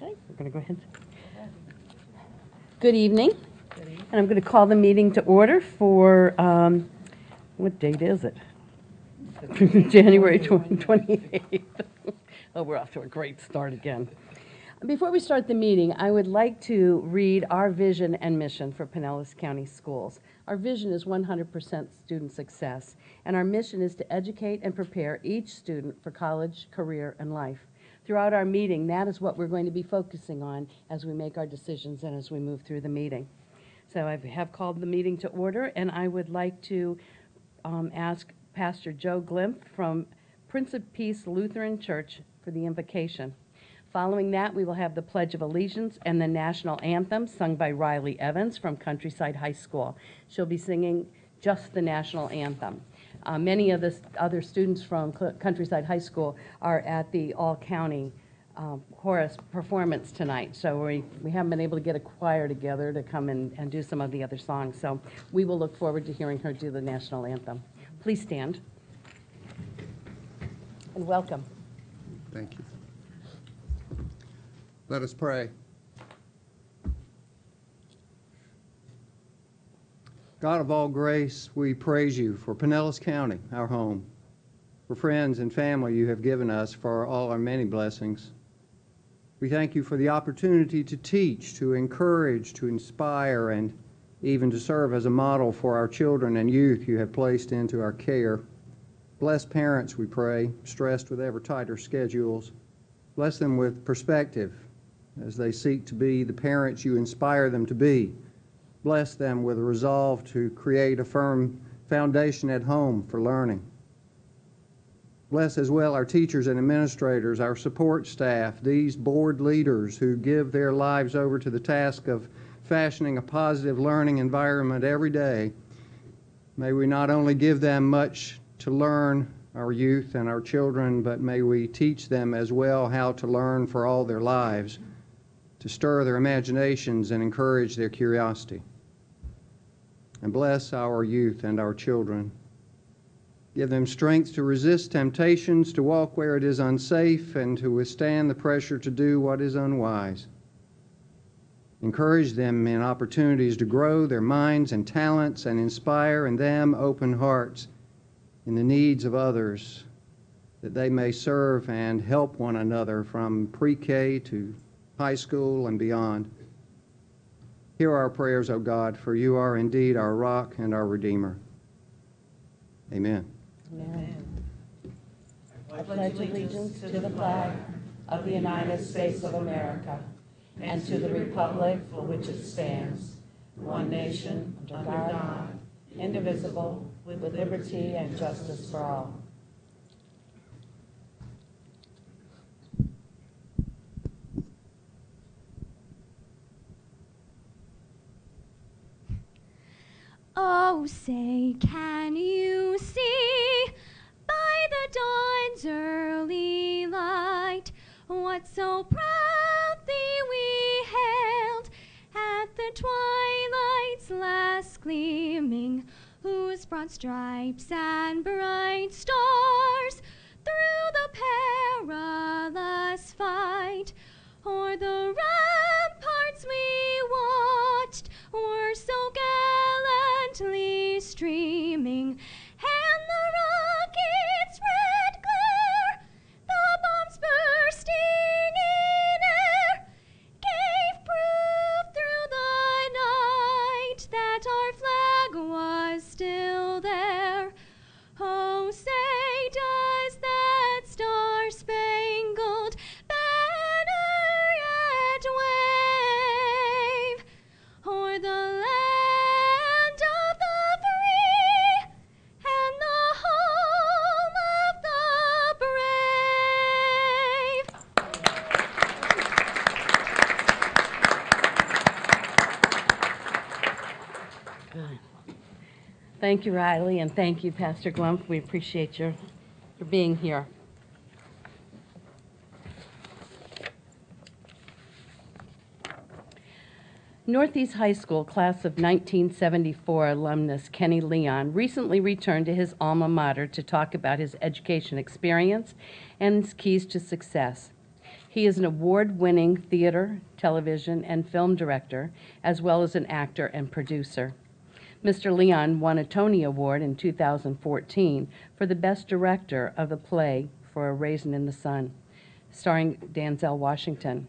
Okay, we're going to go ahead. Good evening. And I'm going to call the meeting to order for, what date is it? January 28th. Oh, we're off to a great start again. Before we start the meeting, I would like to read our vision and mission for Pinellas County Schools. Our vision is 100% student success, and our mission is to educate and prepare each student for college, career, and life. Throughout our meeting, that is what we're going to be focusing on as we make our decisions and as we move through the meeting. So I have called the meeting to order, and I would like to ask Pastor Joe Glymph from Prince of Peace Lutheran Church for the invocation. Following that, we will have the Pledge of Allegiance and the National Anthem sung by Rylie Evans from Countryside High School. She'll be singing just the National Anthem. Many of the other students from Countryside High School are at the all-county chorus performance tonight, so we haven't been able to get a choir together to come and do some of the other songs, so we will look forward to hearing her do the National Anthem. Please stand. And welcome. Thank you. Let us pray. God of all grace, we praise you for Pinellas County, our home, for friends and family you have given us, for all our many blessings. We thank you for the opportunity to teach, to encourage, to inspire, and even to serve as a model for our children and youth you have placed into our care. Bless parents, we pray, stressed with ever tighter schedules. Bless them with perspective as they seek to be the parents you inspire them to be. Bless them with a resolve to create a firm foundation at home for learning. Bless as well our teachers and administrators, our support staff, these board leaders who give their lives over to the task of fashioning a positive learning environment every day. May we not only give them much to learn, our youth and our children, but may we teach them as well how to learn for all their lives, to stir their imaginations and encourage their curiosity. And bless our youth and our children. Give them strength to resist temptations, to walk where it is unsafe, and to withstand the pressure to do what is unwise. Encourage them in opportunities to grow their minds and talents, and inspire in them open hearts in the needs of others, that they may serve and help one another from pre-K to high school and beyond. Hear our prayers, O God, for you are indeed our rock and our Redeemer. Amen. Amen. I pledge allegiance to the flag of the United States of America and to the republic for which it stands, one nation, under God, indivisible, with liberty and justice for all. Oh, say, can you see by the dawn's early light what so proudly we hailed at the twilight's last gleaming, whose broad stripes and bright stars through the perilous fight o'er the ramparts we watched were so gallantly streaming, and the rocket's red glare, the bombs bursting in air, gave proof through the night that our flag was still there. Oh, say, does that star-spangled banner yet wave o'er the land of the free and the home of the brave? Good. Thank you, Rylie, and thank you, Pastor Glymph. We appreciate your being here. Northeast High School class of 1974 alumnus Kenny Leon recently returned to his alma mater to talk about his education experience and his keys to success. He is an award-winning theater, television, and film director, as well as an actor and producer. Mr. Leon won a Tony Award in 2014 for the Best Director of the play For a Raisin in the Sun, starring Denzel Washington.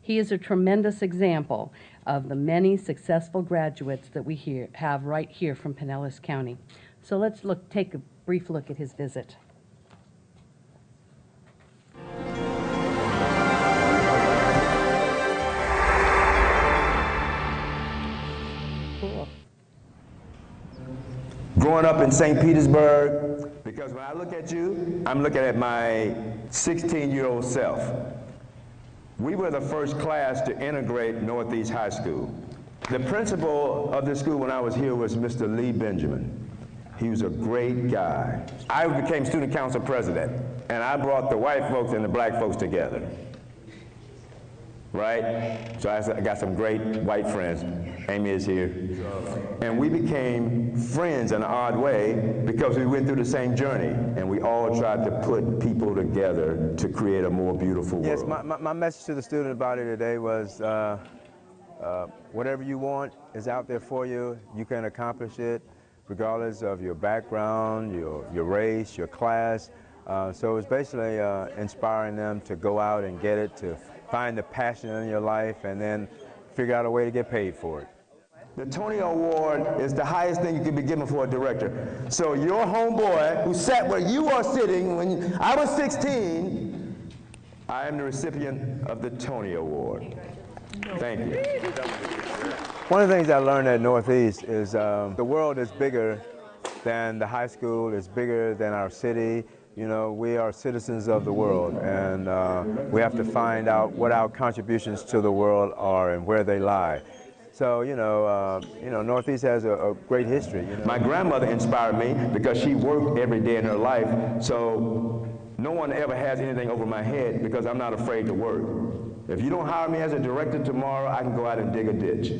He is a tremendous example of the many successful graduates that we have right here from Pinellas County. So let's take a brief look at his visit. Cool. Growing up in St. Petersburg, because when I look at you, I'm looking at my 16-year-old self. We were the first class to integrate Northeast High School. The principal of the school when I was here was Mr. Lee Benjamin. He was a great guy. I became student council president, and I brought the white folks and the black folks together. Right? So I got some great white friends. Amy is here. And we became friends in an odd way because we went through the same journey, and we all tried to put people together to create a more beautiful world. Yes, my message to the student body today was whatever you want is out there for you. You can accomplish it regardless of your background, your race, your class. So it's basically inspiring them to go out and get it, to find the passion in your life, and then figure out a way to get paid for it. The Tony Award is the highest thing you can be given for a director. So your homeboy who sat where you are sitting when I was 16, I am the recipient of the Tony Award. Thank you. One of the things I learned at Northeast is the world is bigger than the high school, it's bigger than our city. You know, we are citizens of the world, and we have to find out what our contributions to the world are and where they lie. So, Northeast has a great history. You know? My grandmother inspired me because she worked every day in her life, so no one ever has anything over my head because I'm not afraid to work. If you don't hire me as a director tomorrow, I can go out and dig a ditch.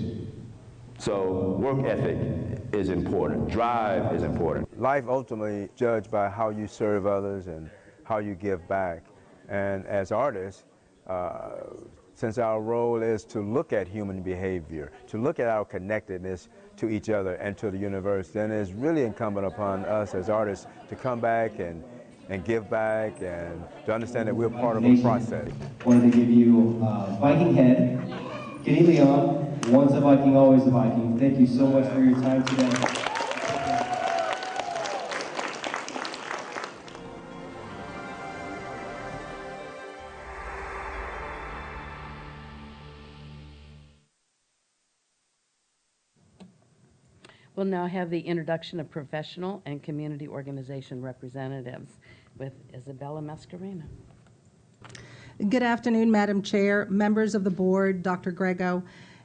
So work ethic is important. Drive is important. Life ultimately judged by how you serve others and how you give back. And as artists, since our role is to look at human behavior, to look at our connectedness to each other and to the universe, then it's really incumbent upon us as artists to come back and give back and to understand that we're part of a process. Wanted to give you Viking Head, Kenny Leon, once a Viking, always a Viking. Thank you so much for your time today. We'll now have the introduction of professional and community organization representatives with Isabella Mascarena. Good afternoon, Madam Chair, members of the board, Dr. Grego,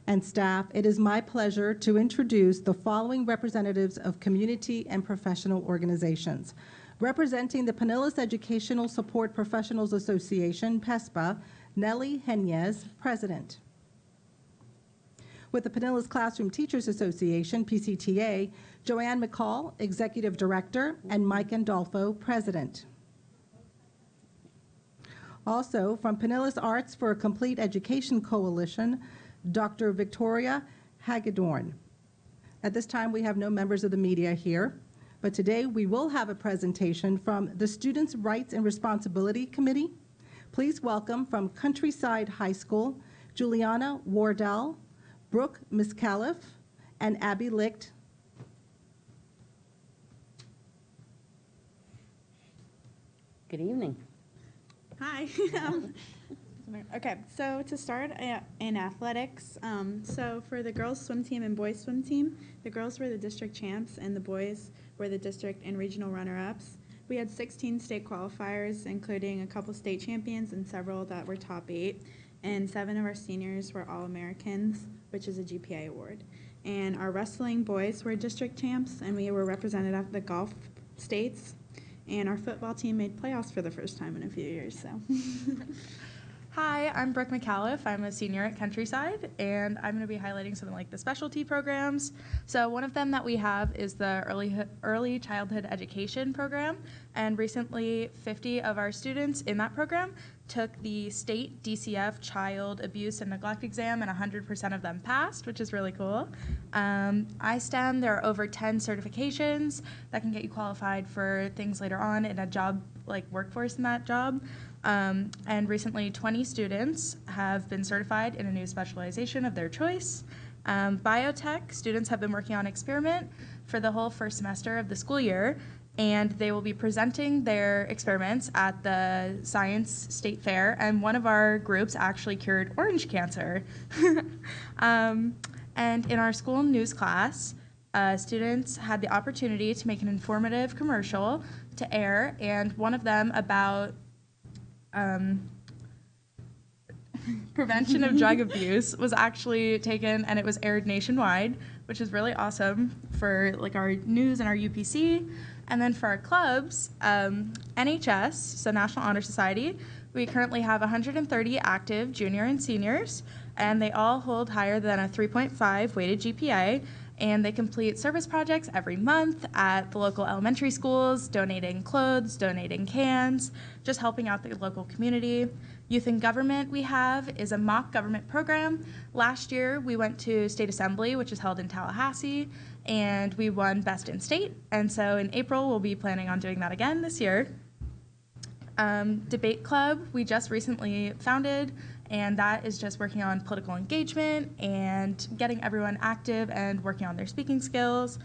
and staff. It is my pleasure to introduce the following representatives of community and professional organizations. Representing the Pinellas Educational Support Professionals Association, PESPA, Nellie Henez, President. With the Pinellas Classroom Teachers Association, PCTA, Joanne McCall, Executive Director, and Mike Andolfo, President. Also, from Pinellas Arts for a Complete Education Coalition, Dr. Victoria Hagedorn. At this time, we have no members of the media here, but today we will have a presentation from the Students' Rights and Responsibility Committee. Please welcome from Countryside High School, Juliana Wardell, Brooke Miscalif, and Abby Licht. Good evening. Hi. Okay, so to start in athletics, so for the girls swim team and boys swim team, the girls were the district champs and the boys were the district and regional runner-ups. We had 16 state qualifiers, including a couple state champions and several that were top 8, and 7 of our seniors were All-Americans, which is a GPA award. And our wrestling boys were district champs, and we were represented at the golf states. And our football team made playoffs for the first time in a few years. So, Hi, I'm Brooke McAuliffe. I'm a senior at Countryside, and I'm going to be highlighting something like the specialty programs. So one of them that we have is the early childhood education program, and recently 50 of our students in that program took the state DCF child abuse and neglect exam, and 100% of them passed, which is really cool. iSTEM, there are over 10 certifications that can get you qualified for things later on in a job, like workforce in that job. And recently 20 students have been certified in a new specialization of their choice. Biotech, students have been working on experiment for the whole first semester of the school year, and they will be presenting their experiments at the Science State Fair, and one of our groups actually cured orange cancer. And in our school news class, students had the opportunity to make an informative commercial to air, and one of them about prevention of drug abuse was actually taken, and it was aired nationwide, which is really awesome for like our news and our UPC. And then for our clubs, NHS, so National Honor Society, we currently have 130 active junior and seniors, and they all hold higher than a 3.5 weighted GPA, and they complete service projects every month at the local elementary schools, donating clothes, donating cans, just helping out the local community. Youth in Government we have is a mock government program. Last year we went to State Assembly, which is held in Tallahassee, and we won Best in State, and so in April we'll be planning on doing that again this year. Debate Club we just recently founded, and that is just working on political engagement and getting everyone active and working on their speaking skills.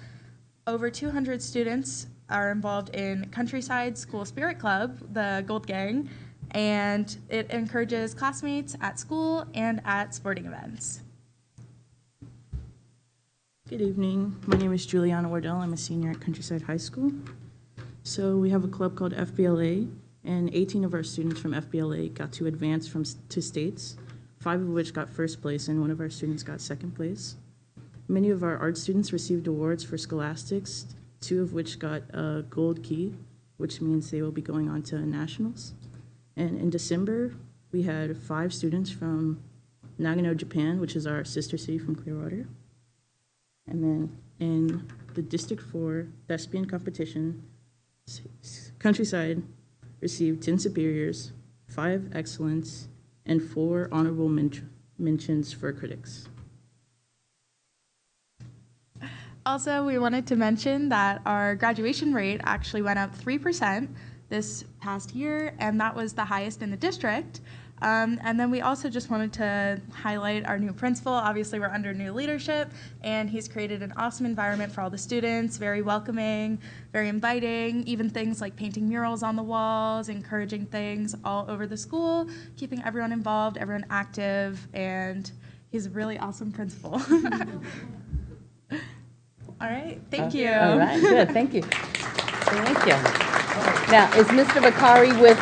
Over 200 students are involved in Countryside School Spirit Club, the Gold Gang, and it encourages classmates at school and at sporting events. Good evening. My name is Juliana Wardell. I'm a senior at Countryside High School. So we have a club called FBLA, and 18 of our students from FBLA got to advance to states, 5 of which got first place, and 1 of our students got second place. Many of our art students received awards for scholastics, 2 of which got a gold key, which means they will be going on to nationals. And in December, we had 5 students from Nagano, Japan, which is our sister city from Clearwater. And then in the District 4 thespian competition, Countryside received 10 superiors, 5 excellence, and 4 honorable mentions for critics. Also, we wanted to mention that our graduation rate actually went up 3% this past year, and that was the highest in the district. And then we also just wanted to highlight our new principal. Obviously, we're under new leadership, and he's created an awesome environment for all the students, very welcoming, very inviting, even things like painting murals on the walls, encouraging things all over the school, keeping everyone involved, everyone active, and he's a really awesome principal. All right, thank you. All right, good, thank you. Thank you. Now, is Mr. Bakari with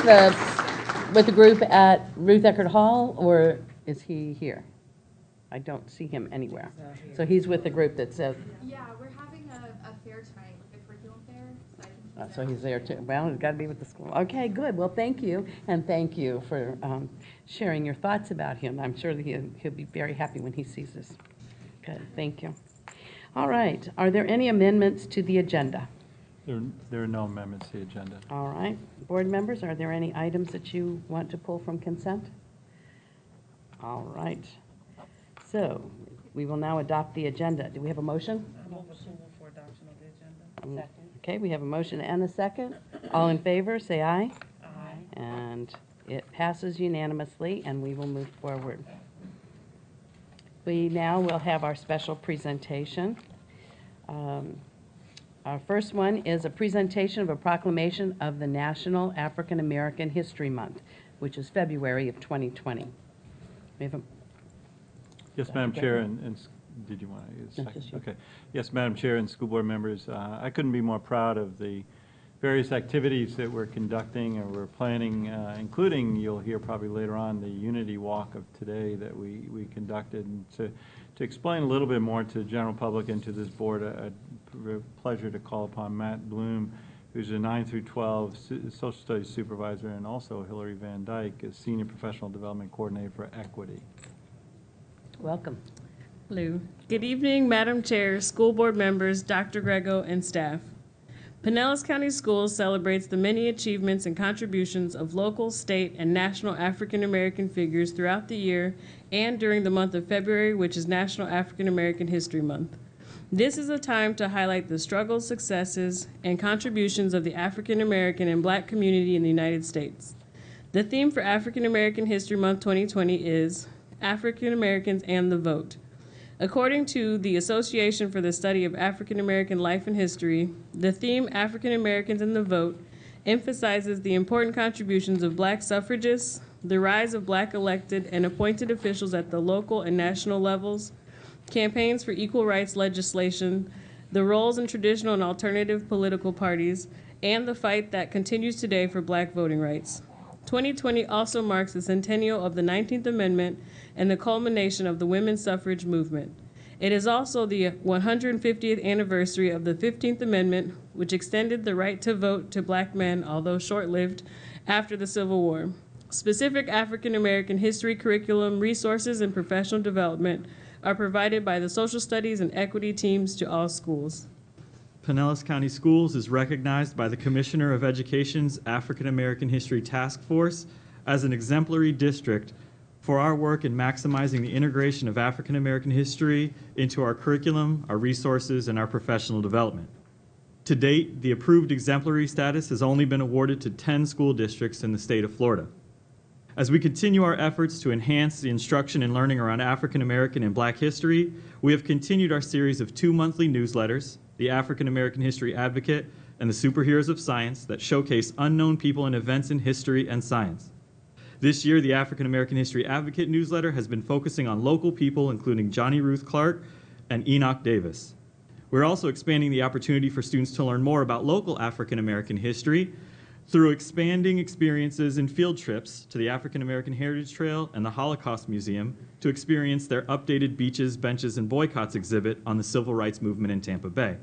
the group at Ruth Eckerd Hall, or is he here? I don't see him anywhere. So he's with the group that says. Yeah, we're having a fair tonight, like a curriculum fair. So he's there too. Well, he's got to be with the school. Okay, good. Well, thank you, and thank you for sharing your thoughts about him. I'm sure that he'll be very happy when he sees this. Good, thank you. All right. Are there any amendments to the agenda? There are no amendments to the agenda. All right. Board members, are there any items that you want to pull from consent? All right. So we will now adopt the agenda. Do we have a motion? Motion for adoption of the agenda. Second. Okay, we have a motion and a second. All in favor, say aye. Aye. And it passes unanimously, and we will move forward. We now will have our special presentation. Our first one is a presentation of a proclamation of the National African American History Month, which is February of 2020. We have a, Yes, Madam Chair, and did you want to use a second? Okay. Yes, Madam Chair and school board members, I couldn't be more proud of the various activities that we're conducting and we're planning, including, you'll hear probably later on, the Unity Walk of today that we conducted. And to explain a little bit more to the general public and to this board, a pleasure to call upon Matt Bloom, who's a 9 through 12 social studies supervisor, and also Hillary Van Dyke as Senior Professional Development Coordinator for Equity. Welcome. Hello. Good evening, Madam Chair, school board members, Dr. Grego, and staff. Pinellas County Schools celebrates the many achievements and contributions of local, state, and national African American figures throughout the year and during the month of February, which is National African American History Month. This is a time to highlight the struggles, successes, and contributions of the African American and Black community in the United States. The theme for African American History Month 2020 is African Americans and the Vote. According to the Association for the Study of African American Life and History, the theme African Americans and the Vote emphasizes the important contributions of Black suffragists, the rise of Black elected and appointed officials at the local and national levels, campaigns for equal rights legislation, the roles in traditional and alternative political parties, and the fight that continues today for Black voting rights. 2020 also marks the centennial of the 19th Amendment and the culmination of the women's suffrage movement. It is also the 150th anniversary of the 15th Amendment, which extended the right to vote to Black men, although short-lived, after the Civil War. Specific African American history curriculum, resources, and professional development are provided by the social studies and equity teams to all schools. Pinellas County Schools is recognized by the Commissioner of Education's African American History Task Force as an exemplary district for our work in maximizing the integration of African American history into our curriculum, our resources, and our professional development. To date, the approved exemplary status has only been awarded to 10 school districts in the state of Florida. As we continue our efforts to enhance the instruction and learning around African American and Black history, we have continued our series of 2 monthly newsletters, the African American History Advocate and the Superheroes of Science, that showcase unknown people and events in history and science. This year, the African American History Advocate newsletter has been focusing on local people, including Johnny Ruth Clark and Enoch Davis. We're also expanding the opportunity for students to learn more about local African American history through expanding experiences and field trips to the African American Heritage Trail and the Holocaust Museum to experience their updated Beaches, Benches, and Boycotts exhibit on the civil rights movement in Tampa Bay.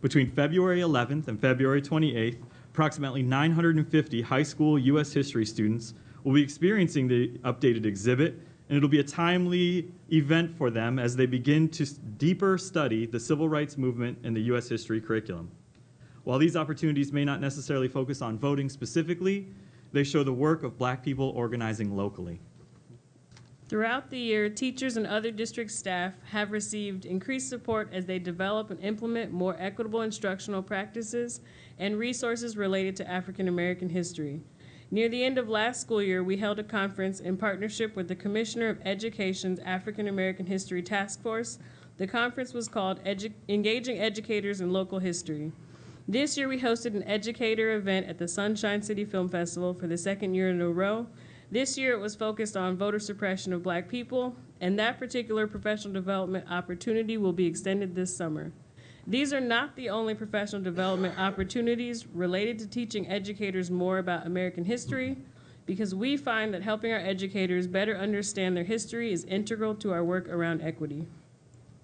Between February 11th and February 28th, approximately 950 high school U.S. history students will be experiencing the updated exhibit, and it'll be a timely event for them as they begin to deeper study the civil rights movement in the U.S. history curriculum. While these opportunities may not necessarily focus on voting specifically, they show the work of Black people organizing locally. Throughout the year, teachers and other district staff have received increased support as they develop and implement more equitable instructional practices and resources related to African American history. Near the end of last school year, we held a conference in partnership with the Commissioner of Education's African American History Task Force. The conference was called Engaging Educators in Local History. This year, we hosted an educator event at the Sunshine City Film Festival for the 2nd year in a row. This year, it was focused on voter suppression of Black people, and that particular professional development opportunity will be extended this summer. These are not the only professional development opportunities related to teaching educators more about American history, because we find that helping our educators better understand their history is integral to our work around equity.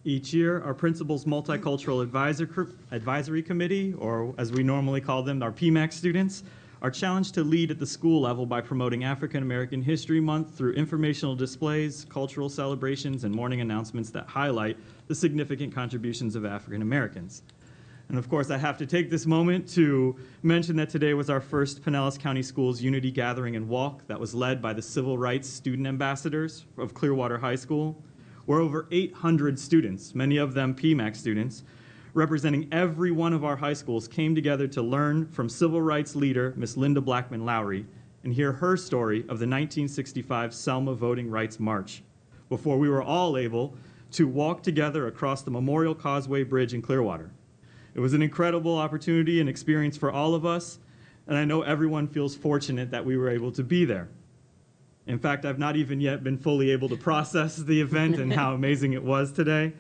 Each year, our Principal's Multicultural Advisory Committee, or as we normally call them, our PMAC students, are challenged to lead at the school level by promoting African American History Month through informational displays, cultural celebrations, and morning announcements that highlight the significant contributions of African Americans. And of course, I have to take this moment to mention that today was our first Pinellas County Schools Unity Gathering and Walk that was led by the Civil Rights Student Ambassadors of Clearwater High School, where over 800 students, many of them PMAC students, representing every one of our high schools, came together to learn from civil rights leader Miss Linda Blackman Lowry and hear her story of the 1965 Selma Voting Rights March, before we were all able to walk together across the Memorial Causeway Bridge in Clearwater. It was an incredible opportunity and experience for all of us, and I know everyone feels fortunate that we were able to be there. In fact, I've not even yet been fully able to process the event and how amazing it was today.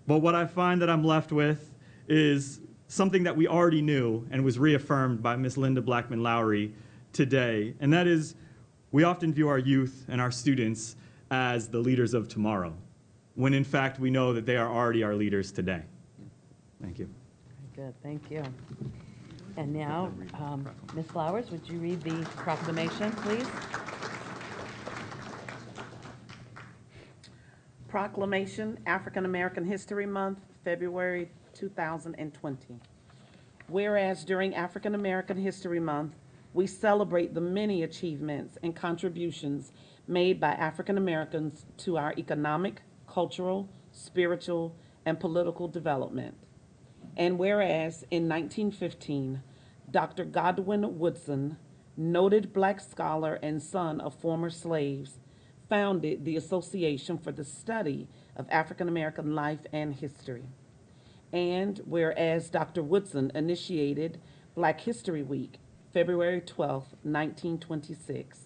But what I find that I'm left with is something that we already knew and was reaffirmed by Ms. Linda Blackman Lowry today, and that is we often view our youth and our students as the leaders of tomorrow, when in fact we know that they are already our leaders today. Thank you. Very good, thank you. And now, Ms. Flowers, would you read the proclamation, please? Proclamation, African American History Month, February 2020. Whereas during African American History Month, we celebrate the many achievements and contributions made by African Americans to our economic, cultural, spiritual, and political development. And whereas in 1915, Dr. Godwin Woodson, noted Black scholar and son of former slaves, founded the Association for the Study of African American Life and History. And whereas Dr. Woodson initiated Black History Week, February 12, 1926,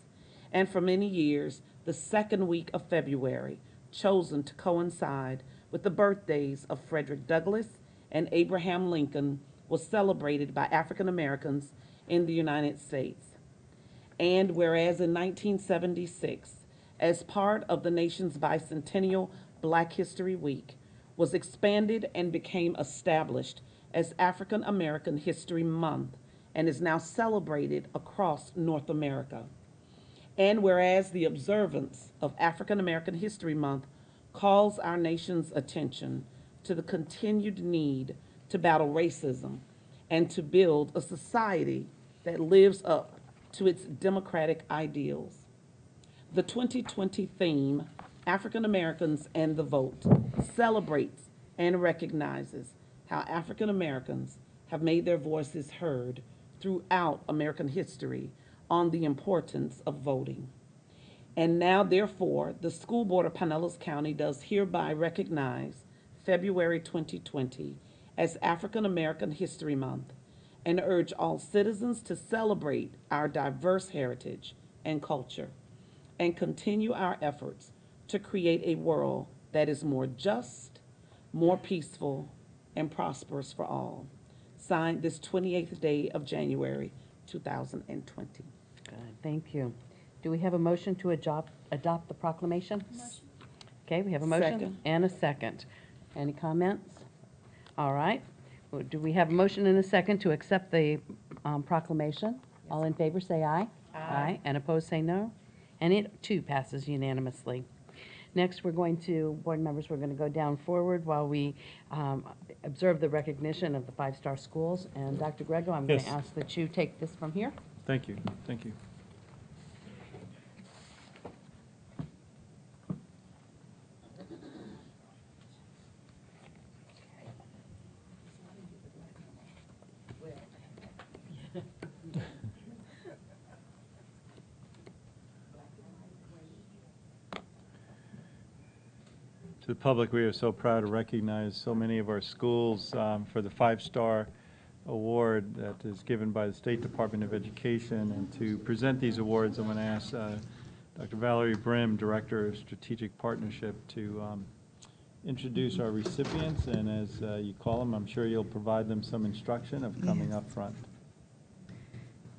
and for many years, the second week of February, chosen to coincide with the birthdays of Frederick Douglass and Abraham Lincoln, was celebrated by African Americans in the United States. And whereas in 1976, as part of the nation's bicentennial Black History Week, was expanded and became established as African American History Month and is now celebrated across North America. And whereas the observance of African American History Month calls our nation's attention to the continued need to battle racism and to build a society that lives up to its democratic ideals. The 2020 theme, African Americans and the Vote, celebrates and recognizes how African Americans have made their voices heard throughout American history on the importance of voting. And now, therefore, the School Board of Pinellas County does hereby recognize February 2020 as African American History Month and urge all citizens to celebrate our diverse heritage and culture and continue our efforts to create a world that is more just, more peaceful, and prosperous for all. Signed this 28th day of January, 2020. Good, thank you. Do we have a motion to adopt the proclamation? Motion. Okay, we have a motion Second. and a second. Any comments? All right. Well, do we have a motion and a second to accept the proclamation? Yes. All in favor say aye. Aye. And opposed say no. And it too passes unanimously. Next, we're going to, board members, we're going to go down forward while we observe the recognition of the five-star schools. And Dr. Grego, I'm going to ask that you take this from here. Thank you. Thank you. To the public, we are so proud to recognize so many of our schools for the five-star award that is given by the State Department of Education. And to present these awards, I'm going to ask Dr. Valerie Brimm, Director of Strategic Partnership, to introduce our recipients. And as you call them, I'm sure you'll provide them some instruction of coming up front.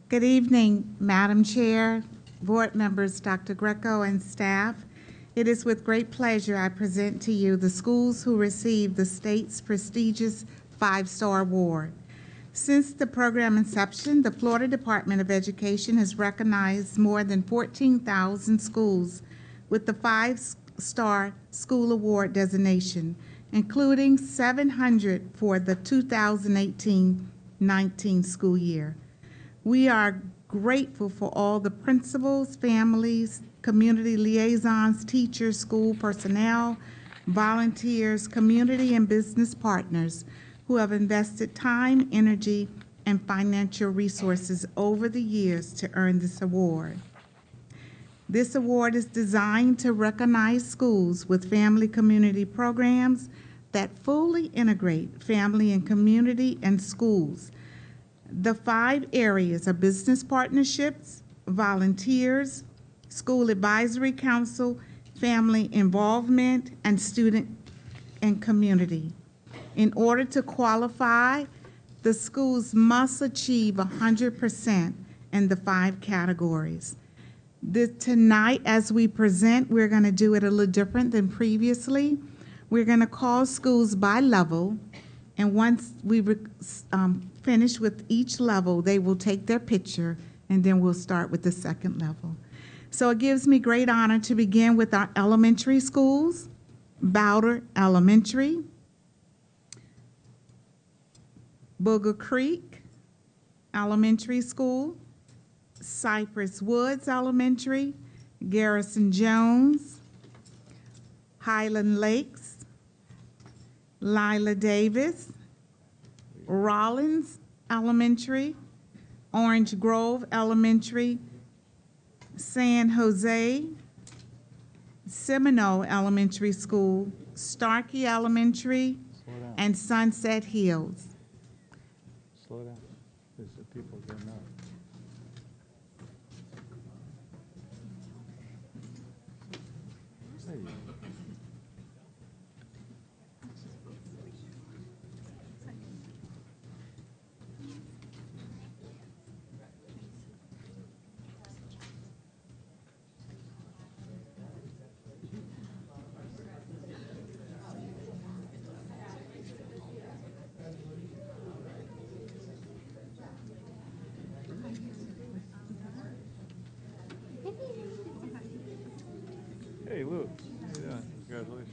Good evening, Madam Chair, board members, Dr. Greco, and staff. It is with great pleasure I present to you the schools who received the state's prestigious five-star award. Since the program inception, the Florida Department of Education has recognized more than 14,000 schools with the five-star school award designation, including 700 for the 2018-19 school year. We are grateful for all the principals, families, community liaisons, teachers, school personnel, volunteers, community and business partners who have invested time, energy, and financial resources over the years to earn this award. This award is designed to recognize schools with family community programs that fully integrate family and community and schools. The 5 areas are business partnerships, volunteers, school advisory council, family involvement, and student and community. In order to qualify, the schools must achieve 100% in the 5 categories. Tonight, as we present, we're going to do it a little different than previously. We're going to call schools by level, and once we finish with each level, they will take their picture, and then we'll start with the second level. So it gives me great honor to begin with our elementary schools. Bowder Elementary, Booger Creek Elementary School, Cypress Woods Elementary, Garrison Jones, Highland Lakes, Lila Davis, Rollins Elementary, Orange Grove Elementary, San Jose, Seminole Elementary School, Starkey Elementary, and Sunset Hills. Slow down, because the people don't know. There you go. Hey, Lou, how you doing? Congratulations.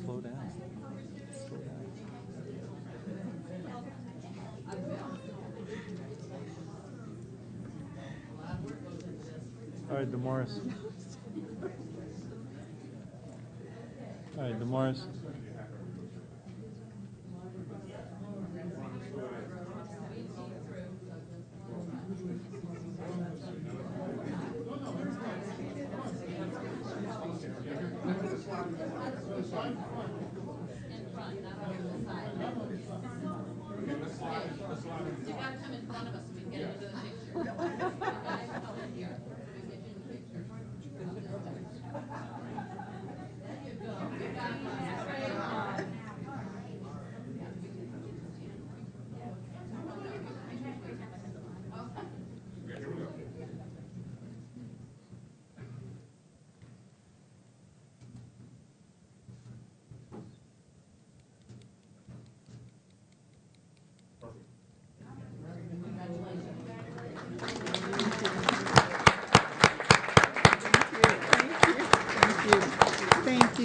Slow down. Slow down. All right, DeMorris. All right, DeMorris.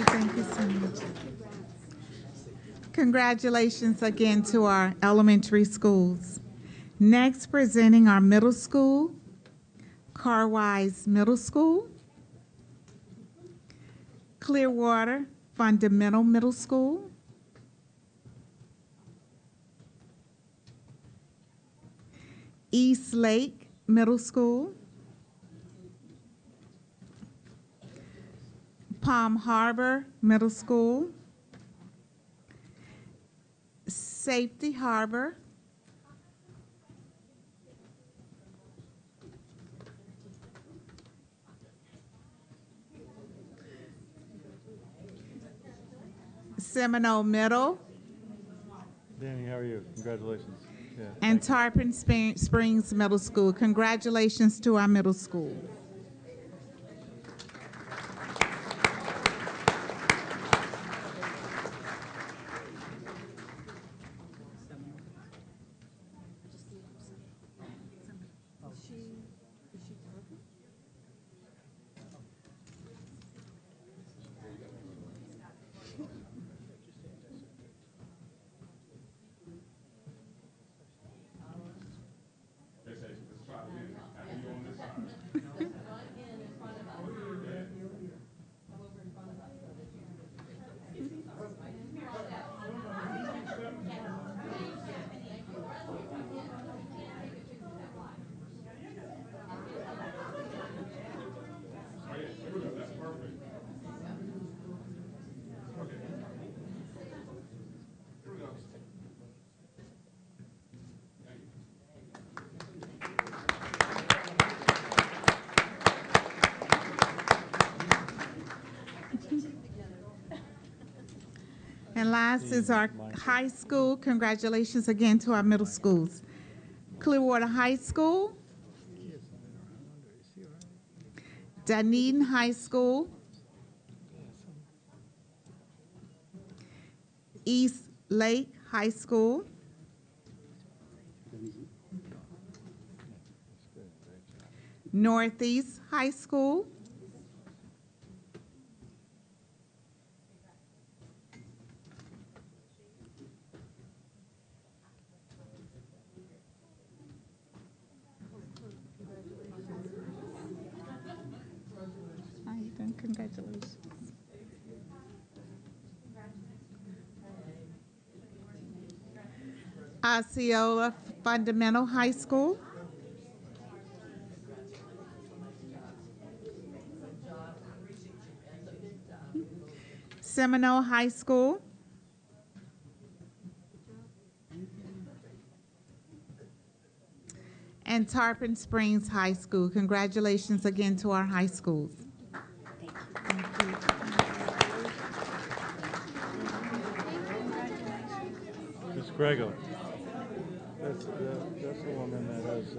Thank you so much. Congratulations again to our elementary schools. Next, presenting our middle school, Carwise Middle School, Clearwater Fundamental Middle School, East Lake Middle School, Palm Harbor Middle School, Safety Harbor, Seminole Middle, Danny, how are you? Congratulations. Yeah, and Tarpon Springs Middle School. Congratulations to our middle school. And last is our high school. Congratulations again to our middle schools. Clearwater High School, Dunedin High School, East Lake High School, Northeast High School, congratulations. Osceola Fundamental High School, Seminole High School, and Tarpon Springs High School. Congratulations again to our high schools. Ms. Grego. That's the woman that has,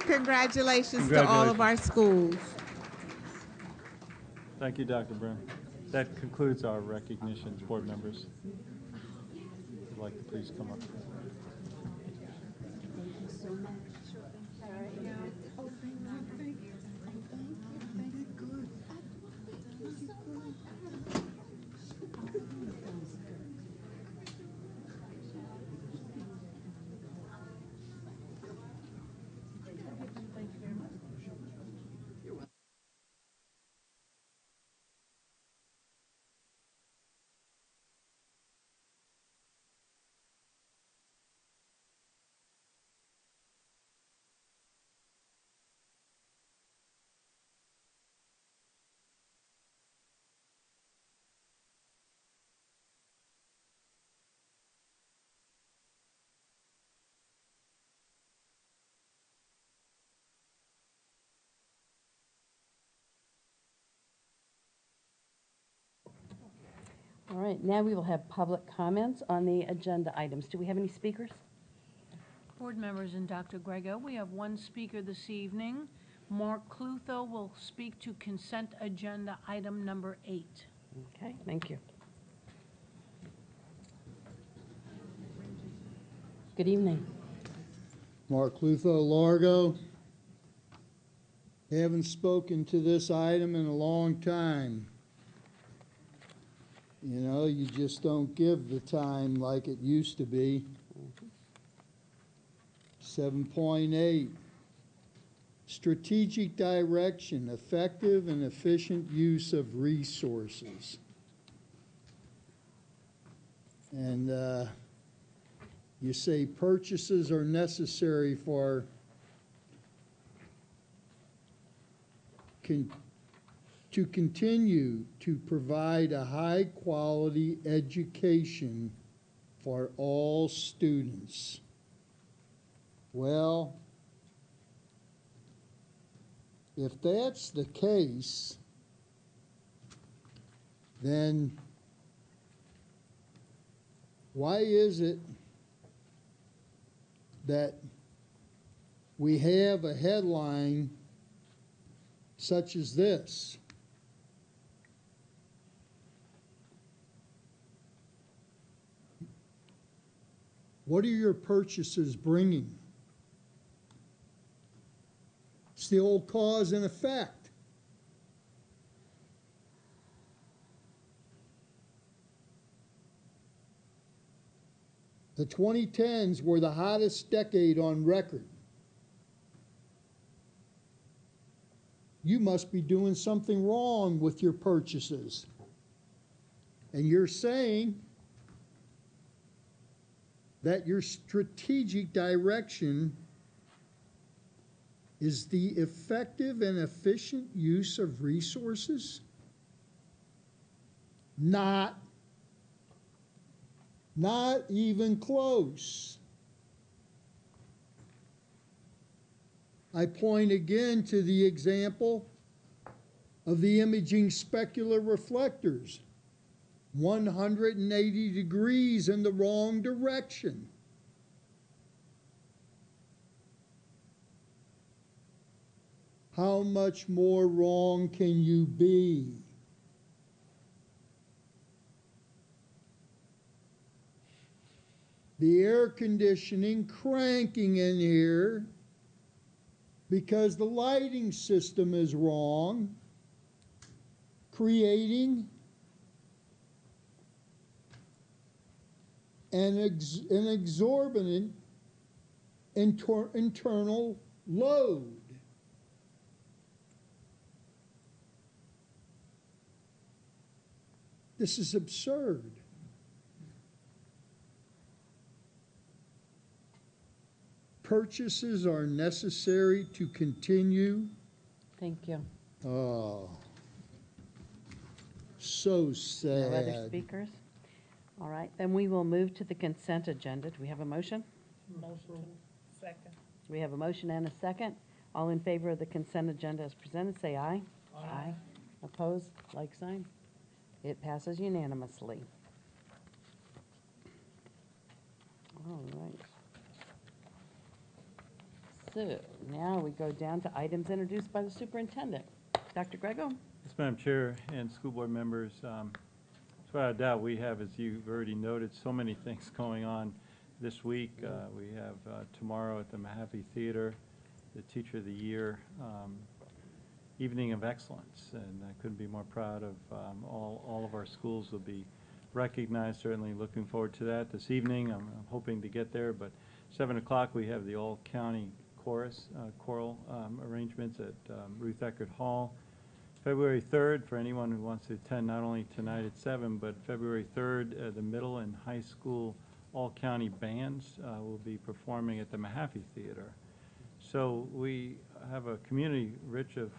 Congratulations to all of our schools. Thank you, Dr. Brimm. That concludes our recognitions, board members. If you'd like to please come up. All right, now we will have public comments on the agenda items. Do we have any speakers? Board members and Dr. Grego, we have one speaker this evening. Mark Clutho will speak to consent agenda item number 8. Okay, thank you. Good evening. Mark Clutho, Largo. Haven't spoken to this item in a long time. You know, you just don't give the time like it used to be. 7.8, strategic direction, effective and efficient use of resources. And you say purchases are necessary for to continue to provide a high-quality education for all students. Well, if that's the case, then why is it that we have a headline such as this? What are your purchases bringing? It's the old cause and effect. The 2010s were the hottest decade on record. You must be doing something wrong with your purchases. And you're saying that your strategic direction is the effective and efficient use of resources? Not even close. I point again to the example of the imaging specular reflectors, 180 degrees in the wrong direction. How much more wrong can you be? The air conditioning cranking in here because the lighting system is wrong, creating an exorbitant internal load. This is absurd. Purchases are necessary to continue. Thank you. Oh, so sad. No other speakers? All right, then we will move to the consent agenda. Do we have a motion? Motion. Second. We have a motion and a second. All in favor of the consent agenda as presented, say aye. Aye. Opposed, like sign. It passes unanimously. All right. So now we go down to items introduced by the superintendent. Dr. Grego? Yes, Madam Chair and school board members, without a doubt, we have, as you've already noted, so many things going on this week. We have tomorrow at the Mahaffey Theater, the Teacher of the Year Evening of Excellence, and I couldn't be more proud of all of our schools will be recognized. Certainly looking forward to that this evening. I'm hoping to get there, but 7 o'clock we have the all-county choral arrangements at Ruth Eckerd Hall. February 3rd, for anyone who wants to attend, not only tonight at 7, but February 3rd, the middle and high school all-county bands will be performing at the Mahaffey Theater. So we have a community rich of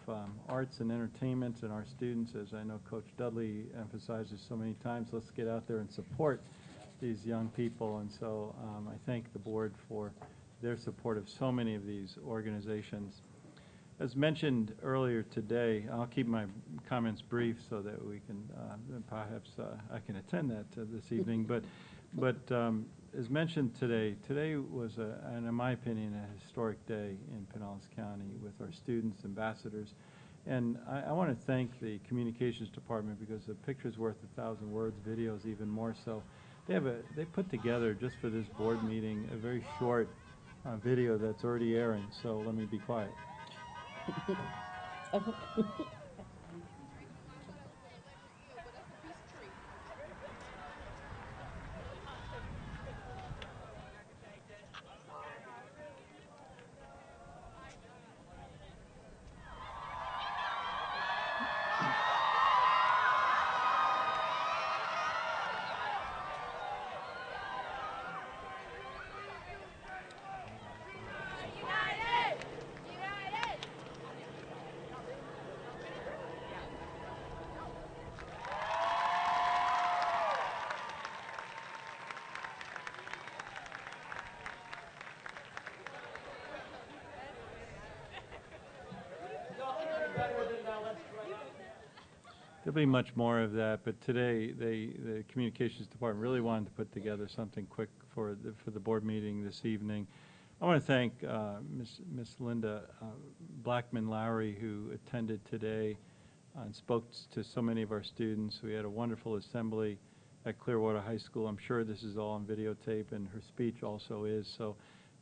arts and entertainment, and our students, as I know Coach Dudley emphasizes so many times, let's get out there and support these young people. And so I thank the board for their support of so many of these organizations. As mentioned earlier today, I'll keep my comments brief so that we can, perhaps I can attend that this evening, but as mentioned today was, and in my opinion, a historic day in Pinellas County with our students, ambassadors. And I want to thank the communications department because a picture's worth 1,000 words, videos even more so. They put together, just for this board meeting, a very short video that's already airing, so let me be quiet. There'll be much more of that, but today the communications department really wanted to put together something quick for the board meeting this evening. I want to thank Miss Linda Blackman-Lowry, who attended today and spoke to so many of our students. We had a wonderful assembly at Clearwater High School. I'm sure this is all on videotape, and her speech also is. So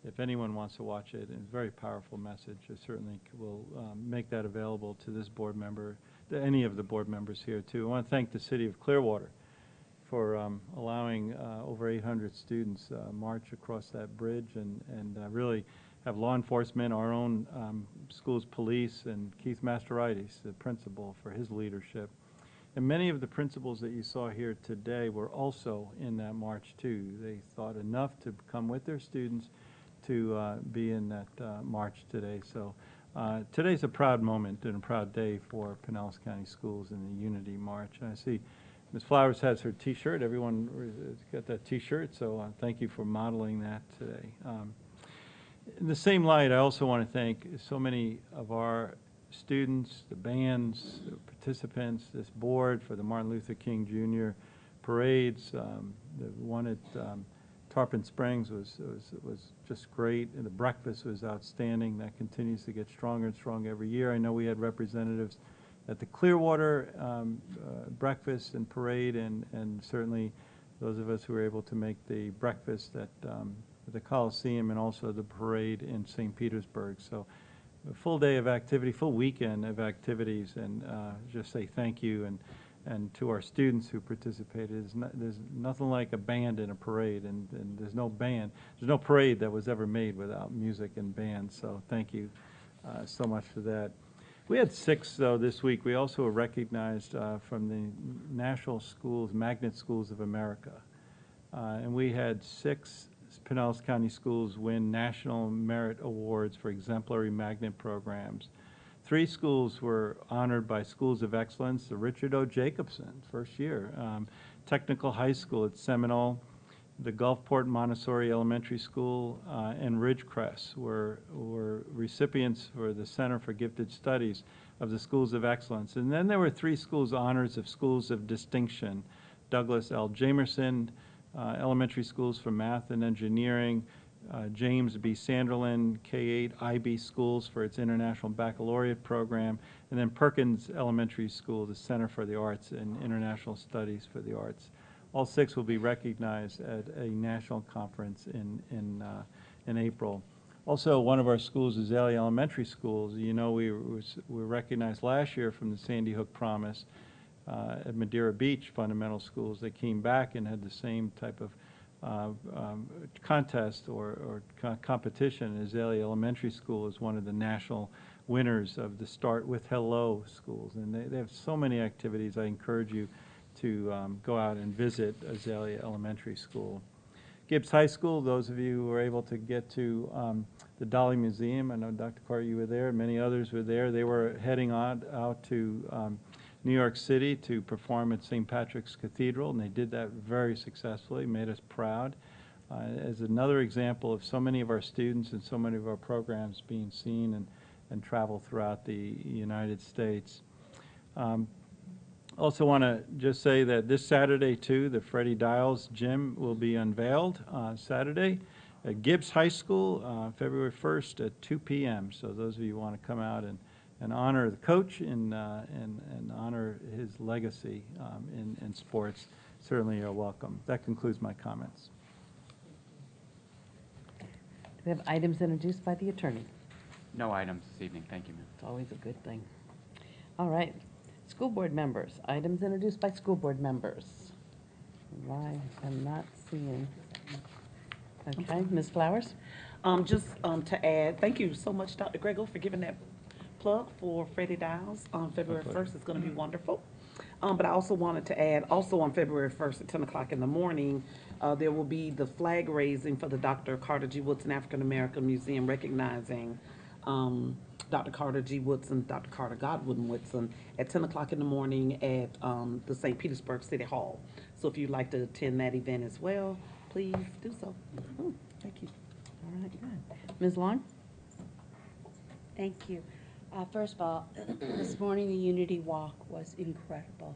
if anyone wants to watch it, it's a very powerful message. I certainly will make that available to this board member, to any of the board members here too. I want to thank the City of Clearwater for allowing over 800 students march across that bridge and really have law enforcement, our own school's police, and Keith Masterides, the principal, for his leadership. And many of the principals that you saw here today were also in that march too. They thought enough to come with their students to be in that march today. So today's a proud moment and a proud day for Pinellas County Schools in the Unity March. And I see Ms. Flowers has her T-shirt. Everyone has got that T-shirt, so thank you for modeling that today. In the same light, I also want to thank so many of our students, the bands, the participants, this board for the Martin Luther King Jr. parades. The one at Tarpon Springs was just great, and the breakfast was outstanding. That continues to get stronger and stronger every year. I know we had representatives at the Clearwater breakfast and parade, and certainly those of us who were able to make the breakfast at the Coliseum and also the parade in St. Petersburg. So a full day of activity, full weekend of activities, and just say thank you and to our students who participated. There's nothing like a band in a parade, and there's no parade that was ever made without music and band. So thank you so much for that. We had 6, though, this week. We also were recognized from the National Schools, Magnet Schools of America. And we had 6 Pinellas County schools win National Merit Awards for exemplary magnet programs. 3 schools were honored by Schools of Excellence, the Richard O. Jacobson, first year. Technical High School at Seminole, the Gulfport Montessori Elementary School, and Ridgecrest were recipients for the Center for Gifted Studies of the Schools of Excellence. And then there were 3 schools honors of Schools of Distinction: Douglas L. Jamerson Elementary Schools for Math and Engineering, James B. Sanderlin K-8 IB Schools for its International Baccalaureate program, and then Perkins Elementary School, the Center for the Arts and International Studies for the Arts. All 6 will be recognized at a national conference in April. Also, one of our schools, Azalea Elementary Schools, you know, we were recognized last year from the Sandy Hook Promise at Madeira Beach Fundamental Schools. They came back and had the same type of contest or competition. Azalea Elementary School is one of the national winners of the Start With Hello schools, and they have so many activities. I encourage you to go out and visit Azalea Elementary School. Gibbs High School, those of you who were able to get to the Dolly Museum, I know Dr. Carter, you were there, many others were there. They were heading out to New York City to perform at St. Patrick's Cathedral, and they did that very successfully, made us proud. As another example of so many of our students and so many of our programs being seen and travel throughout the United States. Also want to just say that this Saturday, too, the Freddie Dials Gym will be unveiled Saturday at Gibbs High School, February 1st at 2 p.m. So those of you who want to come out and honor the coach and honor his legacy in sports, certainly are welcome. That concludes my comments. Do we have items introduced by the attorney? No items this evening. Thank you, ma'am. It's always a good thing. All right. School board members, items introduced by school board members. I am not seeing. Okay, Ms. Flowers? Just to add, thank you so much, Dr. Grego, for giving that plug for Freddie Dials. February 1st is going to be wonderful. But I also wanted to add, also on February 1st at 10 o'clock in the morning, there will be the flag raising for the Dr. Carter G. Woodson African American Museum, recognizing Dr. Carter G. Woodson, Dr. Carter Godwin Woodson, at 10 o'clock in the morning at the St. Petersburg City Hall. So if you'd like to attend that event as well, please do so. Thank you. All right, good. Ms. Long? Thank you. First of all, this morning the Unity Walk was incredible.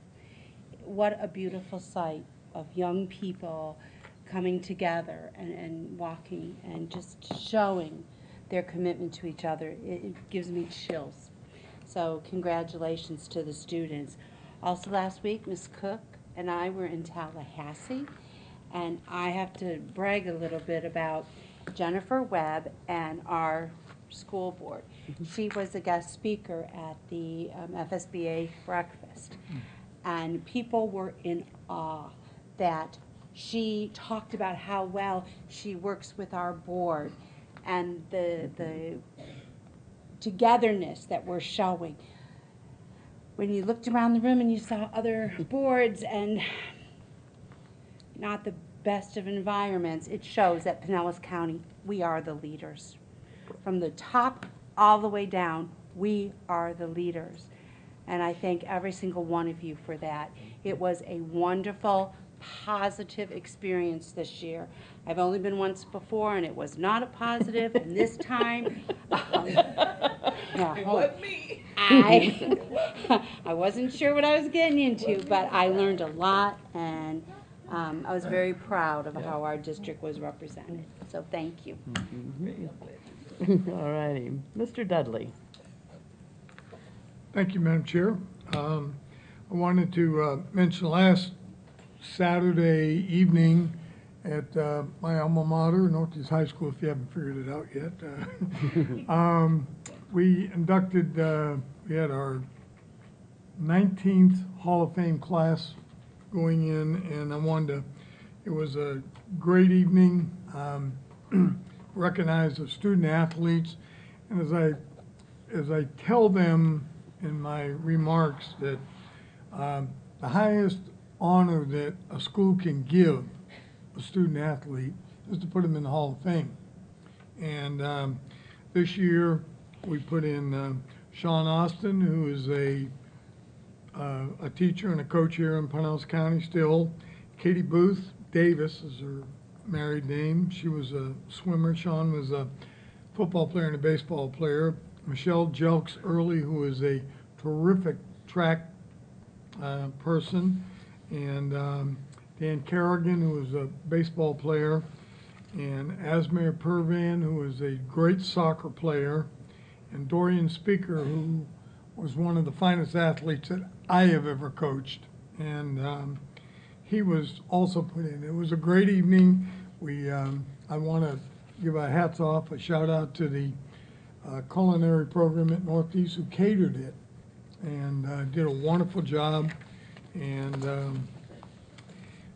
What a beautiful sight of young people coming together and walking and just showing their commitment to each other. It gives me chills. So congratulations to the students. Also last week, Ms. Cook and I were in Tallahassee, and I have to brag a little bit about Jennifer Webb and our school board. She was a guest speaker at the FSBA breakfast, and people were in awe that she talked about how well she works with our board and the togetherness that we're showing. When you looked around the room and you saw other boards and not the best of environments, it shows that Pinellas County, we are the leaders. From the top all the way down, we are the leaders. And I thank every single one of you for that. It was a wonderful, positive experience this year. I've only been once before, and it was not a positive, and this time, I wasn't sure what I was getting into, but I learned a lot, and I was very proud of how our district was represented. So thank you. All righty. Mr. Dudley. Thank you, Madam Chair. I wanted to mention last Saturday evening at my alma mater, Northeast High School, if you haven't figured it out yet. We inducted, we had our 19th Hall of Fame class going in, and I wanted to, it was a great evening, recognized the student athletes, and as I tell them in my remarks that the highest honor that a school can give a student athlete is to put them in the Hall of Fame. And this year we put in Sean Austin, who is a teacher and a coach here in Pinellas County still. Katie Booth Davis is her married name. She was a swimmer. Sean was a football player and a baseball player. Michelle Jelks Early, who is a terrific track person, and Dan Kerrigan, who is a baseball player, and Asmir Pervan, who is a great soccer player, and Dorian Speaker, who was one of the finest athletes that I have ever coached. And he was also put in. It was a great evening. I want to give a hats off, a shout out to the culinary program at Northeast who catered it and did a wonderful job. And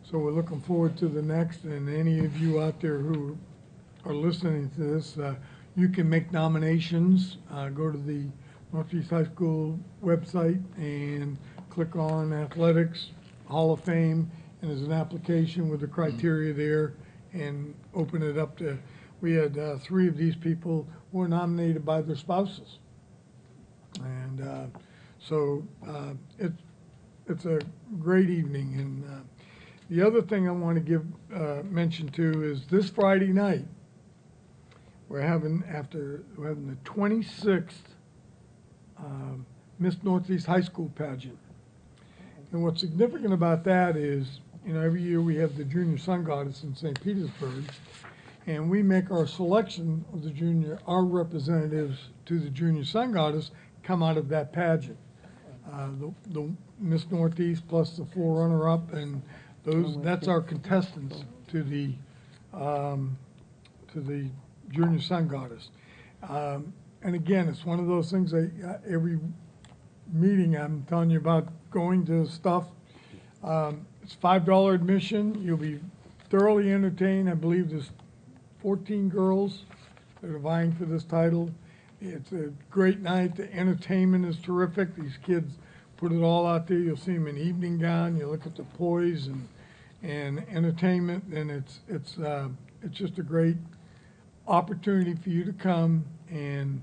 so we're looking forward to the next. And any of you out there who are listening to this, you can make nominations. Go to the Northeast High School website and click on Athletics Hall of Fame, and there's an application with the criteria there, and open it up to. We had 3 of these people who were nominated by their spouses, and so it's a great evening. And the other thing I want to give mention to is this Friday night we're having the 26th Miss Northeast High School pageant. And what's significant about that is, every year we have the Junior Sun Goddess in St. Petersburg, and we make our selection of our representatives to the Junior Sun Goddess come out of that pageant. The Miss Northeast plus the 4 runner-up, and that's our contestants to the Junior Sun Goddess. And again, it's one of those things every meeting I'm telling you about going to stuff. It's $5 admission. You'll be thoroughly entertained. I believe there's 14 girls that are vying for this title. It's a great night. The entertainment is terrific. These kids put it all out there. You'll see them in evening gown. You look at the poise and entertainment, and it's just a great opportunity for you to come and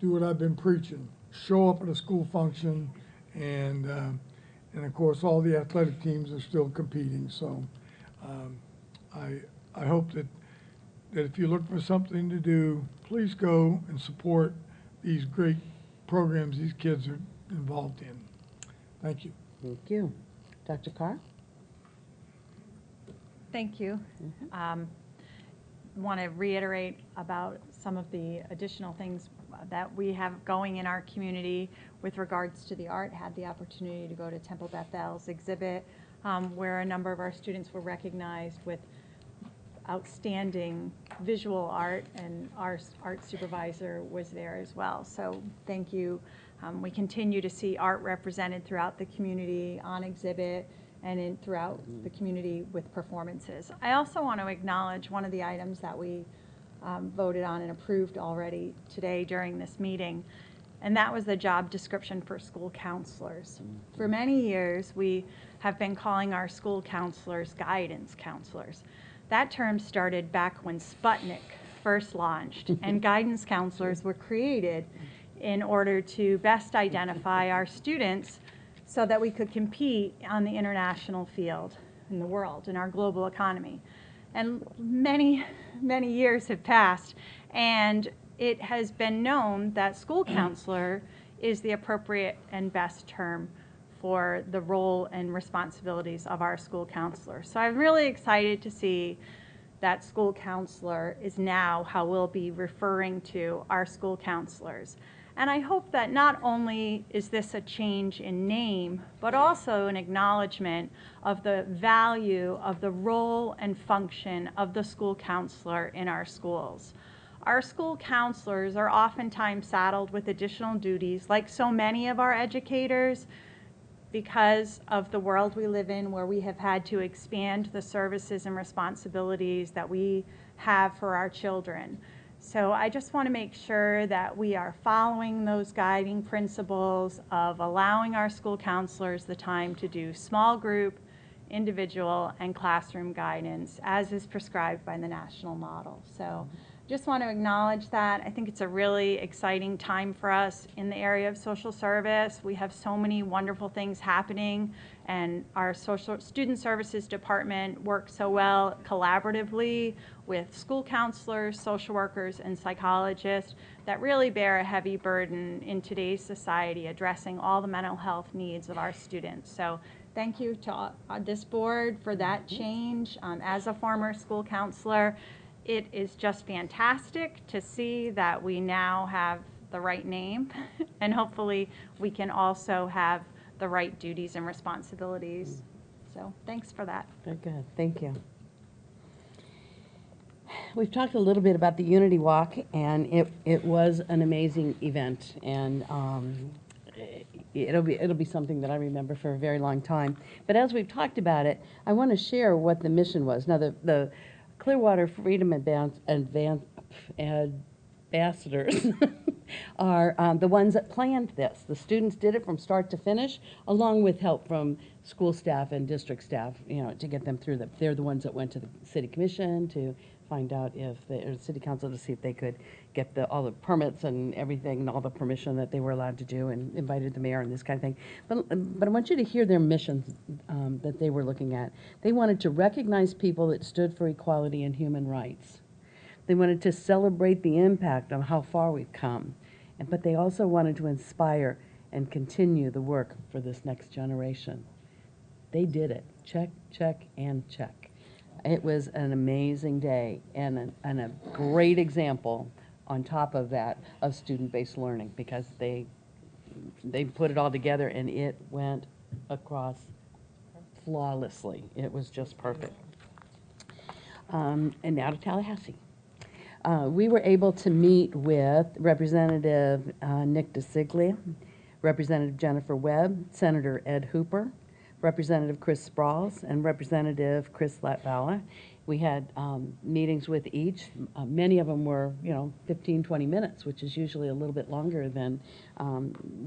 do what I've been preaching. Show up at a school function, and of course all the athletic teams are still competing. So I hope that if you look for something to do, please go and support these great programs these kids are involved in. Thank you. Thank you. Dr. Carr? Thank you. Want to reiterate about some of the additional things that we have going in our community with regards to the art. Had the opportunity to go to Temple Bethel's exhibit, where a number of our students were recognized with outstanding visual art, and our art supervisor was there as well. So thank you. We continue to see art represented throughout the community on exhibit, and throughout the community with performances. I also want to acknowledge one of the items that we voted on and approved already today during this meeting, and that was the job description for school counselors. For many years, we have been calling our school counselors guidance counselors. That term started back when Sputnik first launched, and guidance counselors were created in order to best identify our students so that we could compete on the international field in the world, in our global economy. And many, many years have passed, and it has been known that school counselor is the appropriate and best term for the role and responsibilities of our school counselor. So I'm really excited to see that school counselor is now how we'll be referring to our school counselors. And I hope that not only is this a change in name, but also an acknowledgement of the value of the role and function of the school counselor in our schools. Our school counselors are oftentimes saddled with additional duties, like so many of our educators, because of the world we live in, where we have had to expand the services and responsibilities that we have for our children. So I just want to make sure that we are following those guiding principles of allowing our school counselors the time to do small group, individual, and classroom guidance as is prescribed by the national model. So just want to acknowledge that. I think it's a really exciting time for us in the area of social service. We have so many wonderful things happening, and our student services department works so well collaboratively with school counselors, social workers, and psychologists that really bear a heavy burden in today's society, addressing all the mental health needs of our students. So thank you to this board for that change. As a former school counselor, it is just fantastic to see that we now have the right name, and hopefully we can also have the right duties and responsibilities. So thanks for that. Very good, thank you. We've talked a little bit about the Unity Walk, and it was an amazing event, and it'll be something that I remember for a very long time. But as we've talked about it, I want to share what the mission was. Now, the Clearwater Freedom Ambassadors are the ones that planned this. The students did it from start to finish, along with help from school staff and district staff, to get them through. They're the ones that went to the city commission to find out if or the city council to see if they could get all the permits and everything and all the permission that they were allowed to do, and invited the mayor and this kind of thing. But I want you to hear their missions that they were looking at. They wanted to recognize people that stood for equality and human rights. They wanted to celebrate the impact of how far we've come, but they also wanted to inspire and continue the work for this next generation. They did it. Check, check, and check. It was an amazing day and a great example on top of that of student-based learning, because they put it all together and it went across flawlessly. It was just perfect. And now to Tallahassee. We were able to meet with Representative Nick DeCiglia, Representative Jennifer Webb, Senator Ed Hooper, Representative Chris Sprouls, and Representative Chris Latvala. We had meetings with each. Many of them were, 15, 20 minutes, which is usually a little bit longer than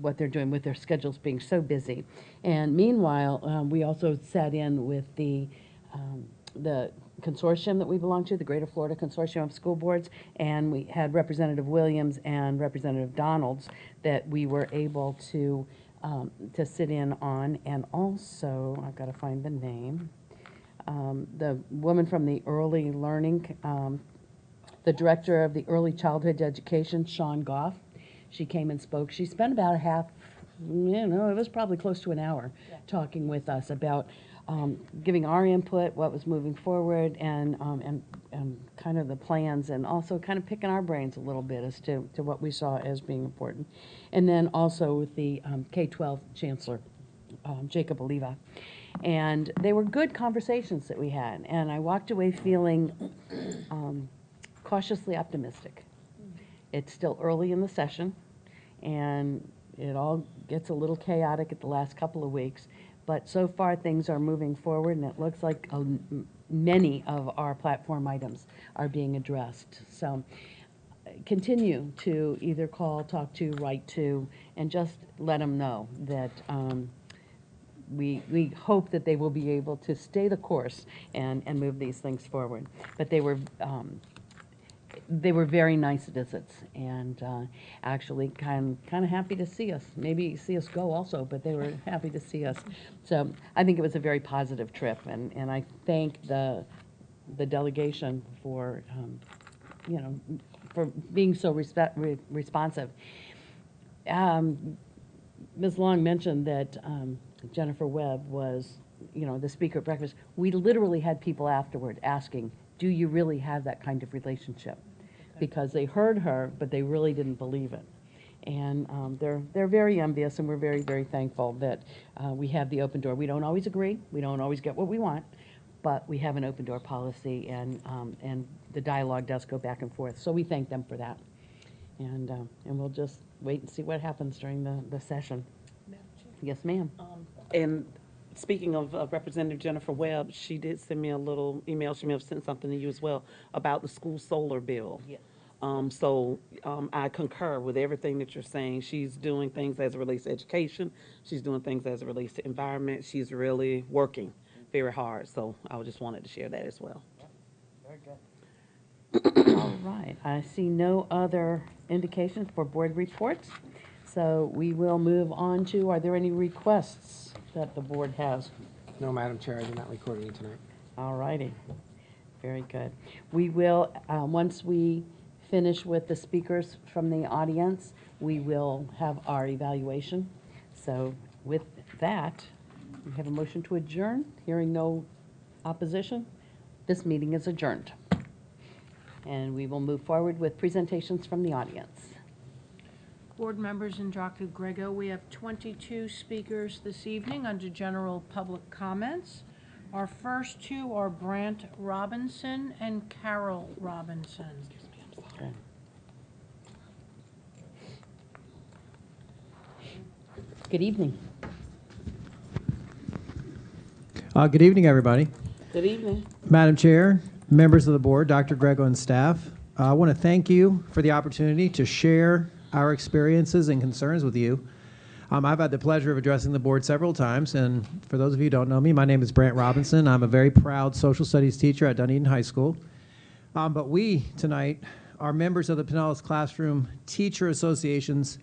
what they're doing with their schedules being so busy. And meanwhile, we also sat in with the consortium that we belong to, the Greater Florida Consortium of School Boards, and we had Representative Williams and Representative Donalds that we were able to sit in on. And also, I've got to find the name, the woman from the Early Learning, the director of the Early Childhood Education, Sean Goff. She came and spoke. She spent about it was probably close to an hour talking with us about giving our input, what was moving forward, and kind of the plans, and also kind of picking our brains a little bit as to what we saw as being important. And then also with the K-12 Chancellor, Jacob Oliva. And they were good conversations that we had, and I walked away feeling cautiously optimistic. It's still early in the session, and it all gets a little chaotic at the last couple of weeks, But so far, things are moving forward, and it looks like many of our platform items are being addressed. So continue to either call, talk to, write to, and just let them know that we hope that they will be able to stay the course and move these things forward. But they were very nice visits, and actually kind of happy to see us. Maybe see us go also, but they were happy to see us. So I think it was a very positive trip, and I thank the delegation for for being so responsive. Ms. Long mentioned that Jennifer Webb was, the speaker at breakfast. We literally had people afterward asking, do you really have that kind of relationship? Because they heard her, but they really didn't believe it. And they're very envious, and we're very, very thankful that we have the open door. We don't always agree. We don't always get what we want, but we have an open door policy, and the dialogue does go back and forth. So we thank them for that. And we'll just wait and see what happens during the session. Yes, ma'am. And speaking of Representative Jennifer Webb, she did send me a little email. She may have sent something to you as well about the school solar bill. Yes. I concur with everything that you're saying. She's doing things as it relates to education. She's doing things as it relates to environment. She's really working very hard. So I just wanted to share that as well. Very good. All right. I see no other indications for board reports. So we will move on to, are there any requests that the board has? No, Madam Chair, I did not record any tonight. All righty. Very good. We will, once we finish with the speakers from the audience, we will have our evaluation. So with that, we have a motion to adjourn. Hearing no opposition, this meeting is adjourned. And we will move forward with presentations from the audience. Board members and Dr. Grego, we have 22 speakers this evening under general public comments. Our first two are Brant Robinson and Carol Robinson. Okay. Good evening. Good evening, everybody. Good evening. Madam Chair, members of the board, Dr. Grego and staff, I want to thank you for the opportunity to share our experiences and concerns with you. I've had the pleasure of addressing the board several times, and for those of you who don't know me, my name is Brant Robinson. I'm a very proud social studies teacher at Dunedin High School. But we, tonight, are members of the Pinellas Classroom Teacher Association's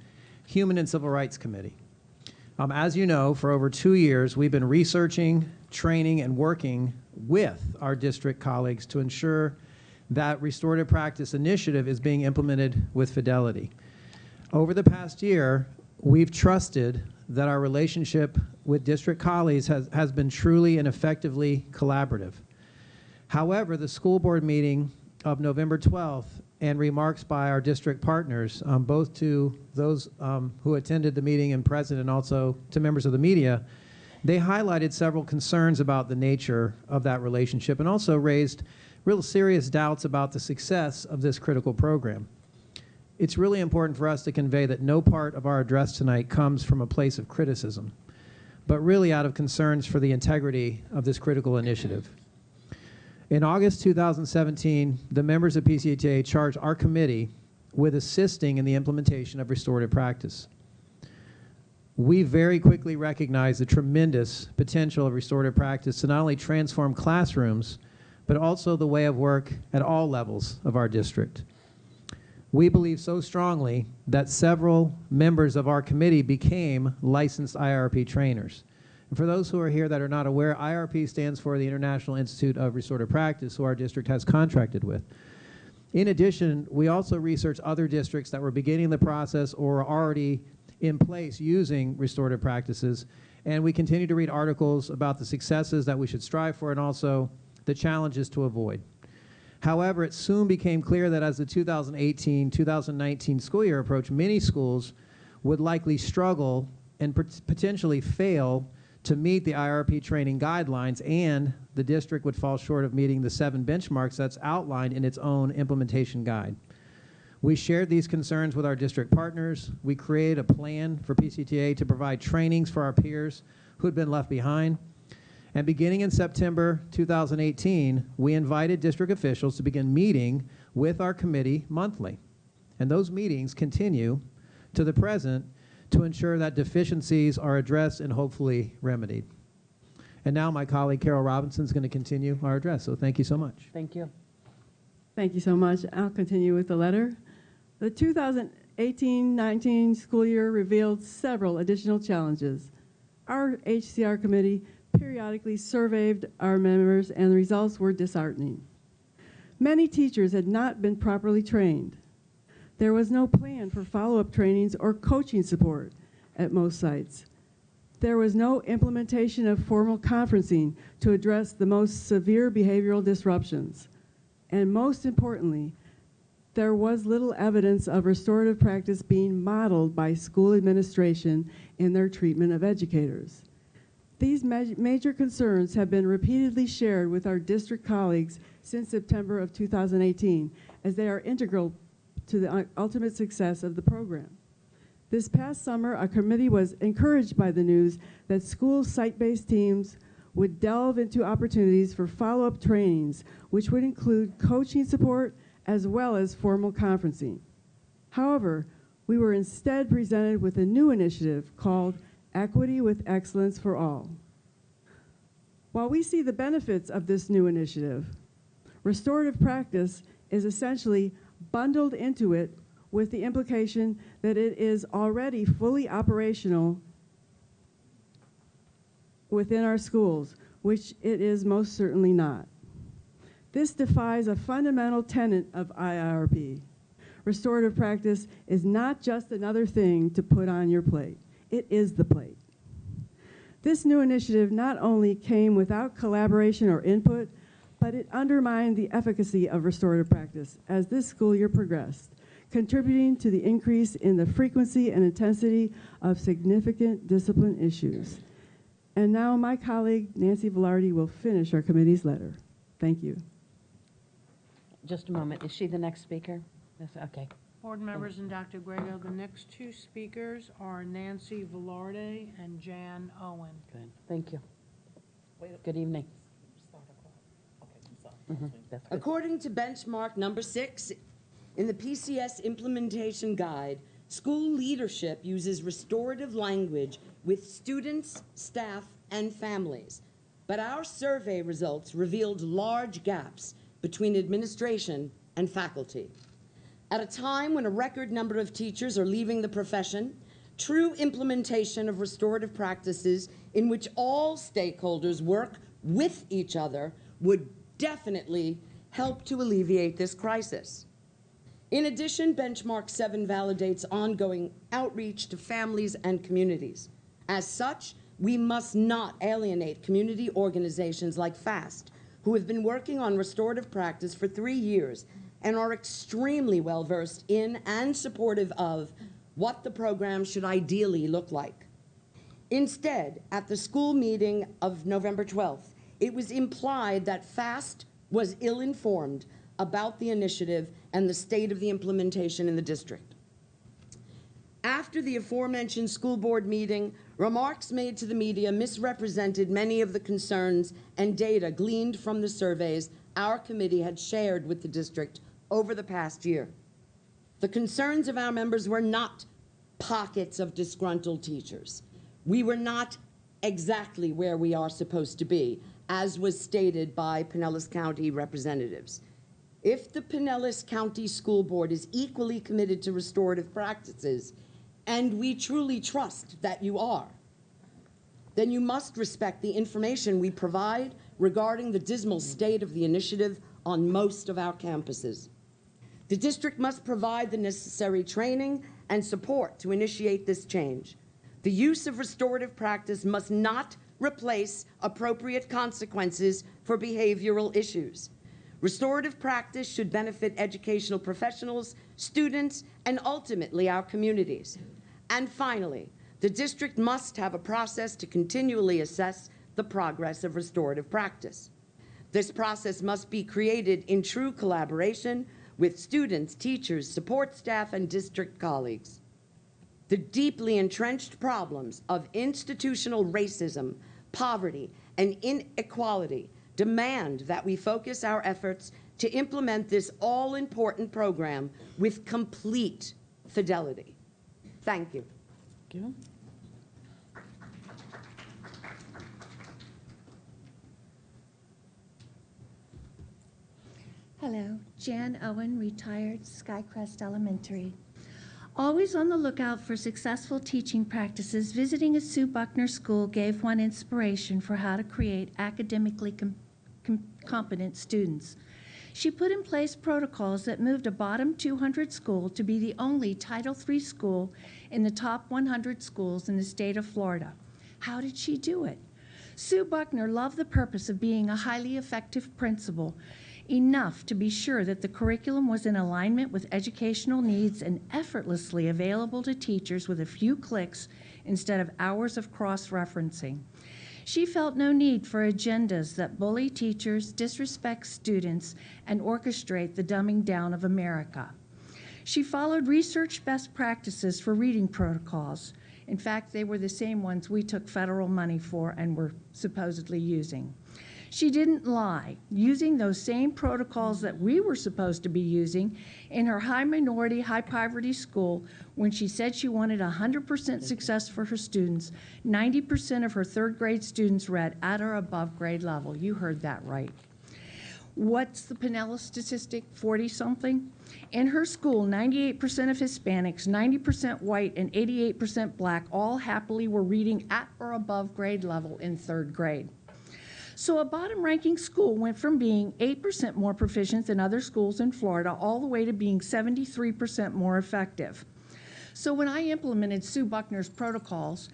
Human and Civil Rights Committee. As you know, for over 2 years, we've been researching, training, and working with our district colleagues to ensure that restorative practice initiative is being implemented with fidelity. Over the past year, we've trusted that our relationship with district colleagues has been truly and effectively collaborative. However, the school board meeting of November 12th and remarks by our district partners, both to those who attended the meeting in person and also to members of the media, they highlighted several concerns about the nature of that relationship and also raised real serious doubts about the success of this critical program. It's really important for us to convey that no part of our address tonight comes from a place of criticism, but really out of concerns for the integrity of this critical initiative. In August 2017, the members of PCTA charged our committee with assisting in the implementation of restorative practice. We very quickly recognized the tremendous potential of restorative practice to not only transform classrooms, but also the way of work at all levels of our district. We believe so strongly that several members of our committee became licensed IRP trainers. And for those who are here that are not aware, IRP stands for the International Institute of Restorative Practice, who our district has contracted with. In addition, we also researched other districts that were beginning the process or already in place using restorative practices, and we continue to read articles about the successes that we should strive for and also the challenges to avoid. However, it soon became clear that as the 2018-2019 school year approached, many schools would likely struggle and potentially fail to meet the IRP training guidelines, and the district would fall short of meeting the 7 benchmarks that's outlined in its own implementation guide. We shared these concerns with our district partners. We created a plan for PCTA to provide trainings for our peers who had been left behind. And beginning in September 2018, we invited district officials to begin meeting with our committee monthly. And those meetings continue to the present to ensure that deficiencies are addressed and hopefully remedied. And now my colleague Carol Robinson is going to continue our address. So thank you so much. Thank you. Thank you so much. I'll continue with the letter. The 2018-19 school year revealed several additional challenges. Our HCR committee periodically surveyed our members, and the results were disheartening. Many teachers had not been properly trained. There was no plan for follow-up trainings or coaching support at most sites. There was no implementation of formal conferencing to address the most severe behavioral disruptions. And most importantly, there was little evidence of restorative practice being modeled by school administration in their treatment of educators. These major concerns have been repeatedly shared with our district colleagues since September of 2018, as they are integral to the ultimate success of the program. This past summer, our committee was encouraged by the news that school site-based teams would delve into opportunities for follow-up trainings, which would include coaching support as well as formal conferencing. However, we were instead presented with a new initiative called Equity with Excellence for All. While we see the benefits of this new initiative, restorative practice is essentially bundled into it with the implication that it is already fully operational within our schools, which it is most certainly not. This defies a fundamental tenet of IIRP. Restorative practice is not just another thing to put on your plate. It is the plate. This new initiative not only came without collaboration or input, but it undermined the efficacy of restorative practice as this school year progressed, contributing to the increase in the frequency and intensity of significant discipline issues. And now my colleague, Nancy Valerie, will finish our committee's letter. Thank you. Just a moment. Is she the next speaker? Yes, okay. Board members and Dr. Grego, the next two speakers are Nancy Velarde and Jan Owen. Good. Thank you. Good evening. That's good. According to benchmark number 6 in the PCS implementation guide, school leadership uses restorative language with students, staff, and families. But our survey results revealed large gaps between administration and faculty. At a time when a record number of teachers are leaving the profession, true implementation of restorative practices in which all stakeholders work with each other would definitely help to alleviate this crisis. In addition, benchmark 7 validates ongoing outreach to families and communities. As such, we must not alienate community organizations like FAST, who have been working on restorative practice for 3 years and are extremely well versed in and supportive of what the program should ideally look like. Instead, at the school meeting of November 12th, it was implied that FAST was ill-informed about the initiative and the state of the implementation in the district. After the aforementioned school board meeting, remarks made to the media misrepresented many of the concerns and data gleaned from the surveys our committee had shared with the district over the past year. The concerns of our members were not pockets of disgruntled teachers. We were not exactly where we are supposed to be, as was stated by Pinellas County representatives. If the Pinellas County School Board is equally committed to restorative practices, and we truly trust that you are, then you must respect the information we provide regarding the dismal state of the initiative on most of our campuses. The district must provide the necessary training and support to initiate this change. The use of restorative practice must not replace appropriate consequences for behavioral issues. Restorative practice should benefit educational professionals, students, and ultimately our communities. And finally, the district must have a process to continually assess the progress of restorative practice. This process must be created in true collaboration with students, teachers, support staff, and district colleagues. The deeply entrenched problems of institutional racism, poverty, and inequality demand that we focus our efforts to implement this all-important program with complete fidelity. Thank you. Thank you. Hello, Jan Owen, retired, Skycrest Elementary. Always on the lookout for successful teaching practices, visiting a Sue Buckner school gave one inspiration for how to create academically competent students. She put in place protocols that moved a bottom 200 school to be the only Title III school in the top 100 schools in the state of Florida. How did she do it? Sue Buckner loved the purpose of being a highly effective principal, enough to be sure that the curriculum was in alignment with educational needs and effortlessly available to teachers with a few clicks instead of hours of cross-referencing. She felt no need for agendas that bully teachers, disrespect students, and orchestrate the dumbing down of America. She followed research best practices for reading protocols. In fact, they were the same ones we took federal money for and were supposedly using. She didn't lie, using those same protocols that we were supposed to be using in her high minority, high poverty school when she said she wanted 100% success for her students. 90% of her third grade students read at or above grade level. You heard that right. What's the Pinellas statistic? 40-something? In her school, 98% of Hispanics, 90% white, and 88% black all happily were reading at or above grade level in third grade. So a bottom-ranking school went from being 8% more proficient than other schools in Florida all the way to being 73% more effective. So when I implemented Sue Buckner's protocols,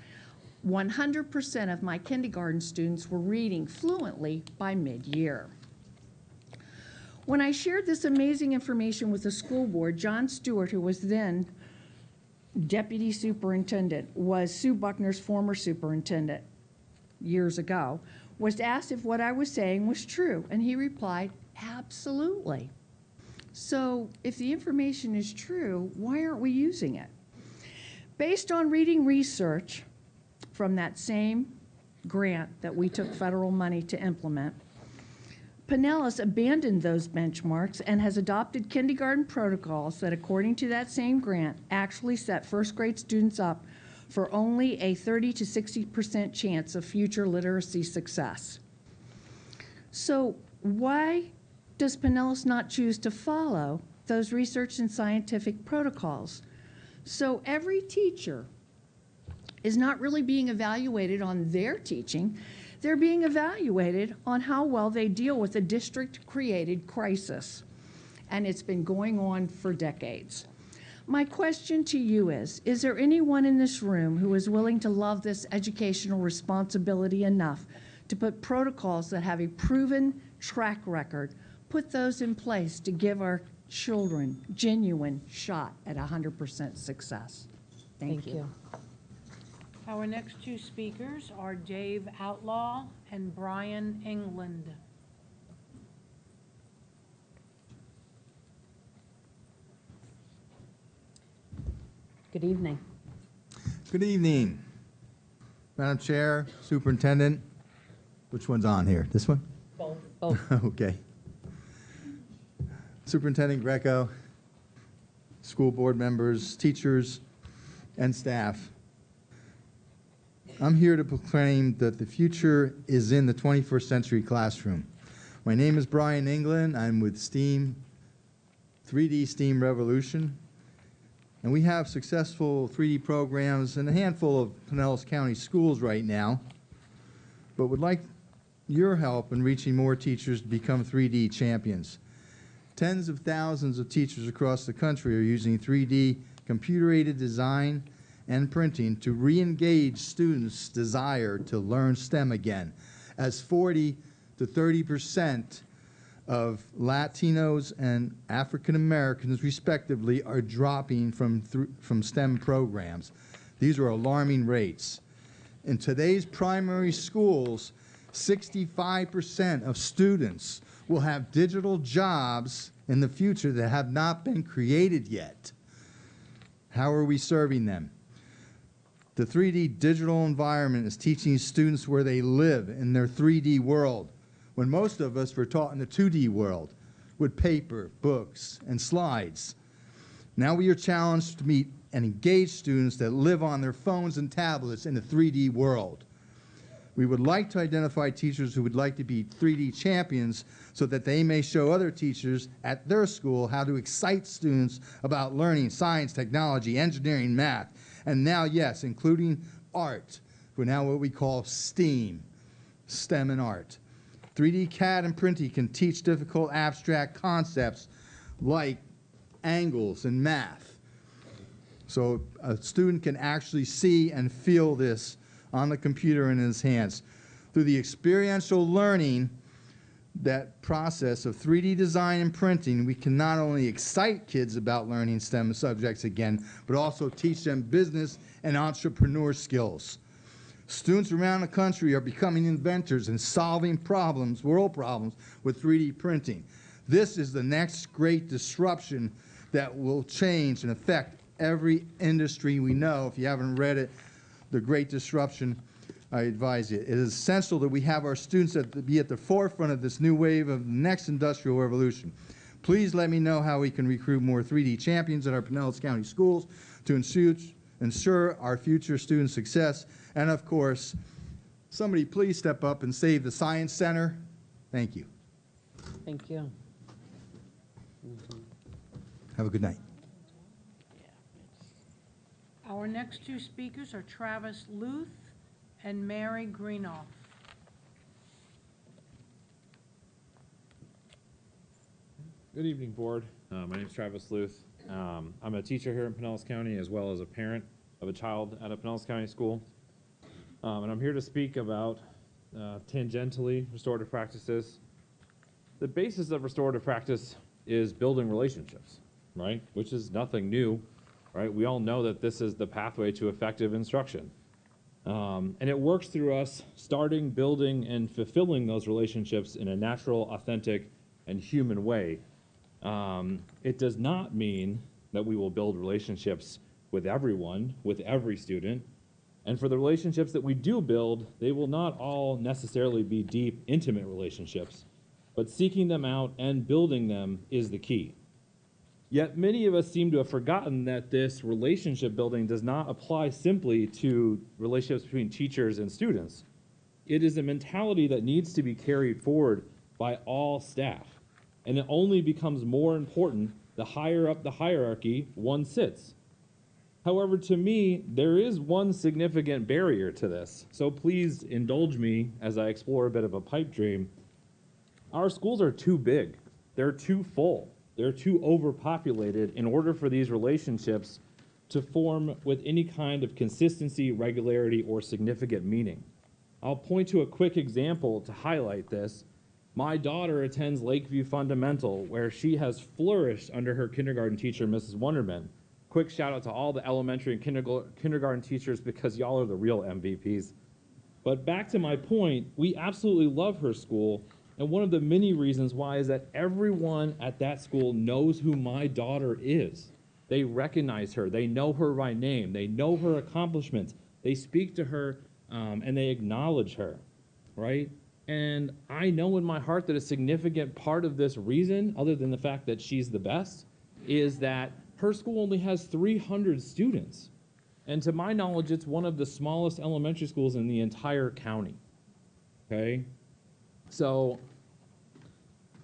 100% of my kindergarten students were reading fluently by mid-year. When I shared this amazing information with the school board, John Stewart, who was then deputy superintendent, was Sue Buckner's former superintendent years ago, was asked if what I was saying was true, and he replied, absolutely. So if the information is true, why aren't we using it? Based on reading research from that same grant that we took federal money to implement, Pinellas abandoned those benchmarks and has adopted kindergarten protocols that, according to that same grant, actually set first grade students up for only a 30 to 60% chance of future literacy success. So why does Pinellas not choose to follow those research and scientific protocols? So every teacher is not really being evaluated on their teaching. They're being evaluated on how well they deal with a district-created crisis. And it's been going on for decades. My question to you is there anyone in this room who is willing to love this educational responsibility enough to put protocols that have a proven track record, put those in place to give our children genuine shot at 100% success? Thank you. Our next two speakers are Dave Outlaw and Brian England. Good evening. Good evening, Madam Chair, Superintendent. Which one's on here? This one? Both. Both. Okay. Superintendent Greco, school board members, teachers, and staff. I'm here to proclaim that the future is in the 21st century classroom. My name is Brian England. I'm with STEAM, 3D STEAM Revolution. And we have successful 3D programs in a handful of Pinellas County schools right now, but would like your help in reaching more teachers to become 3D champions. Tens of thousands of teachers across the country are using 3D computer-aided design and printing to re-engage students' desire to learn STEM again, as 40 to 30% of Latinos and African Americans, respectively, are dropping from STEM programs. These are alarming rates. In today's primary schools, 65% of students will have digital jobs in the future that have not been created yet. How are we serving them? The 3D digital environment is teaching students where they live in their 3D world, when most of us were taught in the 2D world with paper, books, and slides. Now we are challenged to meet and engage students that live on their phones and tablets in the 3D world. We would like to identify teachers who would like to be 3D champions so that they may show other teachers at their school how to excite students about learning science, technology, engineering, math, and now, yes, including art, for now what we call STEAM, STEM and art. 3D CAD and printing can teach difficult abstract concepts like angles and math. So a student can actually see and feel this on the computer in his hands. Through the experiential learning, that process of 3D design and printing, we can not only excite kids about learning STEM subjects again, but also teach them business and entrepreneur skills. Students around the country are becoming inventors and solving problems, world problems, with 3D printing. This is the next great disruption that will change and affect every industry we know. If you haven't read it, The Great Disruption, I advise you. It is essential that we have our students be at the forefront of this new wave of the next industrial revolution. Please let me know how we can recruit more 3D champions at our Pinellas County schools to ensure our future student success. And of course, somebody please step up and save the Science Center. Thank you. Thank you. Have a good night. Our next two speakers are Travis Luth and Mary Greenoff. Good evening, Board. My name is Travis Luth. I'm a teacher here in Pinellas County as well as a parent of a child at a Pinellas County school. And I'm here to speak about tangentially restorative practices. The basis of restorative practice is building relationships, right? Which is nothing new, right? We all know that this is the pathway to effective instruction. And it works through us starting, building, and fulfilling those relationships in a natural, authentic, and human way. It does not mean that we will build relationships with everyone, with every student. And for the relationships that we do build, they will not all necessarily be deep, intimate relationships. But seeking them out and building them is the key. Yet many of us seem to have forgotten that this relationship building does not apply simply to relationships between teachers and students. It is a mentality that needs to be carried forward by all staff. And it only becomes more important the higher up the hierarchy one sits. However, to me, there is one significant barrier to this. So please indulge me as I explore a bit of a pipe dream. Our schools are too big. They're too full. They're too overpopulated in order for these relationships to form with any kind of consistency, regularity, or significant meaning. I'll point to a quick example to highlight this. My daughter attends Lakeview Fundamental, where she has flourished under her kindergarten teacher, Mrs. Wonderman. Quick shout out to all the elementary and kindergarten teachers because y'all are the real MVPs. But back to my point, we absolutely love her school. And one of the many reasons why is that everyone at that school knows who my daughter is. They recognize her. They know her by name. They know her accomplishments. They speak to her and they acknowledge her, right? And I know in my heart that a significant part of this reason, other than the fact that she's the best, is that her school only has 300 students. And to my knowledge, it's one of the smallest elementary schools in the entire county, okay? So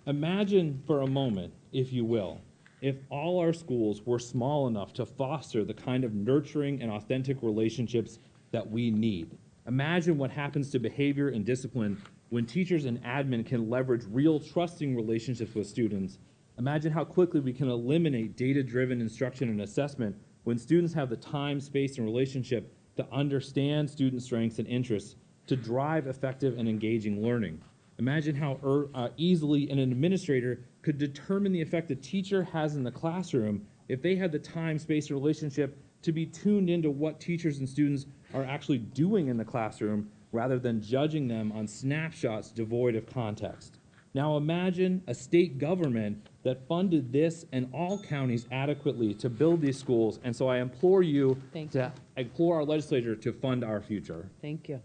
imagine for a moment, if you will, if all our schools were small enough to foster the kind of nurturing and authentic relationships that we need. Imagine what happens to behavior and discipline when teachers and admin can leverage real trusting relationships with students. Imagine how quickly we can eliminate data-driven instruction and assessment when students have the time, space, and relationship to understand student strengths and interests to drive effective and engaging learning. Imagine how easily an administrator could determine the effect a teacher has in the classroom if they had the time, space, and relationship to be tuned into what teachers and students are actually doing in the classroom rather than judging them on snapshots devoid of context. Now imagine a state government that funded this and all counties adequately to build these schools. And so I implore you to implore our legislature to fund our future. Thank you.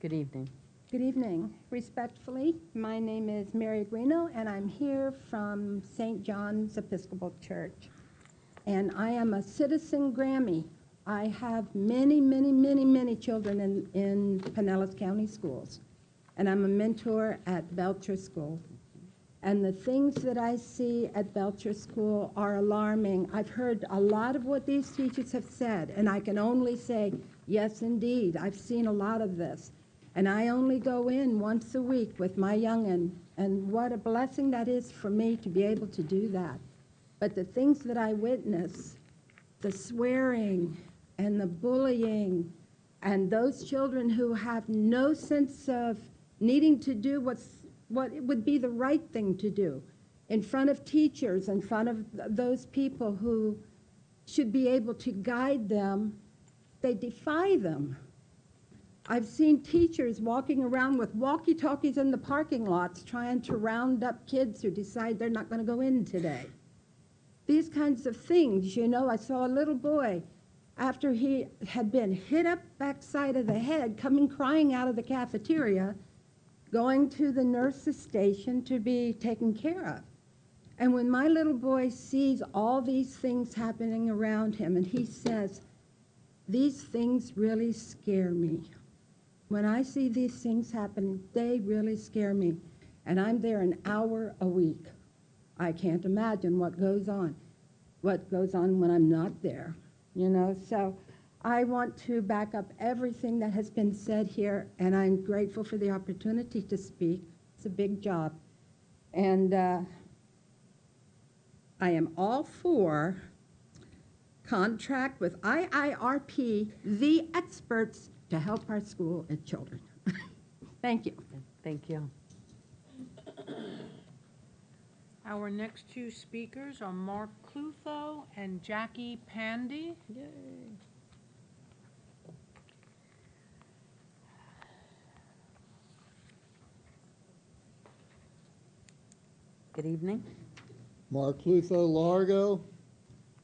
Good evening. Good evening. Respectfully, my name is Mary Reno, and I'm here from St. John's Episcopal Church. And I am a citizen Grammy. I have many, many, many, many children in Pinellas County schools. And I'm a mentor at Belcher School. And the things that I see at Belcher School are alarming. I've heard a lot of what these teachers have said, and I can only say, yes, indeed, I've seen a lot of this. And I only go in once a week with my young'un, and what a blessing that is for me to be able to do that. But the things that I witness, the swearing and the bullying, and those children who have no sense of needing to do what it would be the right thing to do in front of teachers, in front of those people who should be able to guide them, they defy them. I've seen teachers walking around with walkie-talkies in the parking lots trying to round up kids who decide they're not going to go in today. These kinds of things, you know, I saw a little boy after he had been hit up backside of the head, coming crying out of the cafeteria, going to the nurse's station to be taken care of. And when my little boy sees all these things happening around him, and he says, these things really scare me. When I see these things happening, they really scare me. And I'm there an hour a week. I can't imagine what goes on when I'm not there, you know? So I want to back up everything that has been said here, and I'm grateful for the opportunity to speak. It's a big job. And I am all for contract with IIRP, the experts, to help our school and children. Thank you. Thank you. Our next two speakers are Mark Clutho and Jackie Pandy. Yay. Good evening. Mark Clutho, Largo.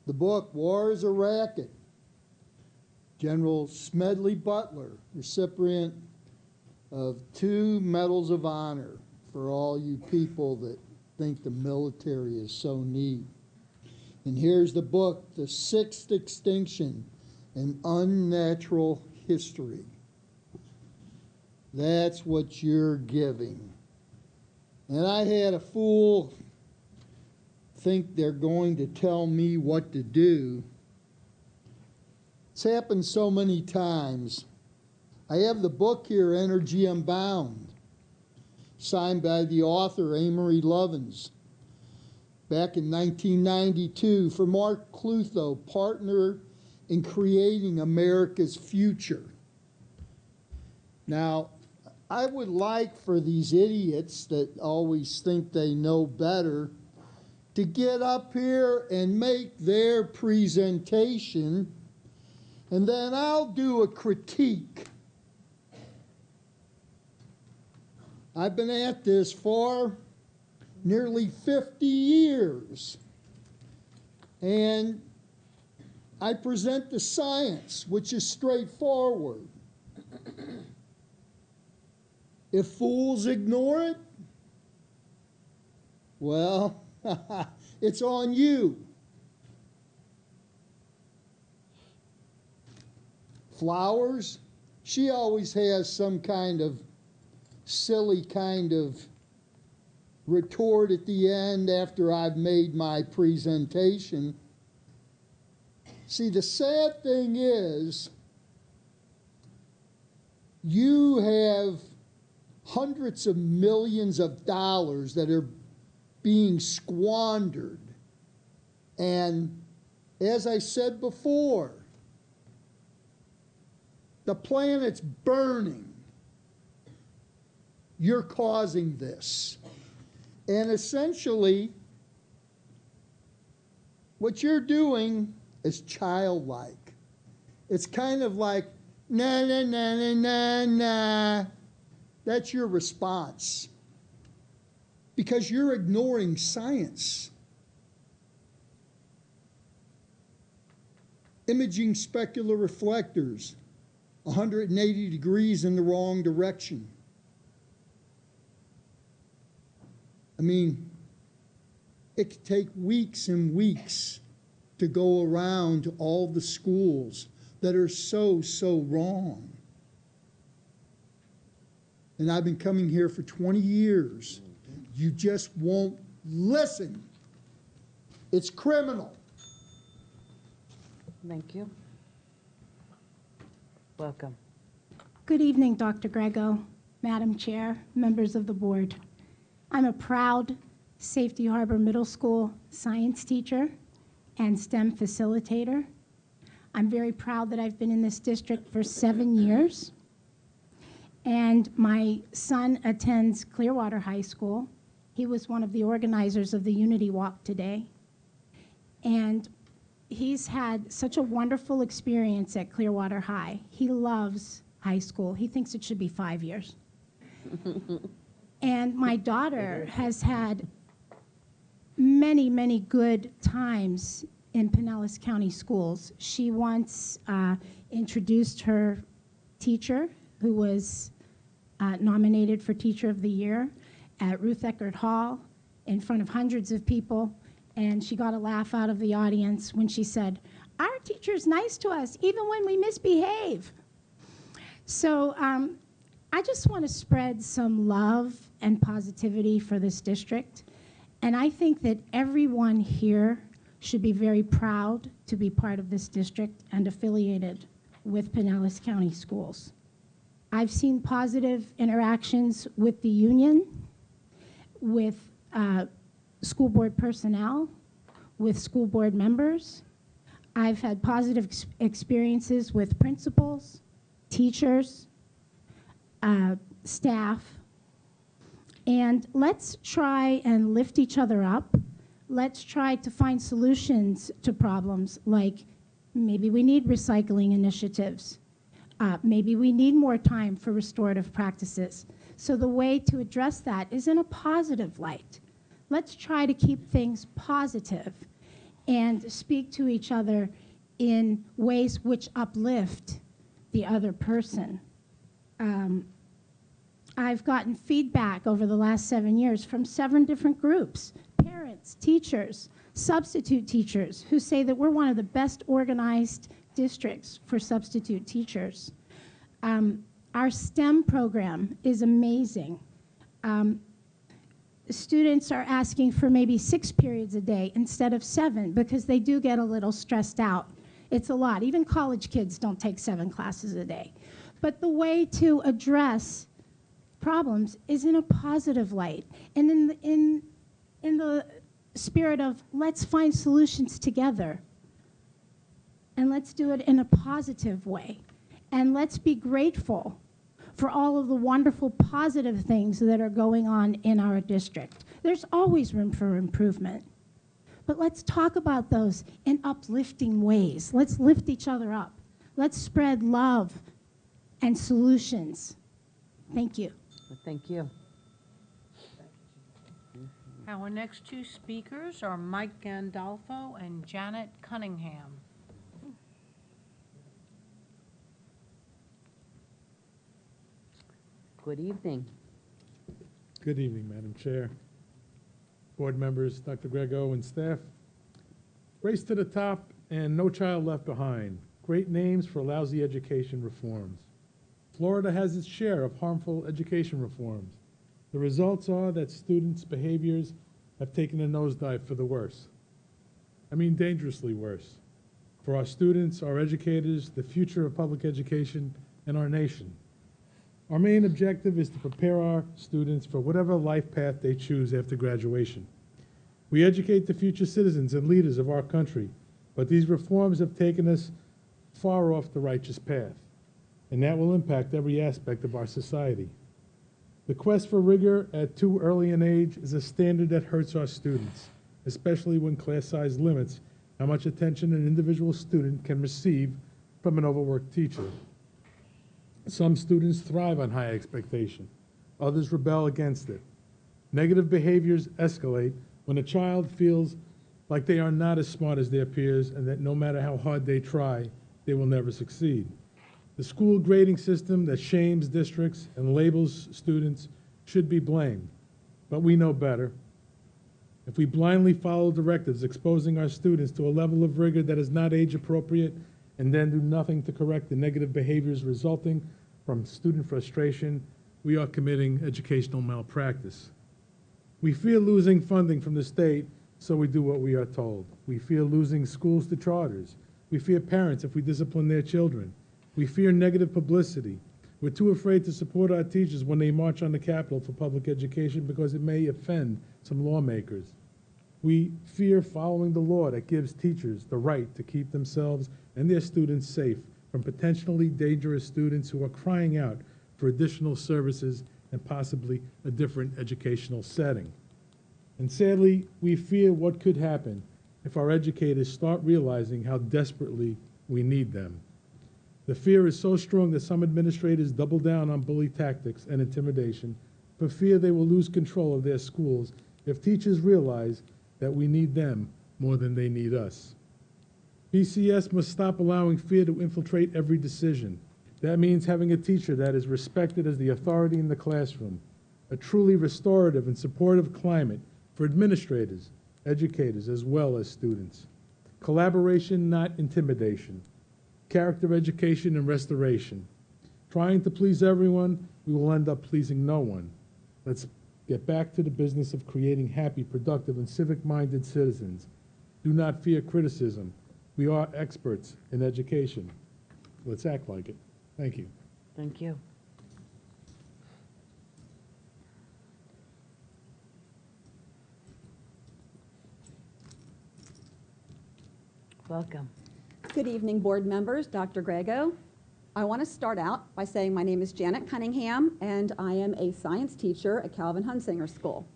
The book, War is a Racket. General Smedley Butler, recipient of 2 Medals of Honor for all you people that think the military is so neat. And here's the book, The Sixth Extinction, An Unnatural History. That's what you're giving. And I had a fool think they're going to tell me what to do. It's happened so many times. I have the book here, Energy Unbound, signed by the author, Amory Lovins, back in 1992, for Mark Clutho, partner in creating America's future. Now, I would like for these idiots that always think they know better to get up here and make their presentation, and then I'll do a critique. I've been at this for nearly 50 years, and I present the science, which is straightforward. If fools ignore it, well, it's on you. Flowers, she always has some kind of silly kind of retort at the end after I've made my presentation. See, the sad thing is, you have hundreds of millions of dollars that are being squandered. And as I said before, the planet's burning. You're causing this. And essentially, what you're doing is childlike. It's kind of like nah, nah, nah, nah, nah, nah. That's your response. Because you're ignoring science. Imaging specular reflectors, 180 degrees in the wrong direction. I mean, it could take weeks and weeks to go around to all the schools that are so wrong. And I've been coming here for 20 years. You just won't listen. It's criminal. Thank you. Welcome. Good evening, Dr. Grego, Madam Chair, members of the board. I'm a proud Safety Harbor Middle School science teacher and STEM facilitator. I'm very proud that I've been in this district for 7 years. And my son attends Clearwater High School. He was one of the organizers of the Unity Walk today. And he's had such a wonderful experience at Clearwater High. He loves high school. He thinks it should be 5 years. And my daughter has had many, many good times in Pinellas County schools. She once introduced her teacher, who was nominated for Teacher of the Year at Ruth Eckerd Hall in front of hundreds of people. And she got a laugh out of the audience when she said, "Our teacher's nice to us, even when we misbehave." So I just want to spread some love and positivity for this district. And I think that everyone here should be very proud to be part of this district and affiliated with Pinellas County Schools. I've seen positive interactions with the union, with school board personnel, with school board members. I've had positive experiences with principals, teachers, staff. And let's try and lift each other up. Let's try to find solutions to problems like maybe we need recycling initiatives. Maybe we need more time for restorative practices. So the way to address that is in a positive light. Let's try to keep things positive and speak to each other in ways which uplift the other person. I've gotten feedback over the last 7 years from 7 different groups, parents, teachers, substitute teachers, who say that we're one of the best organized districts for substitute teachers. Our STEM program is amazing. Students are asking for maybe 6 periods a day instead of 7 because they do get a little stressed out. It's a lot. Even college kids don't take 7 classes a day. But the way to address problems is in a positive light and in the spirit of let's find solutions together. And let's do it in a positive way. And let's be grateful for all of the wonderful positive things that are going on in our district. There's always room for improvement. But let's talk about those in uplifting ways. Let's lift each other up. Let's spread love and solutions. Thank you. Thank you. Our next 2 speakers are Mike Gandolfo and Janet Cunningham. Good evening. Good evening, Madam Chair, board members, Dr. Grego and staff. Race to the top and No Child Left Behind. Great names for lousy education reforms. Florida has its share of harmful education reforms. The results are that students' behaviors have taken a nosedive for the worse. I mean dangerously worse. For our students, our educators, the future of public education, and our nation. Our main objective is to prepare our students for whatever life path they choose after graduation. We educate the future citizens and leaders of our country, but these reforms have taken us far off the righteous path, and that will impact every aspect of our society. The quest for rigor at too early an age is a standard that hurts our students, especially when class size limits how much attention an individual student can receive from an overworked teacher. Some students thrive on high expectation. Others rebel against it. Negative behaviors escalate when a child feels like they are not as smart as their peers and that no matter how hard they try, they will never succeed. The school grading system that shames districts and labels students should be blamed, but we know better. If we blindly follow directives exposing our students to a level of rigor that is not age appropriate and then do nothing to correct the negative behaviors resulting from student frustration, we are committing educational malpractice. We fear losing funding from the state, so we do what we are told. We fear losing schools to charters. We fear parents if we discipline their children. We fear negative publicity. We're too afraid to support our teachers when they march on the Capitol for public education because it may offend some lawmakers. We fear following the law that gives teachers the right to keep themselves and their students safe from potentially dangerous students who are crying out for additional services and possibly a different educational setting. And sadly, we fear what could happen if our educators start realizing how desperately we need them. The fear is so strong that some administrators double down on bully tactics and intimidation for fear they will lose control of their schools if teachers realize that we need them more than they need us. PCS must stop allowing fear to infiltrate every decision. That means having a teacher that is respected as the authority in the classroom, a truly restorative and supportive climate for administrators, educators, as well as students. Collaboration, not intimidation. Character education and restoration. Trying to please everyone, we will end up pleasing no one. Let's get back to the business of creating happy, productive, and civic-minded citizens. Do not fear criticism. We are experts in education. Let's act like it. Thank you. Thank you. Welcome. Good evening, board members, Dr. Grego. I want to start out by saying my name is Janet Cunningham, and I am a science teacher at Calvin Hunsinger School.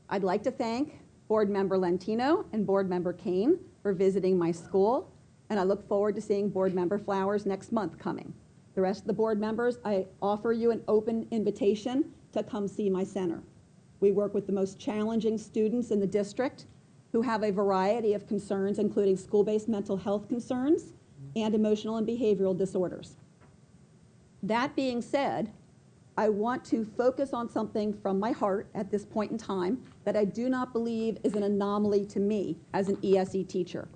I'd like to thank Board Member Lentino and Board Member Kane for visiting my school, and I look forward to seeing Board Member Flowers next month coming. The rest of the board members, I offer you an open invitation to come see my center. We work with the most challenging students in the district who have a variety of concerns, including school-based mental health concerns and emotional and behavioral disorders. That being said, I want to focus on something from my heart at this point in time that I do not believe is an anomaly to me as an ESE teacher.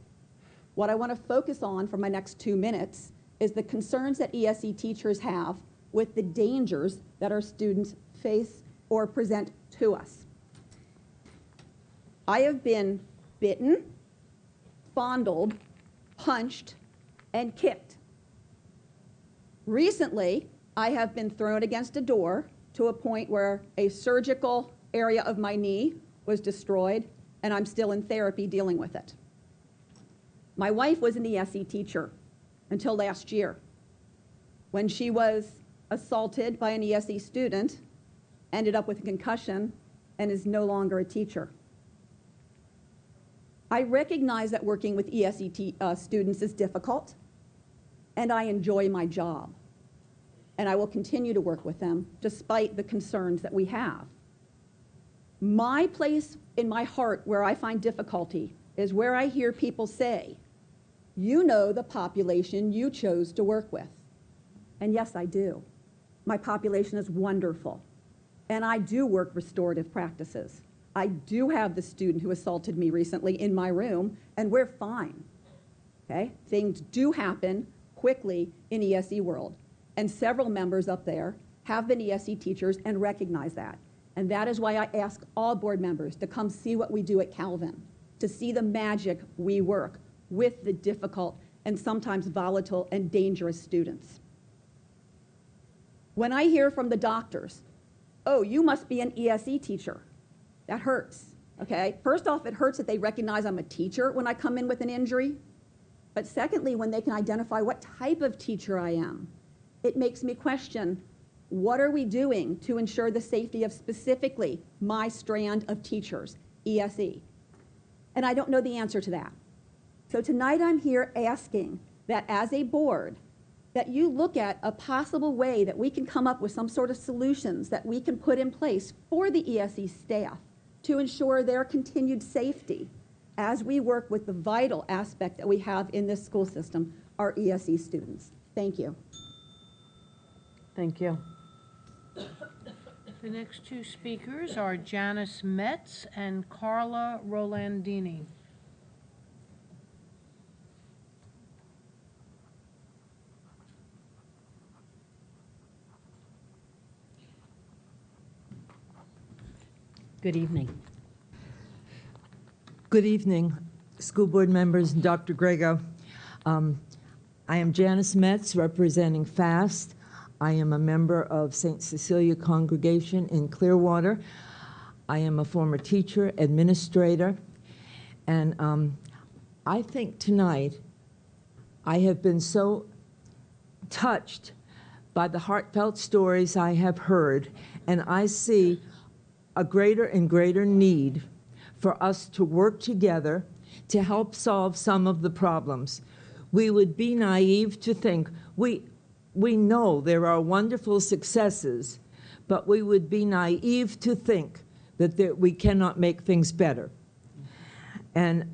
What I want to focus on for my next 2 minutes is the concerns that ESE teachers have with the dangers that our students face or present to us. I have been bitten, fondled, punched, and kicked. Recently, I have been thrown against a door to a point where a surgical area of my knee was destroyed, and I'm still in therapy dealing with it. My wife was an ESE teacher until last year, when she was assaulted by an ESE student, ended up with a concussion, and is no longer a teacher. I recognize that working with ESE students is difficult, and I enjoy my job. And I will continue to work with them despite the concerns that we have. My place in my heart where I find difficulty is where I hear people say, you know the population you chose to work with. And yes, I do. My population is wonderful. And I do work restorative practices. I do have the student who assaulted me recently in my room, and we're fine. Okay? Things do happen quickly in ESE world. And several members up there have been ESE teachers and recognize that. And that is why I ask all board members to come see what we do at Calvin, to see the magic we work with the difficult and sometimes volatile and dangerous students. When I hear from the doctors, oh, you must be an ESE teacher, that hurts, okay? First off, it hurts that they recognize I'm a teacher when I come in with an injury. But secondly, when they can identify what type of teacher I am, it makes me question, what are we doing to ensure the safety of specifically my strand of teachers, ESE? And I don't know the answer to that. So tonight I'm here asking that as a board, that you look at a possible way that we can come up with some sort of solutions that we can put in place for the ESE staff to ensure their continued safety as we work with the vital aspect that we have in this school system, our ESE students. Thank you. Thank you. The next two speakers are Janice Metz and Carla Rolandini. Good evening. Good evening, school board members and Dr. Grego. I am Janice Metz, representing FAST. I am a member of St. Cecilia Congregation in Clearwater. I am a former teacher, administrator, and I think tonight I have been so touched by the heartfelt stories I have heard, and I see a greater and greater need for us to work together to help solve some of the problems. We would be naive to think, we know there are wonderful successes, but we would be naive to think that we cannot make things better. And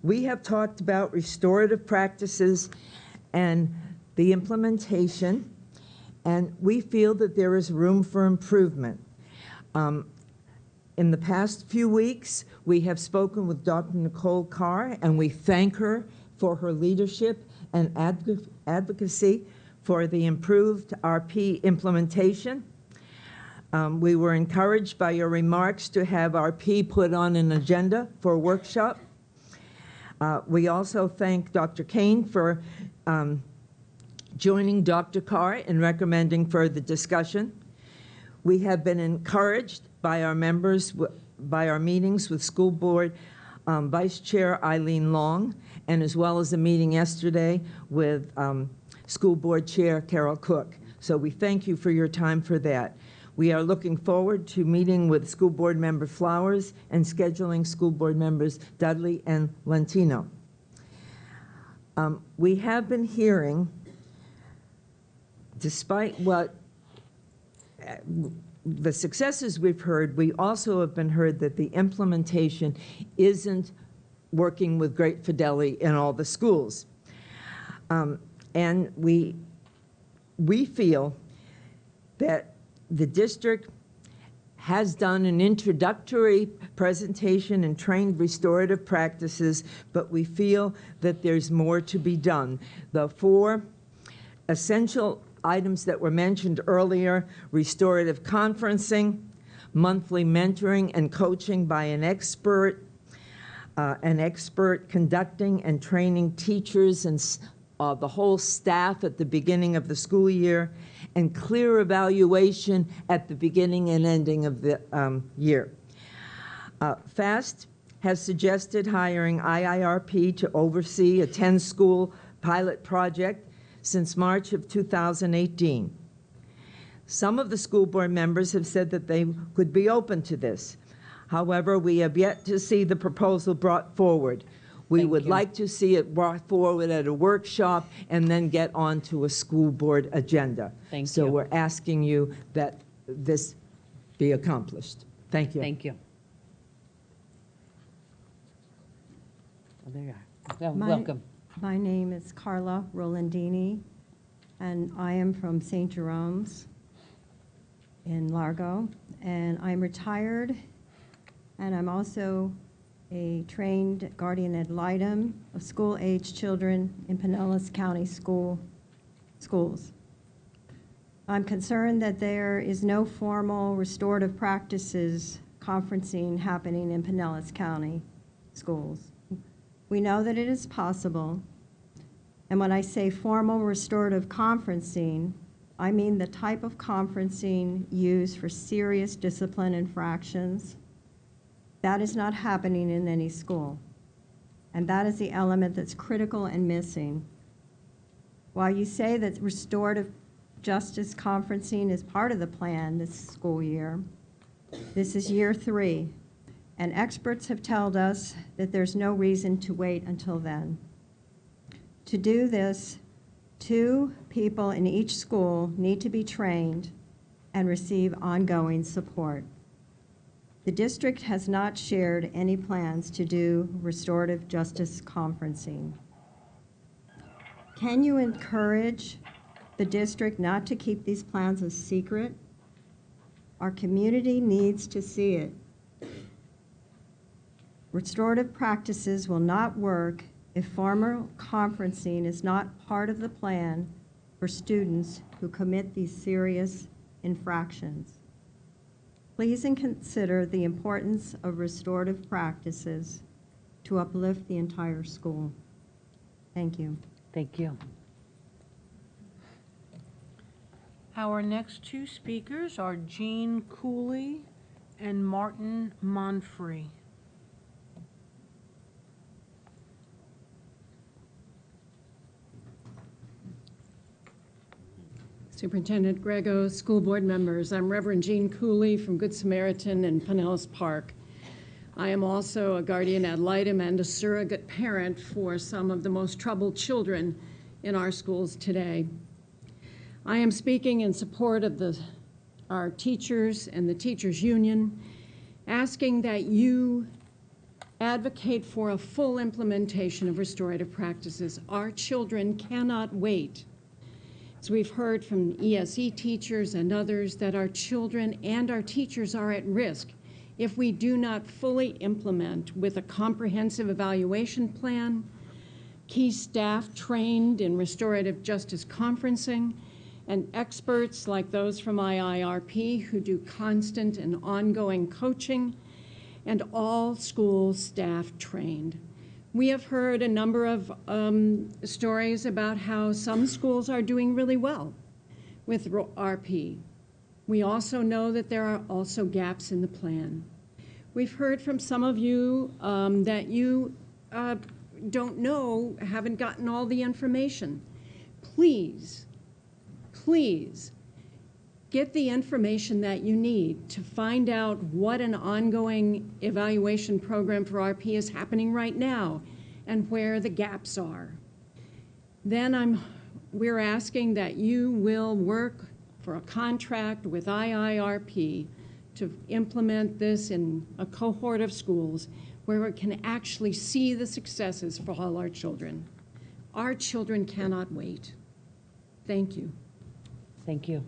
we have talked about restorative practices and the implementation, and we feel that there is room for improvement. In the past few weeks, we have spoken with Dr. Nicole Carr, and we thank her for her leadership and advocacy for the improved RP implementation. We were encouraged by your remarks to have RP put on an agenda for a workshop. We also thank Dr. Kane for joining Dr. Carr in recommending further discussion. We have been encouraged by our members, by our meetings with School Board Vice Chair Eileen Long, and as well as a meeting yesterday with School Board Chair Carol Cook. So we thank you for your time for that. We are looking forward to meeting with School Board Member Flowers and scheduling School Board Members Dudley and Lentino. We have been hearing, despite what the successes we've heard, we also have been heard that the implementation isn't working with great fidelity in all the schools. And we feel that the district has done an introductory presentation and trained restorative practices, but we feel that there's more to be done. The 4 essential items that were mentioned earlier: restorative conferencing, monthly mentoring and coaching by an expert conducting and training teachers and the whole staff at the beginning of the school year, and clear evaluation at the beginning and ending of the year. FAST has suggested hiring IIRP to oversee a 10-school pilot project since March of 2018. Some of the school board members have said that they could be open to this. However, we have yet to see the proposal brought forward. We would like to see it brought forward at a workshop and then get onto a school board agenda. So we're asking you that this be accomplished. Thank you. Thank you. Well, there you are. Well, welcome. My name is Carla Rolandini, and I am from St. Jerome's in Largo, and I'm retired, and I'm also a trained guardian ad litem of school-age children in Pinellas County schools. I'm concerned that there is no formal restorative practices conferencing happening in Pinellas County schools. We know that it is possible, and when I say formal restorative conferencing, I mean the type of conferencing used for serious discipline infractions. That is not happening in any school, and that is the element that's critical and missing. While you say that restorative justice conferencing is part of the plan this school year, this is year 3. And experts have told us that there's no reason to wait until then. To do this 2 people in each school need to be trained and receive ongoing support. The district has not shared any plans to do restorative justice conferencing. Can you encourage the district not to keep these plans a secret? Our community needs to see it. Restorative practices will not work if formal conferencing is not part of the plan for students who commit these serious infractions. Please consider the importance of restorative practices to uplift the entire school. Thank you. Thank you. Our next 2 speakers are Jean Cooley and Martin Monfrey. Superintendent Grego, school board members, I'm Reverend Jean Cooley from Good Samaritan in Pinellas Park. I am also a guardian ad litem and a surrogate parent for some of the most troubled children in our schools today. I am speaking in support of our teachers and the teachers union, asking that you advocate for a full implementation of restorative practices. Our children cannot wait. As we've heard from ESE teachers and others, that our children and our teachers are at risk if we do not fully implement with a comprehensive evaluation plan, key staff trained in restorative justice conferencing, and experts like those from IIRP who do constant and ongoing coaching, and all school staff trained. We have heard a number of stories about how some schools are doing really well with RP. We also know that there are also gaps in the plan. We've heard from some of you that you don't know, haven't gotten all the information. Please, please get the information that you need to find out what an ongoing evaluation program for RP is happening right now and where the gaps are. Then we're asking that you will work for a contract with IIRP to implement this in a cohort of schools where it can actually see the successes for all our children. Our children cannot wait. Thank you. Thank you.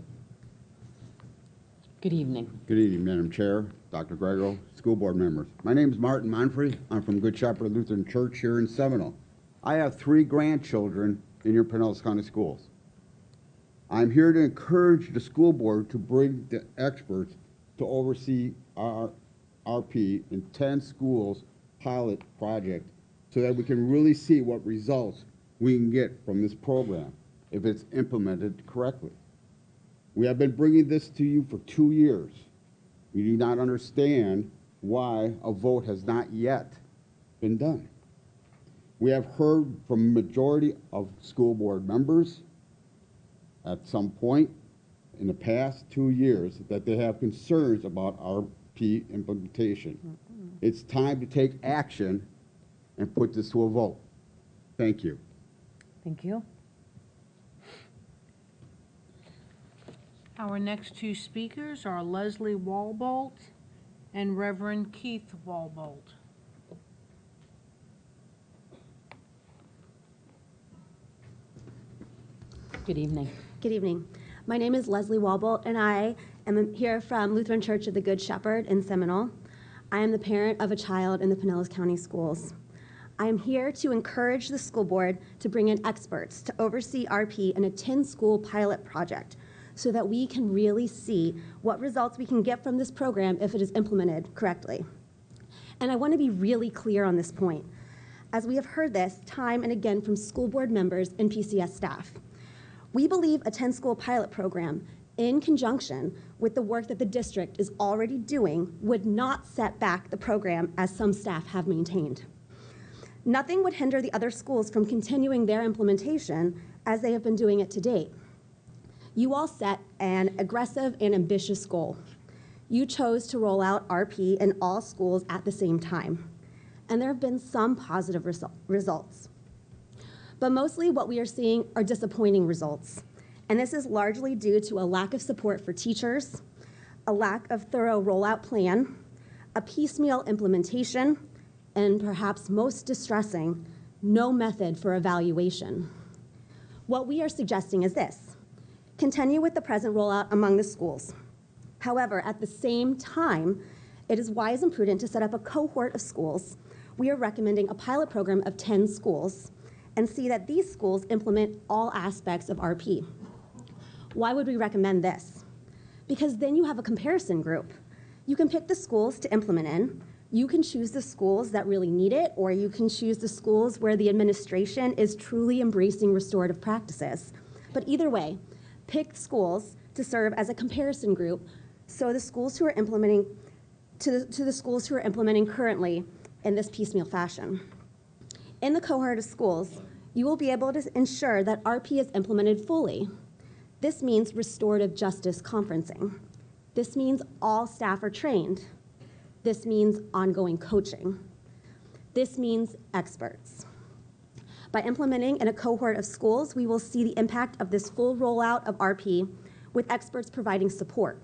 Good evening. Good evening, Madam Chair, Dr. Grego, school board members. My name is Martin Monfrey. I'm from Good Shepherd Lutheran Church here in Seminole. I have 3 grandchildren in your Pinellas County schools. I'm here to encourage the school board to bring the experts to oversee our RP in 10 schools pilot project so that we can really see what results we can get from this program if it's implemented correctly. We have been bringing this to you for 2 years. We do not understand why a vote has not yet been done. We have heard from a majority of school board members at some point in the past 2 years that they have concerns about RP implementation. It's time to take action and put this to a vote. Thank you. Thank you. Our next 2 speakers are Leslie Walbolt and Reverend Keith Walbolt. Good evening. Good evening. My name is Leslie Walbolt, and I am here from Lutheran Church of the Good Shepherd in Seminole. I am the parent of a child in the Pinellas County Schools. I am here to encourage the school board to bring in experts to oversee RP in a 10-school pilot project so that we can really see what results we can get from this program if it is implemented correctly. And I want to be really clear on this point, as we have heard this time and again from school board members and PCS staff. We believe a 10-school pilot program, in conjunction with the work that the district is already doing, would not set back the program as some staff have maintained. Nothing would hinder the other schools from continuing their implementation as they have been doing it to date. You all set an aggressive and ambitious goal. You chose to roll out RP in all schools at the same time, and there have been some positive results. But mostly what we are seeing are disappointing results. And this is largely due to a lack of support for teachers, a lack of thorough rollout plan, a piecemeal implementation, and perhaps most distressing, no method for evaluation. What we are suggesting is this: continue with the present rollout among the schools. However, at the same time, it is wise and prudent to set up a cohort of schools. We are recommending a pilot program of 10 schools and see that these schools implement all aspects of RP. Why would we recommend this? Because then you have a comparison group. You can pick the schools to implement in. You can choose the schools that really need it, or you can choose the schools where the administration is truly embracing restorative practices. But either way, pick schools to serve as a comparison group, so the schools who are implementing to the schools who are implementing currently in this piecemeal fashion. In the cohort of schools, you will be able to ensure that RP is implemented fully. This means restorative justice conferencing. This means all staff are trained. This means ongoing coaching. This means experts. By implementing in a cohort of schools, we will see the impact of this full rollout of RP with experts providing support.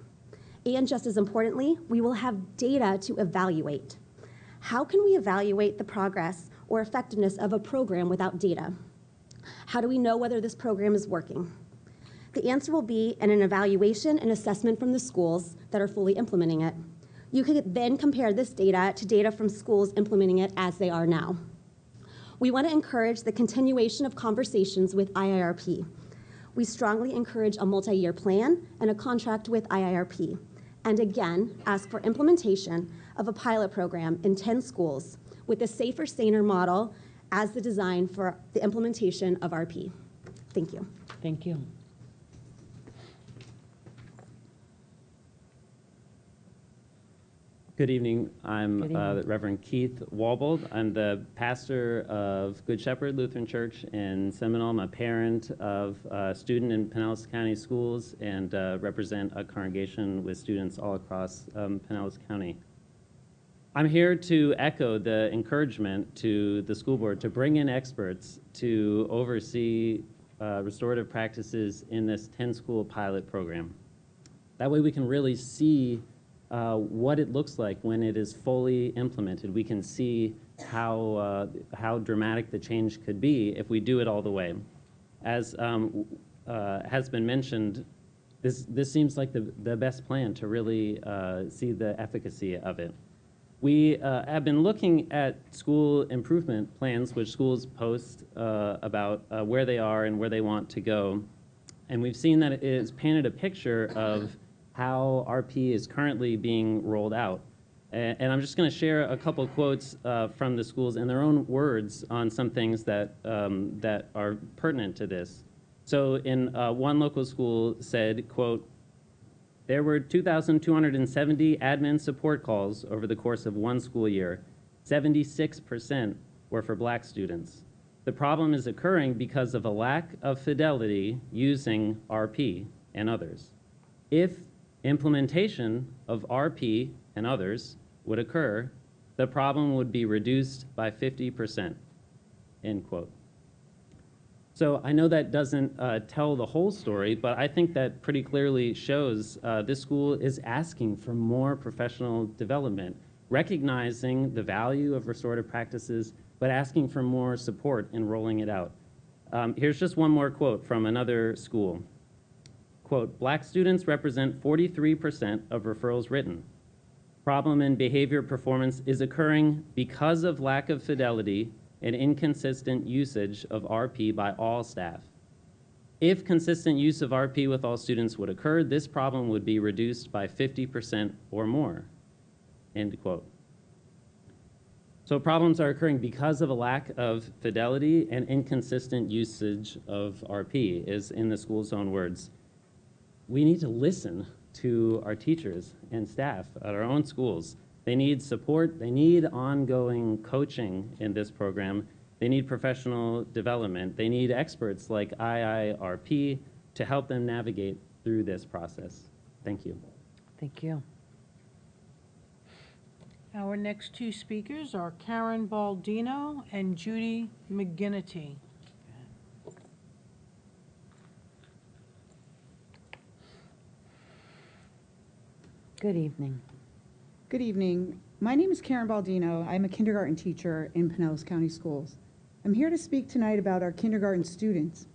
And just as importantly, we will have data to evaluate. How can we evaluate the progress or effectiveness of a program without data? How do we know whether this program is working? The answer will be in an evaluation and assessment from the schools that are fully implementing it. You could then compare this data to data from schools implementing it as they are now. We want to encourage the continuation of conversations with IIRP. We strongly encourage a multi-year plan and a contract with IIRP. And again, ask for implementation of a pilot program in 10 schools with a safer, saner model as the design for the implementation of RP. Thank you. Thank you. Good evening. I'm Reverend Keith Walbold. I'm the pastor of Good Shepherd Lutheran Church in Seminole. I'm a parent of a student in Pinellas County Schools and represent a congregation with students all across Pinellas County. I'm here to echo the encouragement to the school board to bring in experts to oversee restorative practices in this 10-school pilot program. That way we can really see what it looks like when it is fully implemented. We can see how dramatic the change could be if we do it all the way. As has been mentioned, this seems like the best plan to really see the efficacy of it. We have been looking at school improvement plans, which schools post about where they are and where they want to go. And we've seen that it has painted a picture of how RP is currently being rolled out. And I'm just going to share a couple quotes from the schools in their own words on some things that are pertinent to this. So in one local school said, quote, "There were 2,270 admin support calls over the course of one school year. 76% were for Black students. The problem is occurring because of a lack of fidelity using RP and others. If implementation of RP and others would occur, the problem would be reduced by 50%, end quote. So I know that doesn't tell the whole story, but I think that pretty clearly shows this school is asking for more professional development, recognizing the value of restorative practices, but asking for more support in rolling it out. Here's just one more quote from another school. Quote, "Black students represent 43% of referrals written. Problem in behavior performance is occurring because of lack of fidelity and inconsistent usage of RP by all staff. If consistent use of RP with all students would occur, this problem would be reduced by 50% or more," end quote. So problems are occurring because of a lack of fidelity and inconsistent usage of RP, is in the school's own words. We need to listen to our teachers and staff at our own schools. They need support, they need ongoing coaching in this program, they need professional development, they need experts like IIRP to help them navigate through this process. Thank you. Thank you. Our next two speakers are Karen Baldino and Judy McGinnity. Good evening. Good evening. My name is Karen Baldino. I'm a kindergarten teacher in Pinellas County Schools. I'm here to speak tonight about our kindergarten students.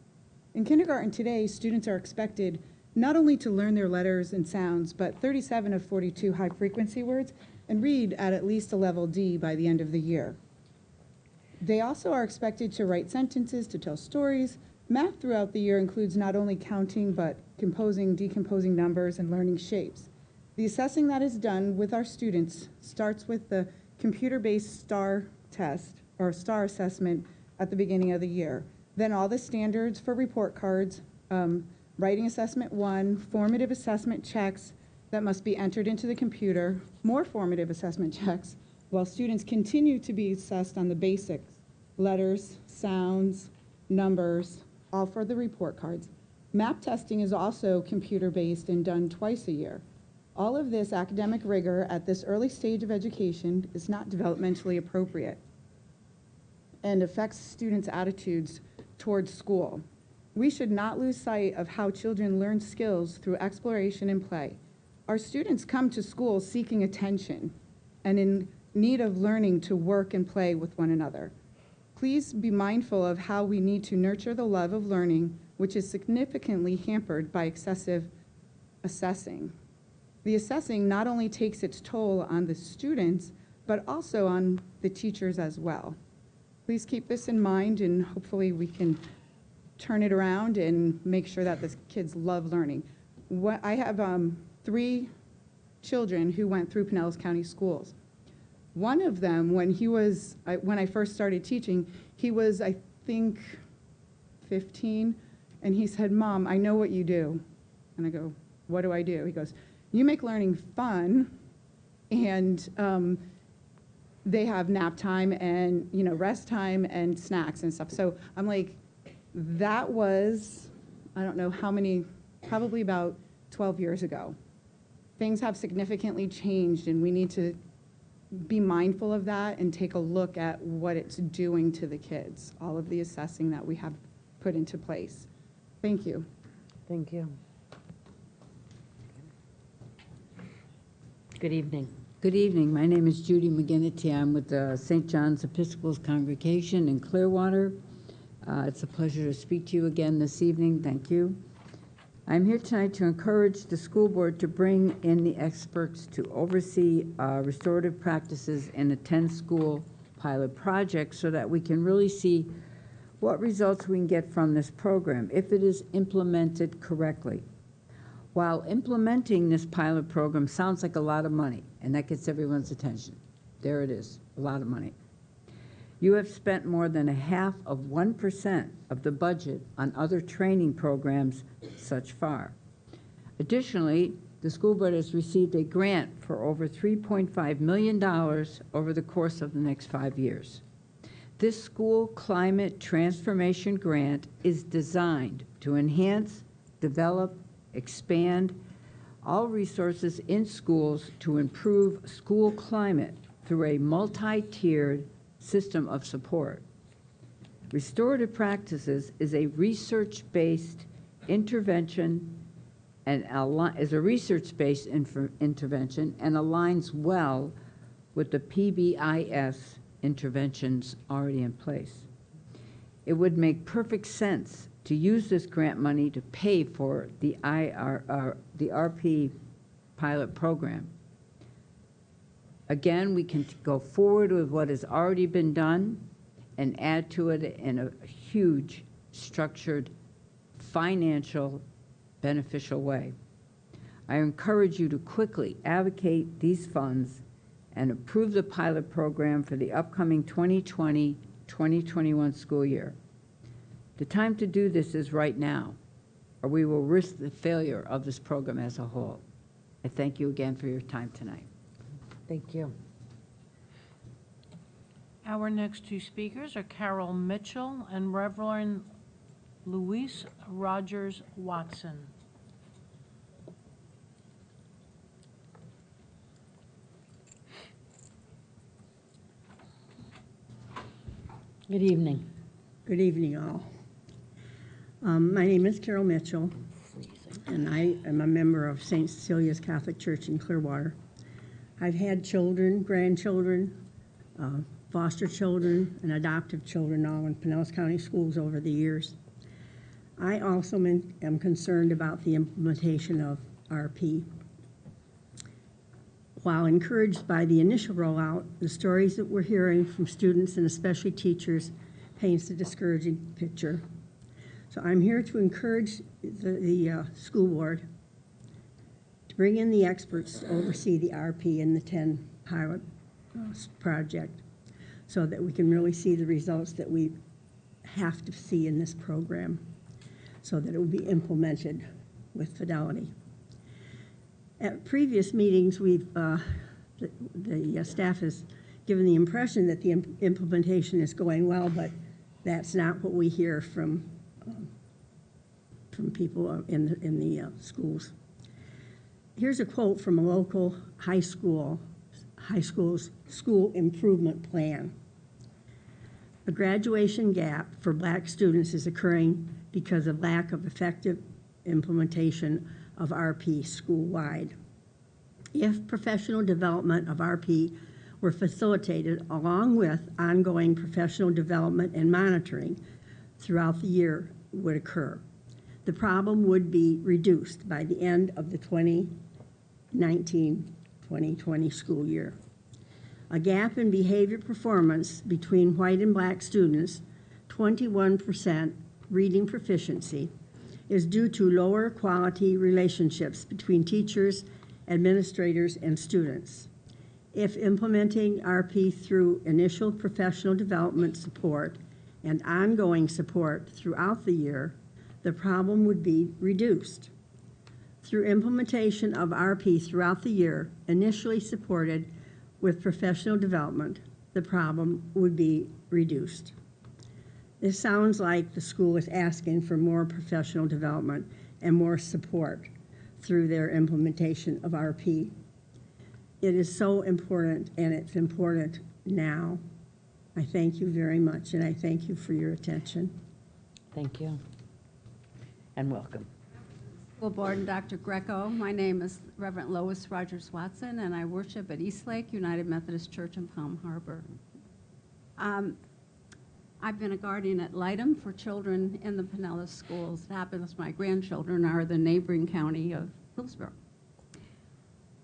In kindergarten today, students are expected not only to learn their letters and sounds, but 37 of 42 high-frequency words and read at least a level D by the end of the year. They also are expected to write sentences, to tell stories. Math throughout the year includes not only counting, but composing, decomposing numbers, and learning shapes. The assessing that is done with our students starts with the computer-based STAR test, or STAR assessment, at the beginning of the year. Then all the standards for report cards, writing assessment 1, formative assessment checks that must be entered into the computer, more formative assessment checks, while students continue to be assessed on the basics, letters, sounds, numbers, all for the report cards. MAP testing is also computer-based and done twice a year. All of this academic rigor at this early stage of education is not developmentally appropriate and affects students' attitudes towards school. We should not lose sight of how children learn skills through exploration and play. Our students come to school seeking attention and in need of learning to work and play with one another. Please be mindful of how we need to nurture the love of learning, which is significantly hampered by excessive assessing. The assessing not only takes its toll on the students, but also on the teachers as well. Please keep this in mind, and hopefully we can turn it around and make sure that the kids love learning. I have 3 children who went through Pinellas County Schools. One of them, when I first started teaching, he was, I think, 15, and he said, "Mom, I know what you do." And I go, "What do I do?" He goes, "You make learning fun, and they have nap time and rest time and snacks and stuff." So I'm like, that was, I don't know how many, probably about 12 years ago. Things have significantly changed, and we need to be mindful of that and take a look at what it's doing to the kids, all of the assessing that we have put into place. Thank you. Thank you. Good evening. Good evening. My name is Judy McGinnity. I'm with the St. John's Episcopal Congregation in Clearwater. It's a pleasure to speak to you again this evening. Thank you. I'm here tonight to encourage the school board to bring in the experts to oversee restorative practices and attend school pilot projects so that we can really see what results we can get from this program if it is implemented correctly. While implementing this pilot program sounds like a lot of money, and that gets everyone's attention. There it is, a lot of money. You have spent more than 0.5% of the budget on other training programs such far. Additionally, the school board has received a grant for over $3.5 million over the course of the next 5 years. This school climate transformation grant is designed to enhance, develop, expand all resources in schools to improve school climate through a multi-tiered system of support. Restorative practices is a research-based intervention and intervention and aligns well with the PBIS interventions already in place. It would make perfect sense to use this grant money to pay for the RP pilot program. Again, we can go forward with what has already been done and add to it in a huge, structured, financial, beneficial way. I encourage you to quickly advocate these funds and approve the pilot program for the upcoming 2020-2021 school year. The time to do this is right now, or we will risk the failure of this program as a whole. I thank you again for your time tonight. Thank you. Our next 2 speakers are Carol Mitchell and Reverend Louise Rogers Watson. Good evening. Good evening, all. My name is Carol Mitchell. and I am a member of St. Cecilia's Catholic Church in Clearwater. I've had children, grandchildren, foster children, and adoptive children all in Pinellas County schools over the years. I also am concerned about the implementation of RP. While encouraged by the initial rollout, the stories that we're hearing from students and especially teachers paints a discouraging picture. So I'm here to encourage the school board to bring in the experts to oversee the RP and the 10 pilot project so that we can really see the results that we have to see in this program so that it will be implemented with fidelity. At previous meetings, the staff has given the impression that the implementation is going well, but that's not what we hear from people in the schools. Here's a quote from a local high school's school improvement plan. A graduation gap for Black students is occurring because of lack of effective implementation of RP school-wide. If professional development of RP were facilitated along with ongoing professional development and monitoring throughout the year would occur, the problem would be reduced by the end of the 2019-2020 school year. A gap in behavior performance between white and Black students, 21% reading proficiency, is due to lower quality relationships between teachers, administrators, and students. If implementing RP through initial professional development support and ongoing support throughout the year, the problem would be reduced. Through implementation of RP throughout the year, initially supported with professional development, the problem would be reduced. This sounds like the school is asking for more professional development and more support through their implementation of RP. It is so important, and it's important now. I thank you very much, and I thank you for your attention. Thank you. And welcome. School Board and Dr. Greco. My name is Reverend Lois Rogers Watson, and I worship at Eastlake United Methodist Church in Palm Harbor. I've been a guardian at Lytton for children in the Pinellas schools. It happens my grandchildren are the neighboring county of Hillsborough.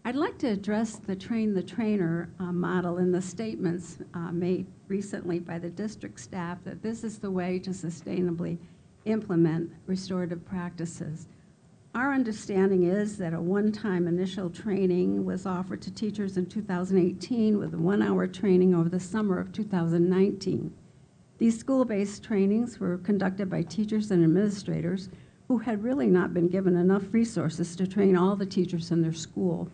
I'd like to address the train the trainer model in the statements made recently by the district staff that this is the way to sustainably implement restorative practices. Our understanding is that a one-time initial training was offered to teachers in 2018 with a 1-hour training over the summer of 2019. These school-based trainings were conducted by teachers and administrators who had really not been given enough resources to train all the teachers in their school.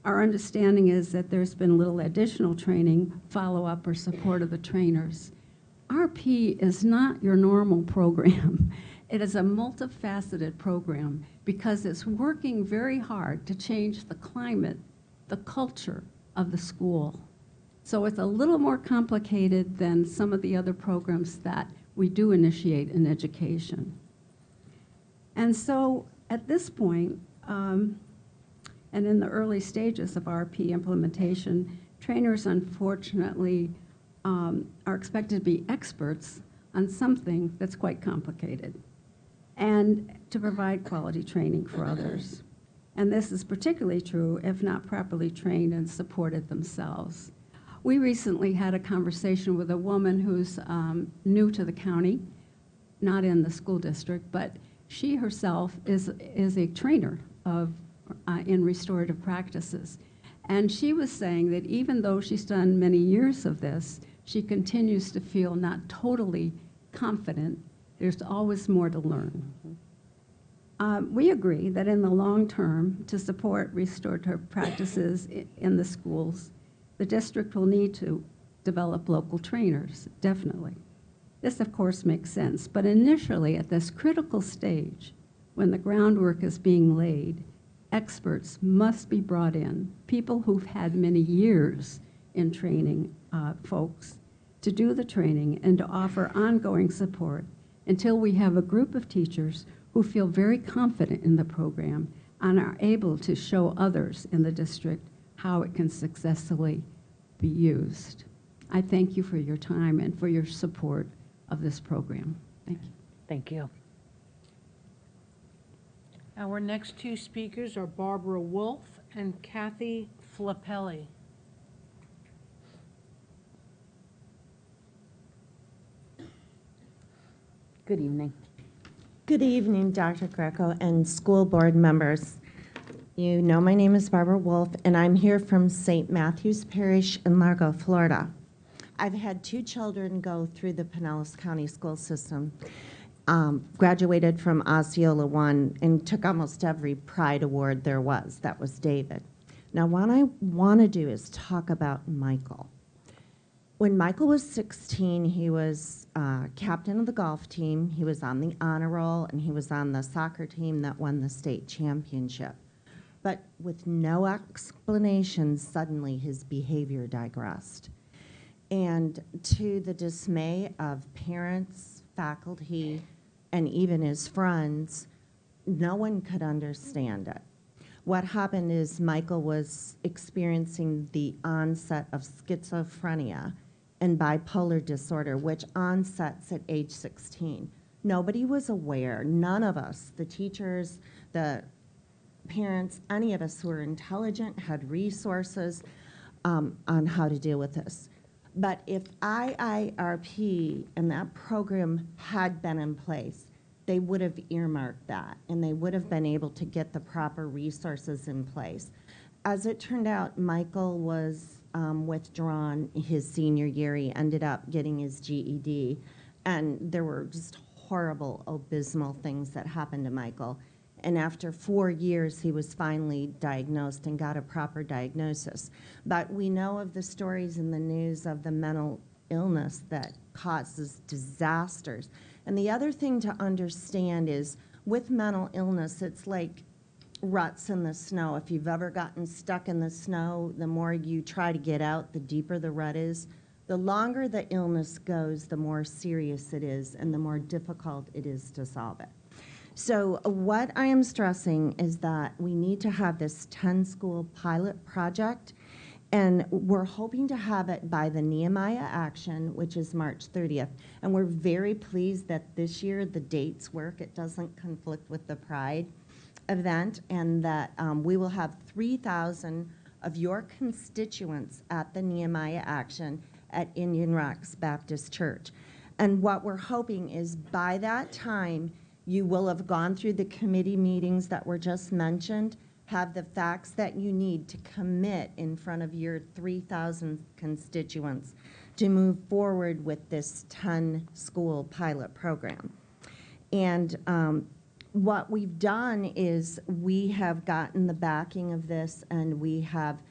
Our understanding is that there's been little additional training, follow-up, or support of the trainers. RP is not your normal program. It is a multifaceted program because it's working very hard to change the climate, the culture of the school. So it's a little more complicated than some of the other programs that we do initiate in education. And so at this point, and in the early stages of RP implementation, trainers unfortunately are expected to be experts on something that's quite complicated and to provide quality training for others. And this is particularly true if not properly trained and supported themselves. We recently had a conversation with a woman who's new to the county, not in the school district, but she herself is a trainer in restorative practices. And she was saying that even though she's done many years of this, she continues to feel not totally confident. There's always more to learn. We agree that in the long term, to support restorative practices in the schools, the district will need to develop local trainers, definitely. This, of course, makes sense, but initially at this critical stage, when the groundwork is being laid, experts must be brought in, people who've had many years in training folks to do the training and to offer ongoing support until we have a group of teachers who feel very confident in the program and are able to show others in the district how it can successfully be used. I thank you for your time and for your support of this program. Thank you. Thank you. Our next two speakers are Barbara Wolf and Kathy Flippelli. Good evening. Good evening, Dr. Greco and school board members. You know my name is Barbara Wolf, and I'm here from St. Matthew's Parish in Largo, Florida. I've had two children go through the Pinellas County school system. Graduated from Osceola 1 and took almost every pride award there was. That was David. Now, what I want to do is talk about Michael. When Michael was 16, he was captain of the golf team, he was on the honor roll, and he was on the soccer team that won the state championship. But with no explanation, suddenly his behavior digressed. And to the dismay of parents, faculty, and even his friends, no one could understand it. What happened is Michael was experiencing the onset of schizophrenia and bipolar disorder, which onsets at age 16. Nobody was aware, none of us, the teachers, the parents, any of us who were intelligent, had resources on how to deal with this. But if IIRP and that program had been in place, they would have earmarked that, and they would have been able to get the proper resources in place. As it turned out, Michael was withdrawn his senior year. He ended up getting his GED, and there were just horrible, abysmal things that happened to Michael. And after 4 years, he was finally diagnosed and got a proper diagnosis. But we know of the stories in the news of the mental illness that causes disasters. And the other thing to understand is with mental illness, it's like ruts in the snow. If you've ever gotten stuck in the snow, the more you try to get out, the deeper the rut is. The longer the illness goes, the more serious it is and the more difficult it is to solve it. So what I am stressing is that we need to have this 10-school pilot project, and we're hoping to have it by the Nehemiah Action, which is March 30th. And we're very pleased that this year the dates work. It doesn't conflict with the Pride event, and that we will have 3,000 of your constituents at the Nehemiah Action at Indian Rocks Baptist Church. And what we're hoping is by that time, you will have gone through the committee meetings that were just mentioned, have the facts that you need to commit in front of your 3,000 constituents to move forward with this 10-school pilot program. And what we've done is we have gotten the backing of this, and we have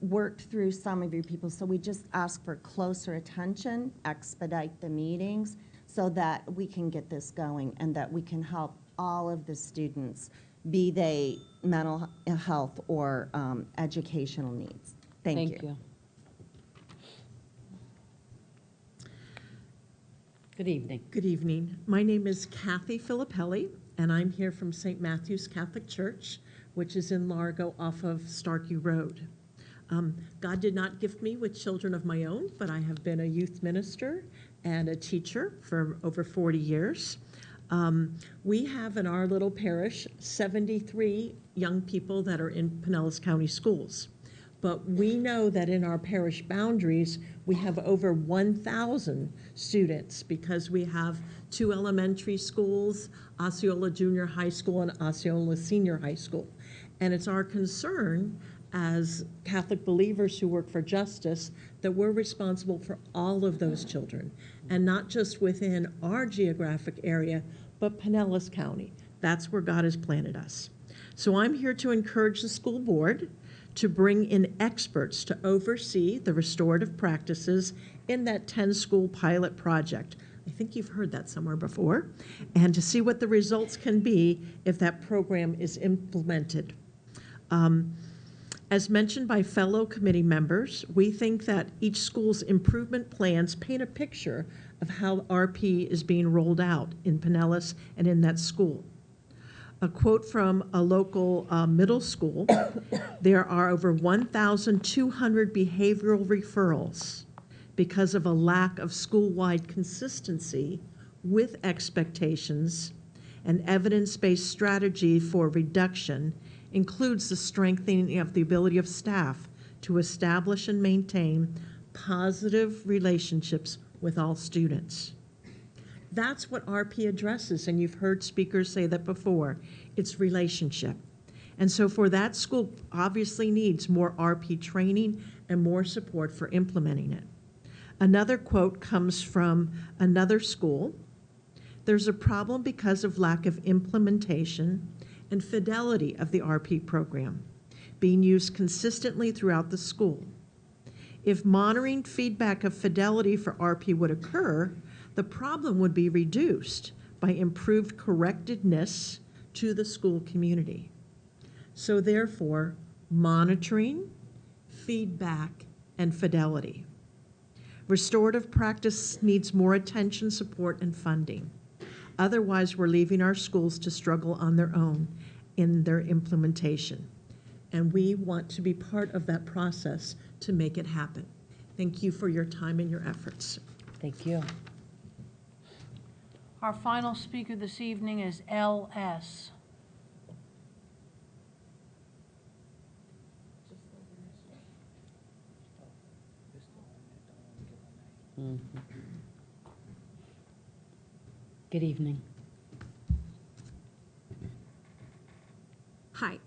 worked through some of your people. So we just ask for closer attention, expedite the meetings, so that we can get this going and that we can help all of the students, be they mental health or educational needs. Thank you. Good evening. Good evening. My name is Kathy Filippelli, and I'm here from St. Matthew's Catholic Church, which is in Largo off of Starkey Road. God did not gift me with children of my own, but I have been a youth minister and a teacher for over 40 years. We have in our little parish 73 young people that are in Pinellas County schools. But we know that in our parish boundaries, we have over 1,000 students because we have 2 elementary schools, Osceola Junior High School and Osceola Senior High School. And it's our concern as Catholic believers who work for justice that we're responsible for all of those children, and not just within our geographic area, but Pinellas County. That's where God has planted us. So I'm here to encourage the school board to bring in experts to oversee the restorative practices in that 10-school pilot project. I think you've heard that somewhere before, and to see what the results can be if that program is implemented. As mentioned by fellow committee members, we think that each school's improvement plans paint a picture of how RP is being rolled out in Pinellas and in that school. A quote from a local middle school, there are over 1,200 behavioral referrals because of a lack of school-wide consistency with expectations. An evidence-based strategy for reduction includes the strengthening of the ability of staff to establish and maintain positive relationships with all students. That's what RP addresses, and you've heard speakers say that before. It's relationship. And so for that, school obviously needs more RP training and more support for implementing it. Another quote comes from another school. There's a problem because of lack of implementation and fidelity of the RP program being used consistently throughout the school. If monitoring feedback of fidelity for RP would occur, the problem would be reduced by improved correctedness to the school community. So therefore, monitoring, feedback, and fidelity. Restorative practice needs more attention, support, and funding. Otherwise, we're leaving our schools to struggle on their own in their implementation. And we want to be part of that process to make it happen. Thank you for your time and your efforts. Thank you. Our final speaker this evening is L.S. Good evening. Hi,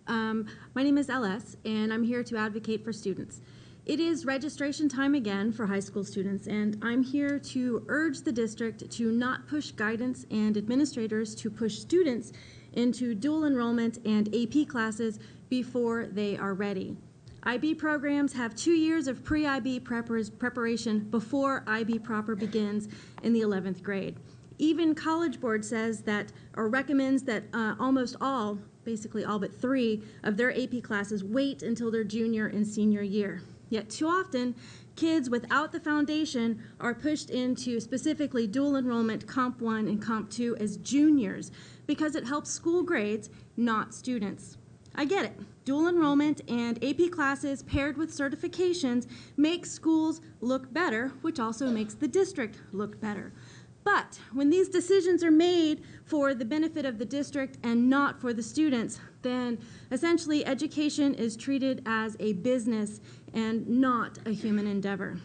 my name is LS, and I'm here to advocate for students. It is registration time again for high school students, and I'm here to urge the district to not push guidance and administrators to push students into dual enrollment and AP classes before they are ready. IB programs have 2 years of pre-IB preparation before IB proper begins in the 11th grade. Even College Board says that, or recommends that almost all, basically all but 3 of their AP classes wait until their junior and senior year. Yet too often, kids without the foundation are pushed into specifically dual enrollment Comp 1 and Comp 2 as juniors because it helps school grades, not students. I get it. Dual enrollment and AP classes paired with certifications make schools look better, which also makes the district look better. But when these decisions are made for the benefit of the district and not for the students, then essentially education is treated as a business and not a human endeavor.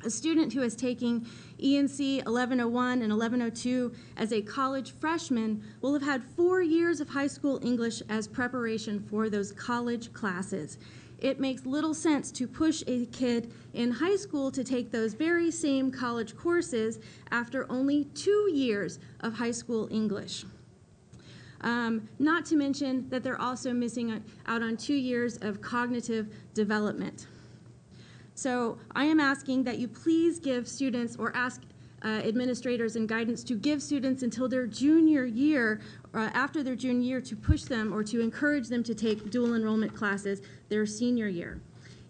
A student who is taking ENC 1101 and 1102 as a college freshman will have had 4 years of high school English as preparation for those college classes. It makes little sense to push a kid in high school to take those very same college courses after only 2 years of high school English. Not to mention that they're also missing out on 2 years of cognitive development. So I am asking that you please give students, or ask administrators and guidance to give students until their junior year, after their junior year, to push them or to encourage them to take dual enrollment classes their senior year.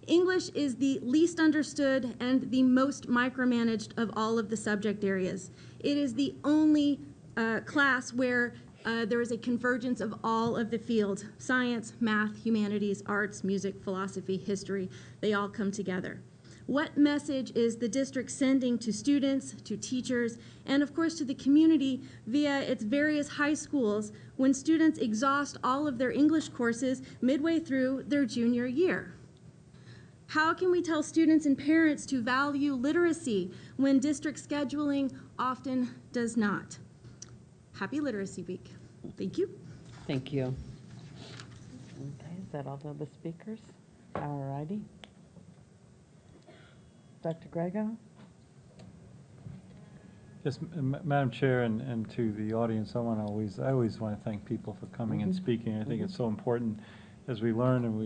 English is the least understood and the most micromanaged of all of the subject areas. It is the only class where there is a convergence of all of the fields: science, math, humanities, arts, music, philosophy, history. They all come together. What message is the district sending to students, to teachers, and of course to the community via its various high schools when students exhaust all of their English courses midway through their junior year? How can we tell students and parents to value literacy when district scheduling often does not? Happy Literacy Week. Thank you. Thank you. Okay, is that all the speakers? All righty. Dr. Grego? Yes, Madam Chair, and to the audience, I always want to thank people for coming and speaking. I think it's so important as we learn and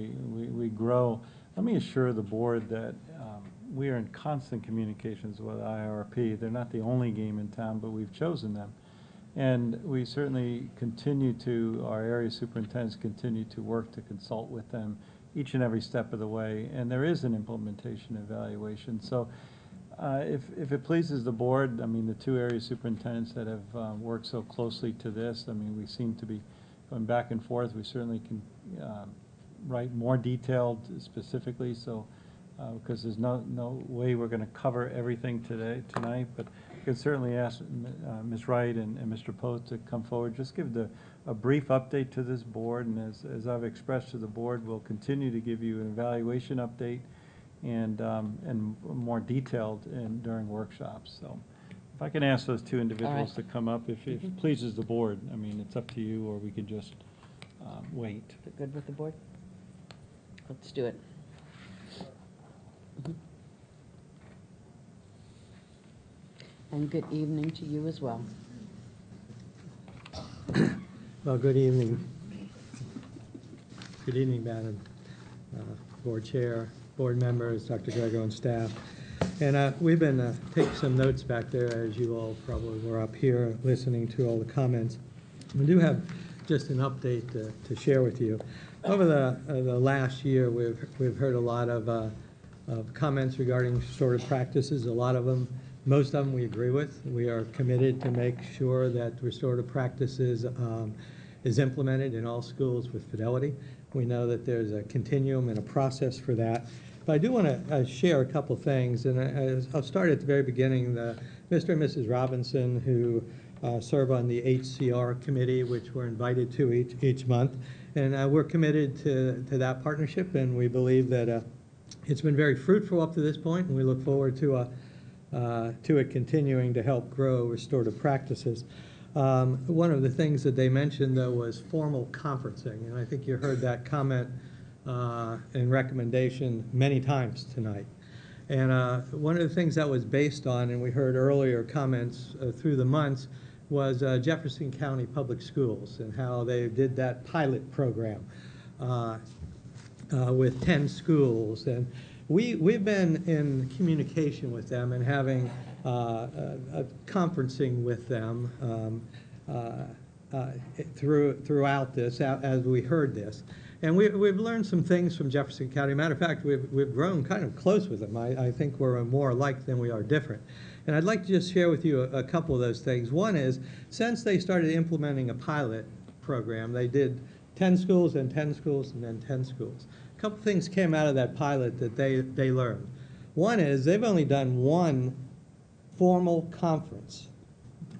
we grow. Let me assure the board that we are in constant communications with IRP. They're not the only game in town, but we've chosen them. And we certainly our area superintendents continue to work to consult with them each and every step of the way. And there is an implementation evaluation. So If it pleases the board, I mean, the two area superintendents that have worked so closely to this, I mean, we seem to be going back and forth. We certainly can write more detailed specifically, so because there's no way we're going to cover everything tonight, but we can certainly ask Ms. Wright and Mr. Post to come forward, just give a brief update to this board, and as I've expressed to the board, we'll continue to give you an evaluation update and more detailed during workshops. So if I can ask those two individuals to come up, if it pleases the board. I mean, it's up to you, or we could just wait. Is it good with the board? Let's do it. And good evening to you as well. Well, good evening. Good evening, Madam Board Chair, board members, Dr. Grego, and staff. And we've been taking some notes back there, as you all probably were up here listening to all the comments. We do have just an update to share with you. Over the last year, we've heard a lot of comments regarding restorative practices. A lot of them, most of them, we agree with. We are committed to make sure that restorative practices is implemented in all schools with fidelity. We know that there's a continuum and a process for that. But I do want to share a couple things, and I'll start at the very beginning. Mr. and Mrs. Robinson, who serve on the HCR committee, which we're invited to each month, and we're committed to that partnership, and we believe that it's been very fruitful up to this point, and we look forward to it continuing to help grow restorative practices. One of the things that they mentioned, though, was formal conferencing, and I think you heard that comment and recommendation many times tonight. And one of the things that was based on, and we heard earlier comments through the months, was Jefferson County Public Schools and how they did that pilot program with 10 schools. And we've been in communication with them and having a conferencing with them throughout this, as we heard this. And we've learned some things from Jefferson County. Matter of fact, we've grown kind of close with them. I think we're more alike than we are different. And I'd like to just share with you a couple of those things. One is, since they started implementing a pilot program, they did 10 schools and 10 schools and then 10 schools. A couple things came out of that pilot that they learned. One is they've only done one formal conference,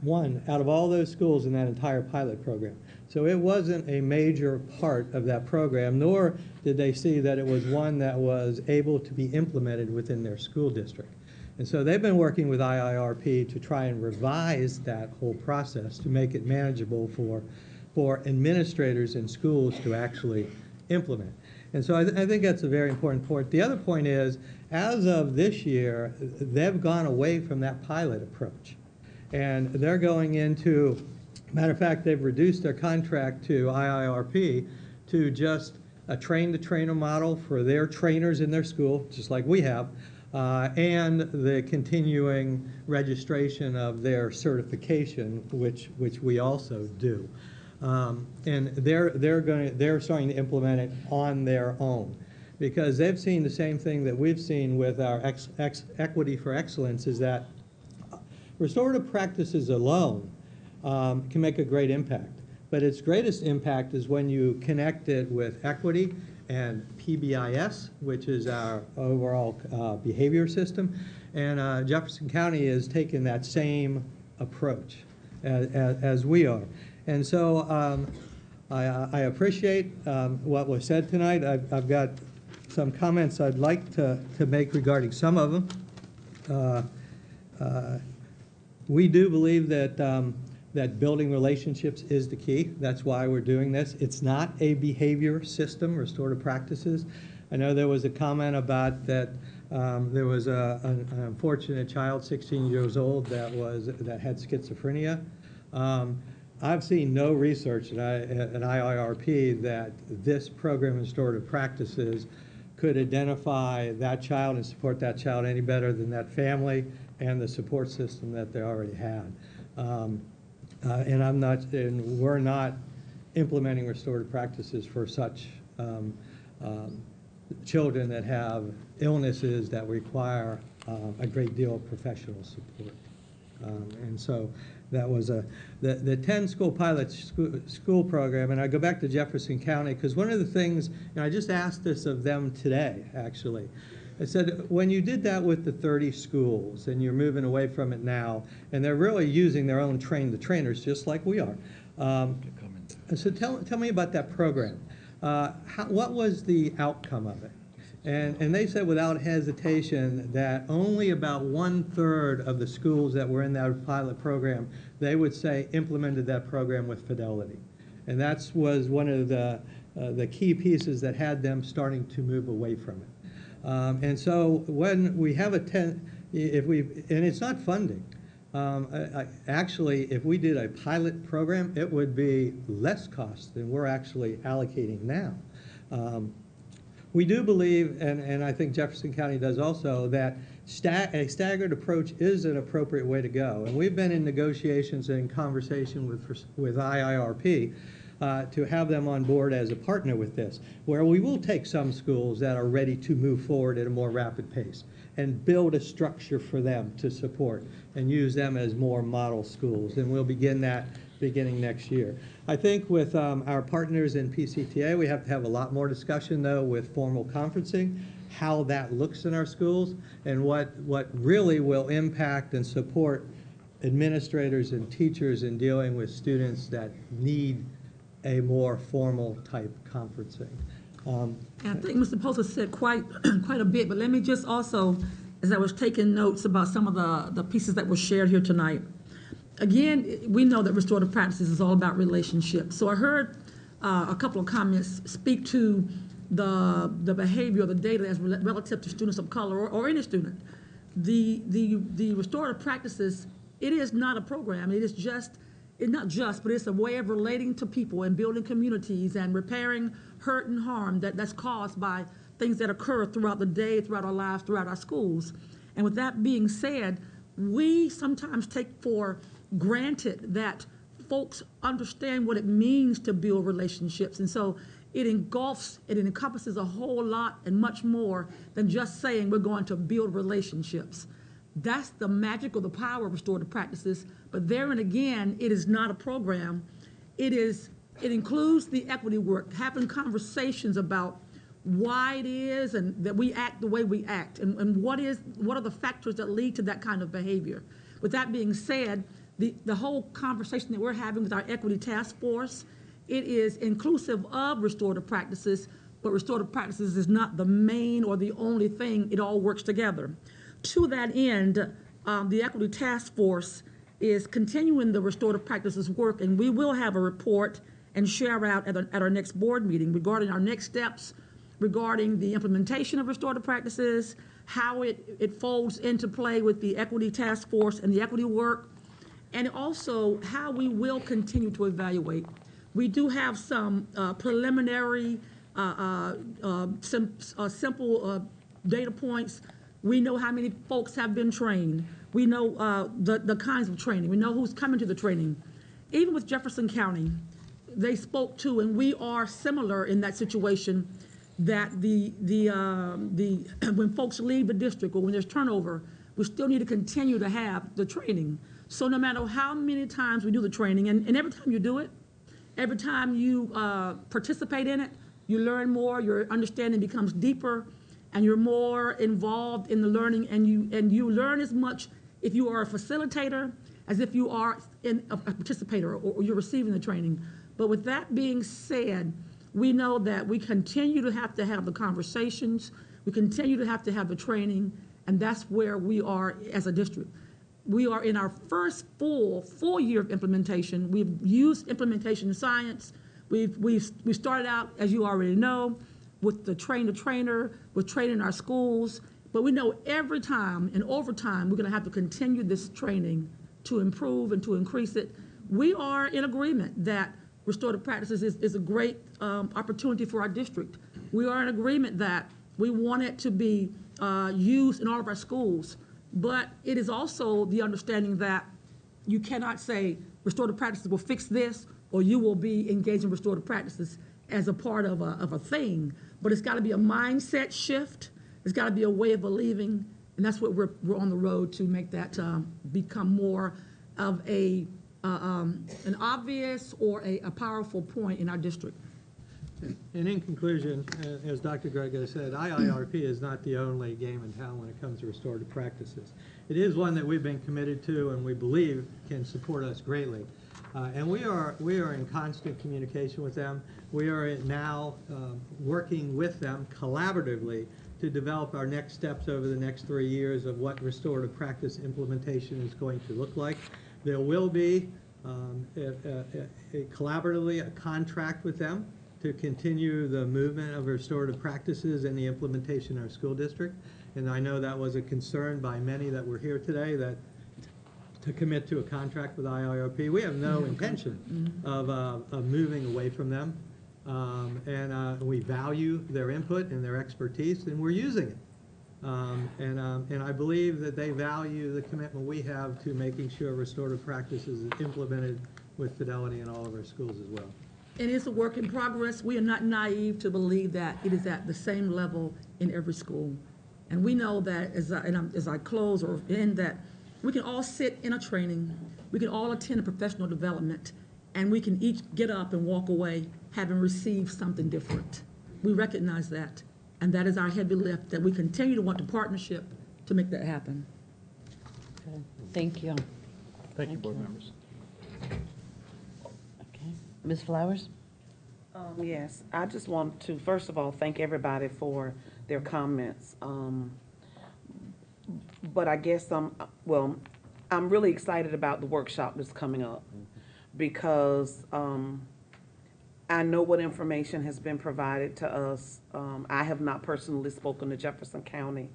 one out of all those schools in that entire pilot program. So it wasn't a major part of that program, nor did they see that it was one that was able to be implemented within their school district. And so they've been working with IIRP to try and revise that whole process to make it manageable for administrators in schools to actually implement. And so I think that's a very important point. The other point is, as of this year, they've gone away from that pilot approach. And they're going into, matter of fact, they've reduced their contract to IIRP to just a train-the-trainer model for their trainers in their school, just like we have, and the continuing registration of their certification, which we also do. And they're starting to implement it on their own, because they've seen the same thing that we've seen with our Equity for Excellence, is that restorative practices alone can make a great impact. But its greatest impact is when you connect it with equity and PBIS, which is our overall behavior system. And Jefferson County is taking that same approach as we are. And so I appreciate what was said tonight. I've got some comments I'd like to make regarding some of them. We do believe that building relationships is the key. That's why we're doing this. It's not a behavior system, restorative practices. I know there was a comment about that there was an unfortunate child, 16 years old, that had schizophrenia. I've seen no research at IIRP that this program of restorative practices could identify that child and support that child any better than that family and the support system that they already had. And we're not implementing restorative practices for such children that have illnesses that require a great deal of professional support. And so that was the 10-school pilot school program. And I go back to Jefferson County because one of the things, and I just asked this of them today, actually. I said, when you did that with the 30 schools and you're moving away from it now, and they're really using their own train-the-trainers just like we are. So tell me about that program. What was the outcome of it? And they said without hesitation that only about 1/3 of the schools that were in that pilot program, they would say implemented that program with fidelity. And that was one of the key pieces that had them starting to move away from it. And so when we have and it's not funding. Actually, if we did a pilot program, it would be less cost than we're actually allocating now. We do believe, and I think Jefferson County does also, that a staggered approach is an appropriate way to go. And we've been in negotiations and conversation with IIRP to have them on board as a partner with this, where we will take some schools that are ready to move forward at a more rapid pace and build a structure for them to support and use them as more model schools. And we'll begin that beginning next year. I think with our partners in PCTA, we have to have a lot more discussion, though, with formal conferencing, how that looks in our schools, and what really will impact and support administrators and teachers in dealing with students that need a more formal type conferencing. I think Mr. Poster said quite a bit, but let me just also, as I was taking notes about some of the pieces that were shared here tonight, again, we know that restorative practices is all about relationships. So I heard a couple of comments speak to the behavior, the data as relative to students of color or any student. The restorative practices, it is not a program. It is but it's a way of relating to people and building communities and repairing hurt and harm that's caused by things that occur throughout the day, throughout our lives, throughout our schools. And with that being said, we sometimes take for granted that folks understand what it means to build relationships. And so it encompasses a whole lot and much more than just saying we're going to build relationships. That's the magic or the power of restorative practices. But there and again, it is not a program. It includes the equity work, having conversations about why it is and that we act the way we act, and what are the factors that lead to that kind of behavior. With that being said, the whole conversation that we're having with our equity task force, it is inclusive of restorative practices, but restorative practices is not the main or the only thing. It all works together. To that end, the equity task force is continuing the restorative practices work, and we will have a report and share out at our next board meeting regarding our next steps regarding the implementation of restorative practices, how it folds into play with the equity task force and the equity work, and also how we will continue to evaluate. We do have some preliminary, simple data points. We know how many folks have been trained. We know the kinds of training. We know who's coming to the training. Even with Jefferson County, they spoke to, and we are similar in that situation, that when folks leave the district or when there's turnover, we still need to continue to have the training. So no matter how many times we do the training, and every time you do it, every time you participate in it, you learn more, your understanding becomes deeper, and you're more involved in the learning, and you learn as much if you are a facilitator as if you are a participator or you're receiving the training. But with that being said, we know that we continue to have the conversations, we continue to have the training, and that's where we are as a district. We are in our first full year of implementation. We've used implementation science. We started out, as you already know, with the train-the-trainer, with training our schools, but we know every time and over time we're going to have to continue this training to improve and to increase it. We are in agreement that restorative practices is a great opportunity for our district. We are in agreement that we want it to be used in all of our schools, but it is also the understanding that you cannot say restorative practices will fix this or you will be engaged in restorative practices as a part of a thing, but it's got to be a mindset shift. It's got to be a way of believing. And that's what we're on the road to make that become more of an obvious or a powerful point in our district. And in conclusion, as Dr. Grego said, IIRP is not the only game in town when it comes to restorative practices. It is one that we've been committed to and we believe can support us greatly. And we are in constant communication with them. We are now working with them collaboratively to develop our next steps over the next 3 years of what restorative practice implementation is going to look like. There will be collaboratively a contract with them to continue the movement of restorative practices and the implementation in our school district. And I know that was a concern by many that were here today, that to commit to a contract with IIRP. We have no intention of moving away from them. And we value their input and their expertise, and we're using it. And I believe that they value the commitment we have to making sure restorative practices is implemented with fidelity in all of our schools as well. And it's a work in progress. We are not naive to believe that it is at the same level in every school. And we know that as I close or end that, we can all sit in a training, we can all attend a professional development, and we can each get up and walk away having received something different. We recognize that, and that is our heavy lift, that we continue to want the partnership to make that happen. Okay. Thank you. Thank you, board members. Okay. Ms. Flowers? Yes, I just want to, first of all, thank everybody for their comments. But I guess I'm really excited about the workshop that's coming up because I know what information has been provided to us. I have not personally spoken to Jefferson County.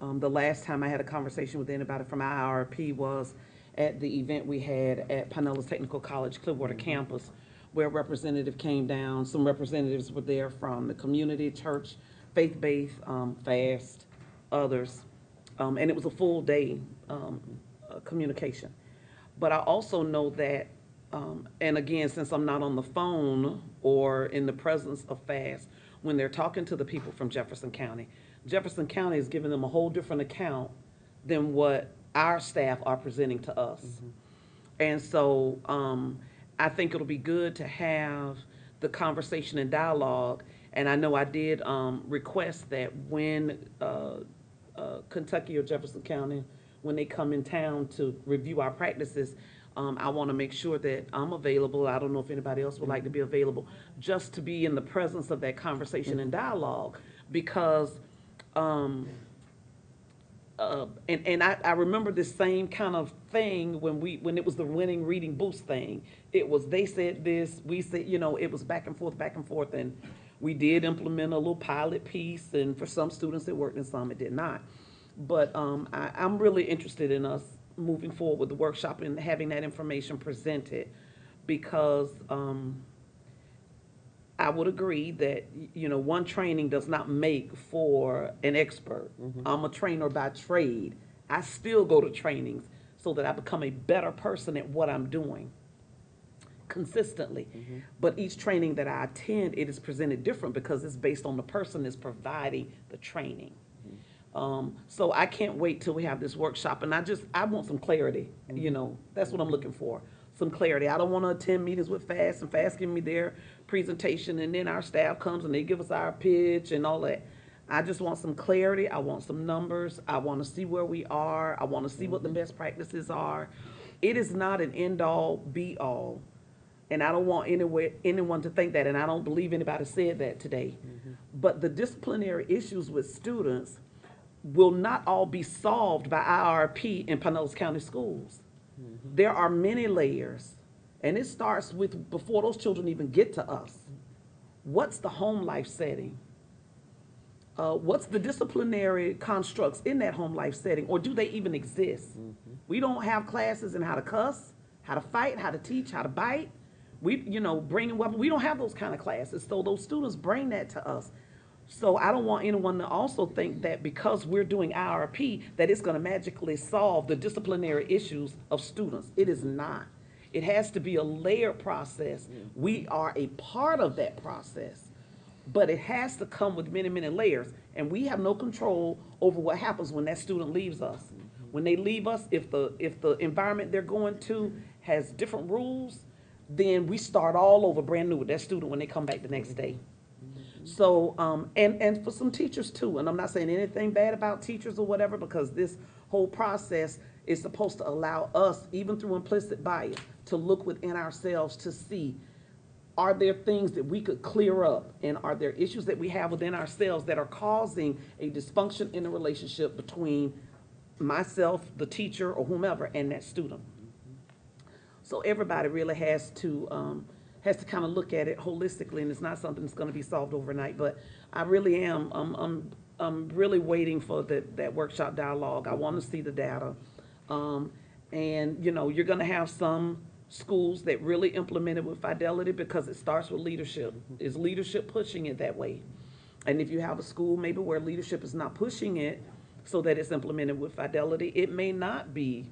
The last time I had a conversation with anybody from IRP was at the event we had at Pinellas Technical College Clearwater campus, where a representative came down. Some representatives were there from the community, church, faith-based, FAST, others. And it was a full day communication. But I also know that, and again, since I'm not on the phone or in the presence of FAST, when they're talking to the people from Jefferson County is giving them a whole different account than what our staff are presenting to us. And so I think it'll be good to have the conversation and dialogue. And I know I did request that when Kentucky or Jefferson County, when they come in town to review our practices, I want to make sure that I'm available. I don't know if anybody else would like to be available, just to be in the presence of that conversation and dialogue, because I remember this same kind of thing when it was the winning reading boost thing. It was, they said this, we said, it was back and forth, and we did implement a little pilot piece, and for some students it worked and some it did not. But I'm really interested in us moving forward with the workshop and having that information presented, because I would agree that, one training does not make for an expert. I'm a trainer by trade. I still go to trainings so that I become a better person at what I'm doing consistently. But each training that I attend, it is presented different because it's based on the person that's providing the training. So I can't wait till we have this workshop, and I want some clarity. That's what I'm looking for. Some clarity. I don't want to attend meetings with FAST and FAST give me their presentation and then our staff comes and they give us our pitch and all that. I just want some clarity. I want some numbers. I want to see where we are. I want to see what the best practices are. It is not an end-all, be-all. And I don't want anyone to think that, and I don't believe anybody said that today. But the disciplinary issues with students will not all be solved by IRP in Pinellas County schools. There are many layers, and it starts with before those children even get to us. What's the home life setting? What's the disciplinary constructs in that home life setting, or do they even exist? We don't have classes in how to cuss, how to fight, how to teach, how to bite. Bringing weapons. We don't have those kind of classes, so those students bring that to us. So I don't want anyone to also think that because we're doing IRP that it's going to magically solve the disciplinary issues of students. It is not. It has to be a layered process. We are a part of that process. but it has to come with many, many layers. And we have no control over what happens when that student leaves us. When they leave us, if the environment they're going to has different rules, then we start all over brand new with that student when they come back the next day. So, and for some teachers too, and I'm not saying anything bad about teachers or whatever, because this whole process is supposed to allow us, even through implicit bias, to look within ourselves to see, are there things that we could clear up, and are there issues that we have within ourselves that are causing a dysfunction in the relationship between myself, the teacher, or whomever, and that student. So everybody really has to kind of look at it holistically, and it's not something that's going to be solved overnight. But I really am. I'm really waiting for that workshop dialogue. I want to see the data, and you know, you're going to have some schools that really implement it with fidelity because it starts with leadership. Is leadership pushing it that way? And if you have a school maybe where leadership is not pushing it so that it's implemented with fidelity, it may not be.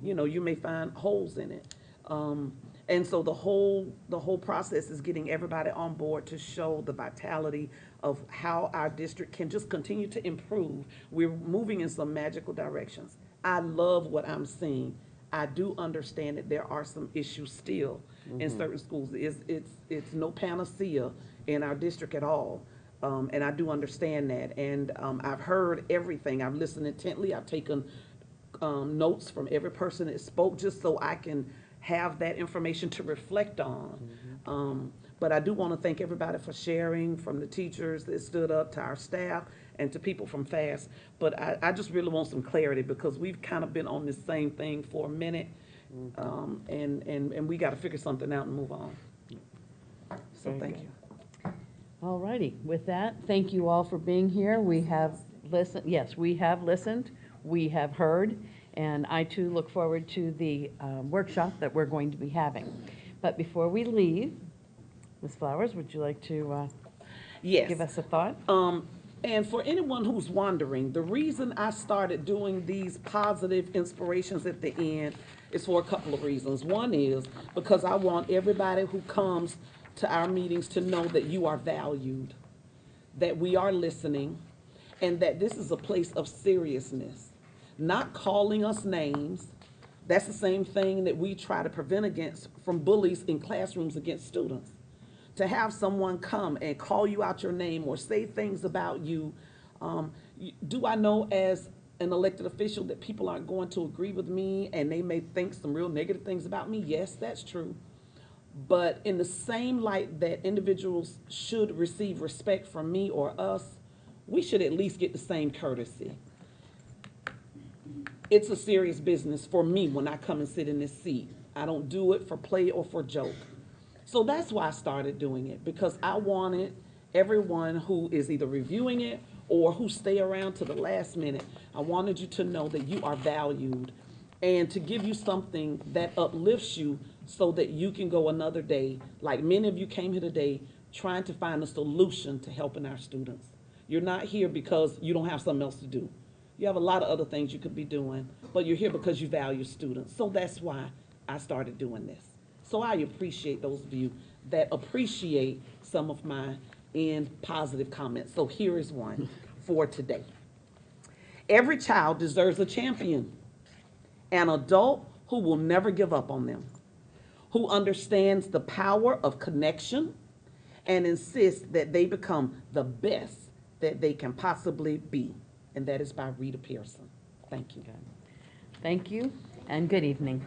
You know, you may find holes in it. And so the whole process is getting everybody on board to show the vitality of how our district can just continue to improve. We're moving in some magical directions. I love what I'm seeing. I do understand that there are some issues still in certain schools. It's no panacea in our district at all. And I do understand that. And I've heard everything. I've listened intently. I've taken notes from every person that spoke just so I can have that information to reflect on. But I do want to thank everybody for sharing, from the teachers that stood up to our staff and to people from FAST. But I just really want some clarity because we've kind of been on this same thing for a minute. And we got to figure something out and move on. So thank you. All righty. With that, thank you all for being here. We have listened. Yes, we have listened. We have heard. And I, too, look forward to the workshop that we're going to be having. But before we leave, Ms. Flowers, would you like to give us a thought? And for anyone who's wondering, the reason I started doing these positive inspirations at the end is for a couple of reasons. One is because I want everybody who comes to our meetings to know that you are valued, that we are listening, and that this is a place of seriousness. Not calling us names. That's the same thing that we try to prevent against from bullies in classrooms against students. To have someone come and call you out your name or say things about you. Do I know as an elected official that people aren't going to agree with me and they may think some real negative things about me? Yes, that's true. But in the same light that individuals should receive respect from me or us, we should at least get the same courtesy. It's a serious business for me when I come and sit in this seat. I don't do it for play or for joke. So that's why I started doing it, because I wanted everyone who is either reviewing it or who stay around to the last minute, I wanted you to know that you are valued and to give you something that uplifts you so that you can go another day, like many of you came here today, trying to find a solution to helping our students. You're not here because you don't have something else to do. You have a lot of other things you could be doing, but you're here because you value students. So that's why I started doing this. So I appreciate those of you that appreciate some of my positive comments. So here is one for today. Every child deserves a champion, an adult who will never give up on them, who understands the power of connection and insists that they become the best that they can possibly be. And that is by Rita Pearson. Thank you. Thank you, and good evening.